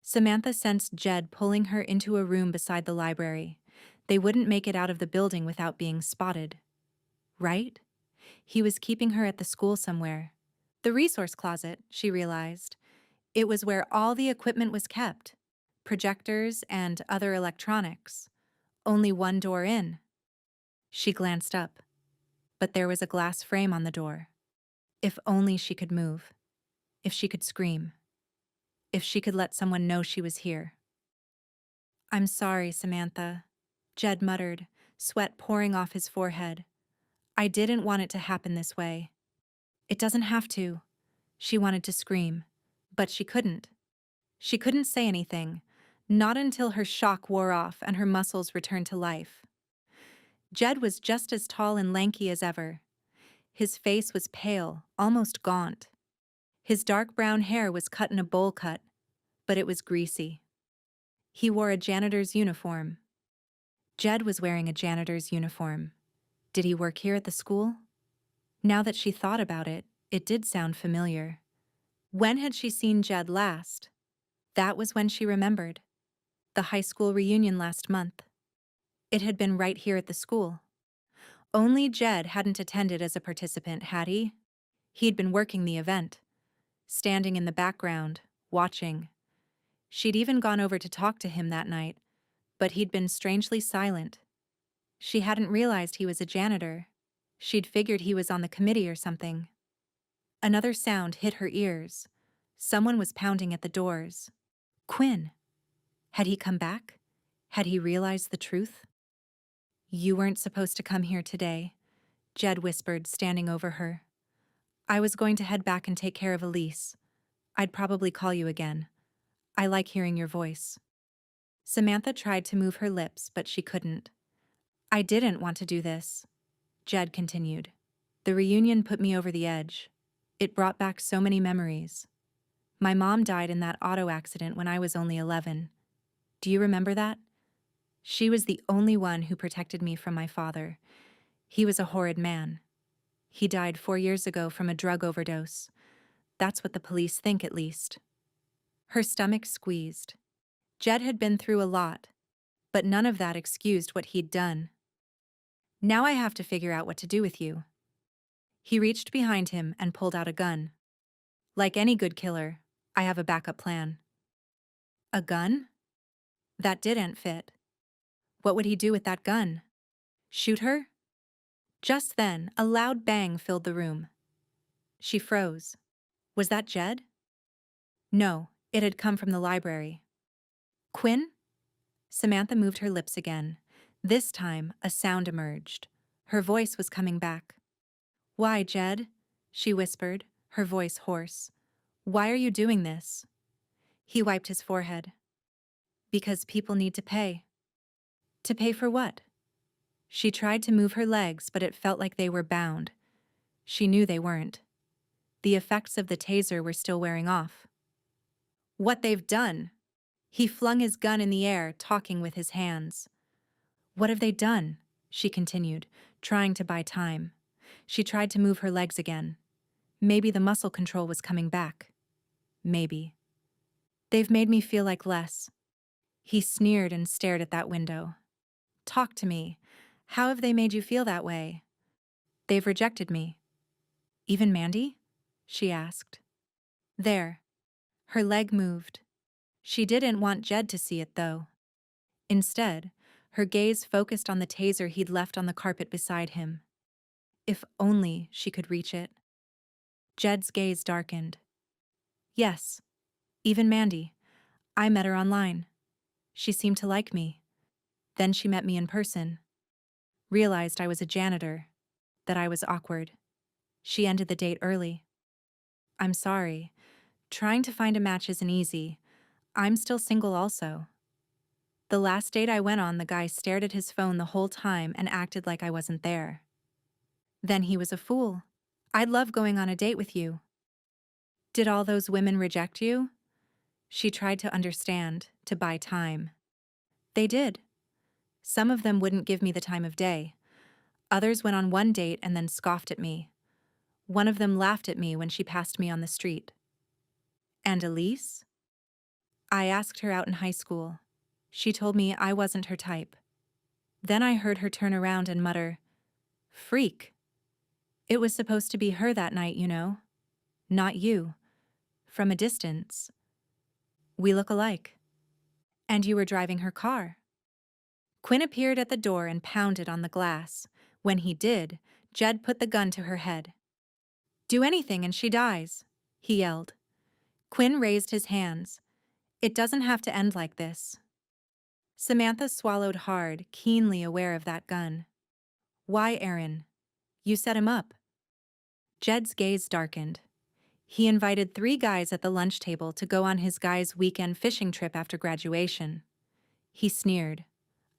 Samantha sensed Jed pulling her into a room beside the library. They wouldn't make it out of the building without being spotted. Right? He was keeping her at the school somewhere. The resource closet, she realized. It was where all the equipment was kept. Projectors and other electronics. Only one door in. She glanced up. But there was a glass frame on the door. If only she could move. If she could scream. If she could let someone know she was here. "I'm sorry, Samantha," Jed muttered, sweat pouring off his forehead. "I didn't want it to happen this way." "It doesn't have to." She wanted to scream, but she couldn't. She couldn't say anything, not until her shock wore off and her muscles returned to life. Jed was just as tall and lanky as ever. His face was pale, almost gaunt. His dark brown hair was cut in a bowl cut, but it was greasy. He wore a janitor's uniform. Jed was wearing a janitor's uniform. Did he work here at the school? Now that she thought about it, it did sound familiar. When had she seen Jed last? That was when she remembered. The high school reunion last month. It had been right here at the school. Only Jed hadn't attended as a participant, had he? He'd been working the event, standing in the background, watching. She'd even gone over to talk to him that night, but he'd been strangely silent. She hadn't realized he was a janitor. She'd figured he was on the committee or something. Another sound hit her ears. Someone was pounding at the doors. Quinn. Had he come back? Had he realized the truth? "You weren't supposed to come here today," Jed whispered, standing over her. "I was going to head back and take care of Elise. I'd probably call you again. I like hearing your voice." Samantha tried to move her lips, but she couldn't. "I didn't want to do this," Jed continued. "The reunion put me over the edge. It brought back so many memories. My mom died in that auto accident when I was only 11. Do you remember that? She was the only one who protected me from my father. He was a horrid man. He died 4 years ago from a drug overdose. That's what the police think, at least." Her stomach squeezed. Jed had been through a lot, but none of that excused what he'd done. "Now I have to figure out what to do with you." He reached behind him and pulled out a gun. "Like any good killer, I have a backup plan." "A gun?" That didn't fit. What would he do with that gun? Shoot her? Just then, a loud bang filled the room. She froze. Was that Jed? No, it had come from the library. "Quinn?" Samantha moved her lips again. This time, a sound emerged. Her voice was coming back. "Why, Jed?" she whispered, her voice hoarse. "Why are you doing this?" He wiped his forehead. "Because people need to pay." "To pay for what?" She tried to move her legs, but it felt like they were bound. She knew they weren't. The effects of the taser were still wearing off. "What they've done!" He flung his gun in the air, talking with his hands. "What have they done?" she continued, trying to buy time. She tried to move her legs again. Maybe the muscle control was coming back. Maybe. "They've made me feel like less." He sneered and stared at that window. "Talk to me. How have they made you feel that way?" "They've rejected me." "Even Mandy?" she asked. There. Her leg moved. She didn't want Jed to see it, though. Instead, her gaze focused on the taser he'd left on the carpet beside him. If only she could reach it. Jed's gaze darkened. "Yes. Even Mandy. I met her online. She seemed to like me. Then she met me in person. Realized I was a janitor. That I was awkward. She ended the date early. I'm sorry. Trying to find a match isn't easy. I'm still single also. The last date I went on, the guy stared at his phone the whole time and acted like I wasn't there. Then he was a fool. I'd love going on a date with you." "Did all those women reject you?" She tried to understand, to buy time. They did. Some of them wouldn't give me the time of day. Others went on one date and then scoffed at me. One of them laughed at me when she passed me on the street. And Elise? I asked her out in high school. She told me I wasn't her type. Then I heard her turn around and mutter, "Freak." It was supposed to be her that night, you know. Not you. From a distance. We look alike. And you were driving her car. Quinn appeared at the door and pounded on the glass. When he did, Jed put the gun to her head. "Do anything and she dies," he yelled. Quinn raised his hands. "It doesn't have to end like this." Samantha swallowed hard, keenly aware of that gun. "Why, Aaron? You set him up." Jed's gaze darkened. He invited 3 guys at the lunch table to go on his guys' weekend fishing trip after graduation. He sneered.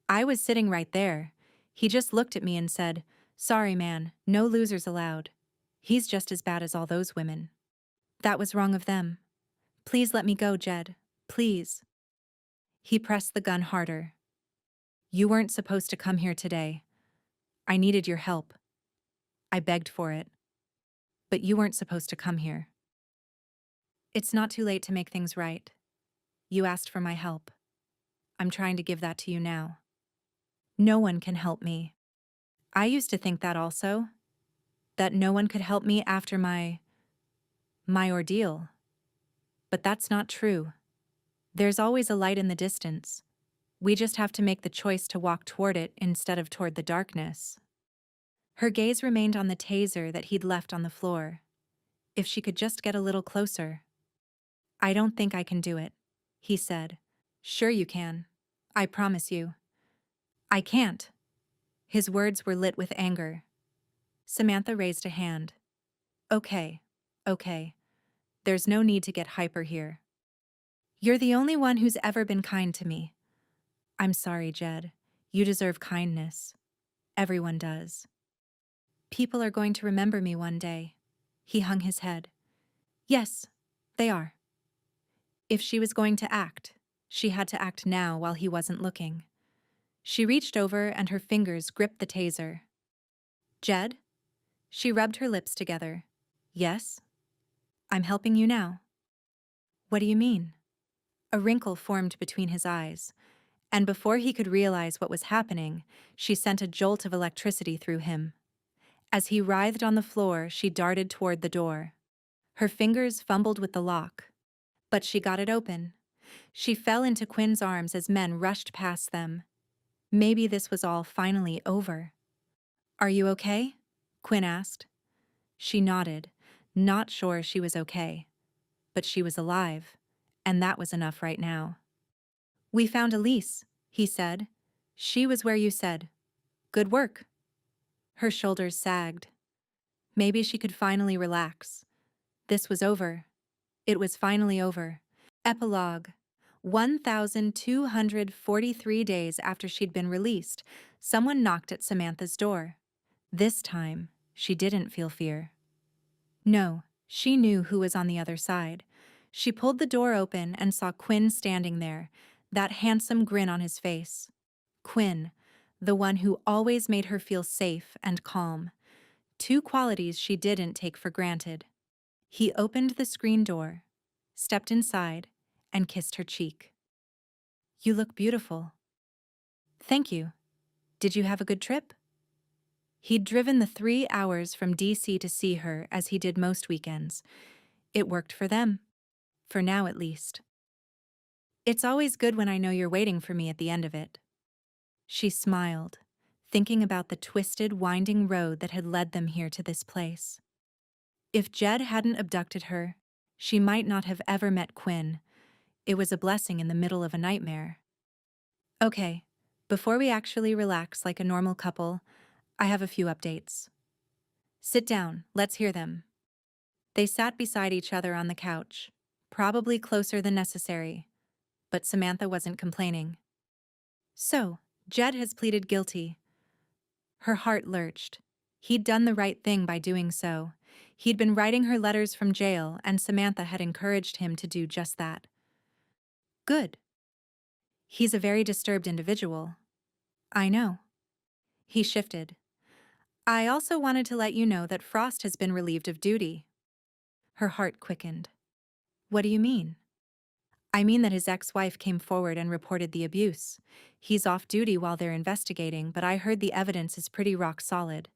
I was sitting right there. He just looked at me and said, "Sorry, man, no losers allowed. He's just as bad as all those women." That was wrong of them. "Please let me go, Jed. Please." He pressed the gun harder. "You weren't supposed to come here today. I needed your help. I begged for it. But you weren't supposed to come here. It's not too late to make things right. You asked for my help. I'm trying to give that to you now. No one can help me. I used to think that also. That no one could help me after my ordeal. But that's not true. There's always a light in the distance. We just have to make the choice to walk toward it instead of toward the darkness." Her gaze remained on the taser that he'd left on the floor. If she could just get a little closer. "I don't think I can do it," he said. "Sure you can. I promise you." "I can't." His words were lit with anger. Samantha raised a hand. Okay. There's no need to get hyper here. You're the only one who's ever been kind to me. I'm sorry, Jed. You deserve kindness. Everyone does. People are going to remember me one day. He hung his head. Yes, they are. If she was going to act, she had to act now while he wasn't looking. She reached over and her fingers gripped the taser. "Jed?" She rubbed her lips together. "Yes? I'm helping you now." "What do you mean?" A wrinkle formed between his eyes, and before he could realize what was happening, she sent a jolt of electricity through him. As he writhed on the floor, she darted toward the door. Her fingers fumbled with the lock, but she got it open. She fell into Quinn's arms as men rushed past them. Maybe this was all finally over. "Are you okay?" Quinn asked. She nodded, not sure she was okay. But she was alive, and that was enough right now. "We found Elise," he said. "She was where you said. Good work." Her shoulders sagged. Maybe she could finally relax. This was over. It was finally over. Epilogue. 1,243 days after she'd been released, someone knocked at Samantha's door. This time, she didn't feel fear. No, she knew who was on the other side. She pulled the door open and saw Quinn standing there, that handsome grin on his face. Quinn, the one who always made her feel safe and calm. 2 qualities she didn't take for granted. He opened the screen door, stepped inside, and kissed her cheek. "You look beautiful." "Thank you. Did you have a good trip?" He'd driven the 3 hours from DC to see her as he did most weekends. It worked for them. For now, at least. "It's always good when I know you're waiting for me at the end of it." She smiled, thinking about the twisted, winding road that had led them here to this place. If Jed hadn't abducted her, she might not have ever met Quinn. It was a blessing in the middle of a nightmare. "Okay, before we actually relax like a normal couple, I have a few updates." "Sit down, let's hear them." They sat beside each other on the couch, probably closer than necessary, but Samantha wasn't complaining. "So, Jed has pleaded guilty." Her heart lurched. He'd done the right thing by doing so. He'd been writing her letters from jail, and Samantha had encouraged him to do just that. Good. He's a very disturbed individual. I know. He shifted. I also wanted to let you know that Frost has been relieved of duty. Her heart quickened. What do you mean? I mean that his ex-wife came forward and reported the abuse. He's off duty while they're investigating, but I heard the evidence is pretty rock solid.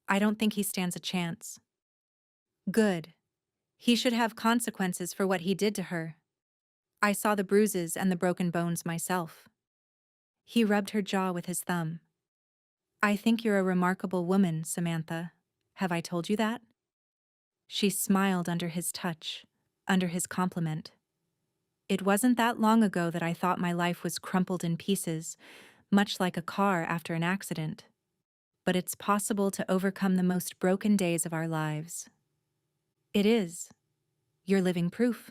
I don't think he stands a chance. Good. He should have consequences for what he did to her. I saw the bruises and the broken bones myself. He rubbed her jaw with his thumb. I think you're a remarkable woman, Samantha. Have I told you that? She smiled under his touch, under his compliment. It wasn't that long ago that I thought my life was crumpled in pieces, much like a car after an accident. But it's possible to overcome the most broken days of our lives. It is. You're living proof.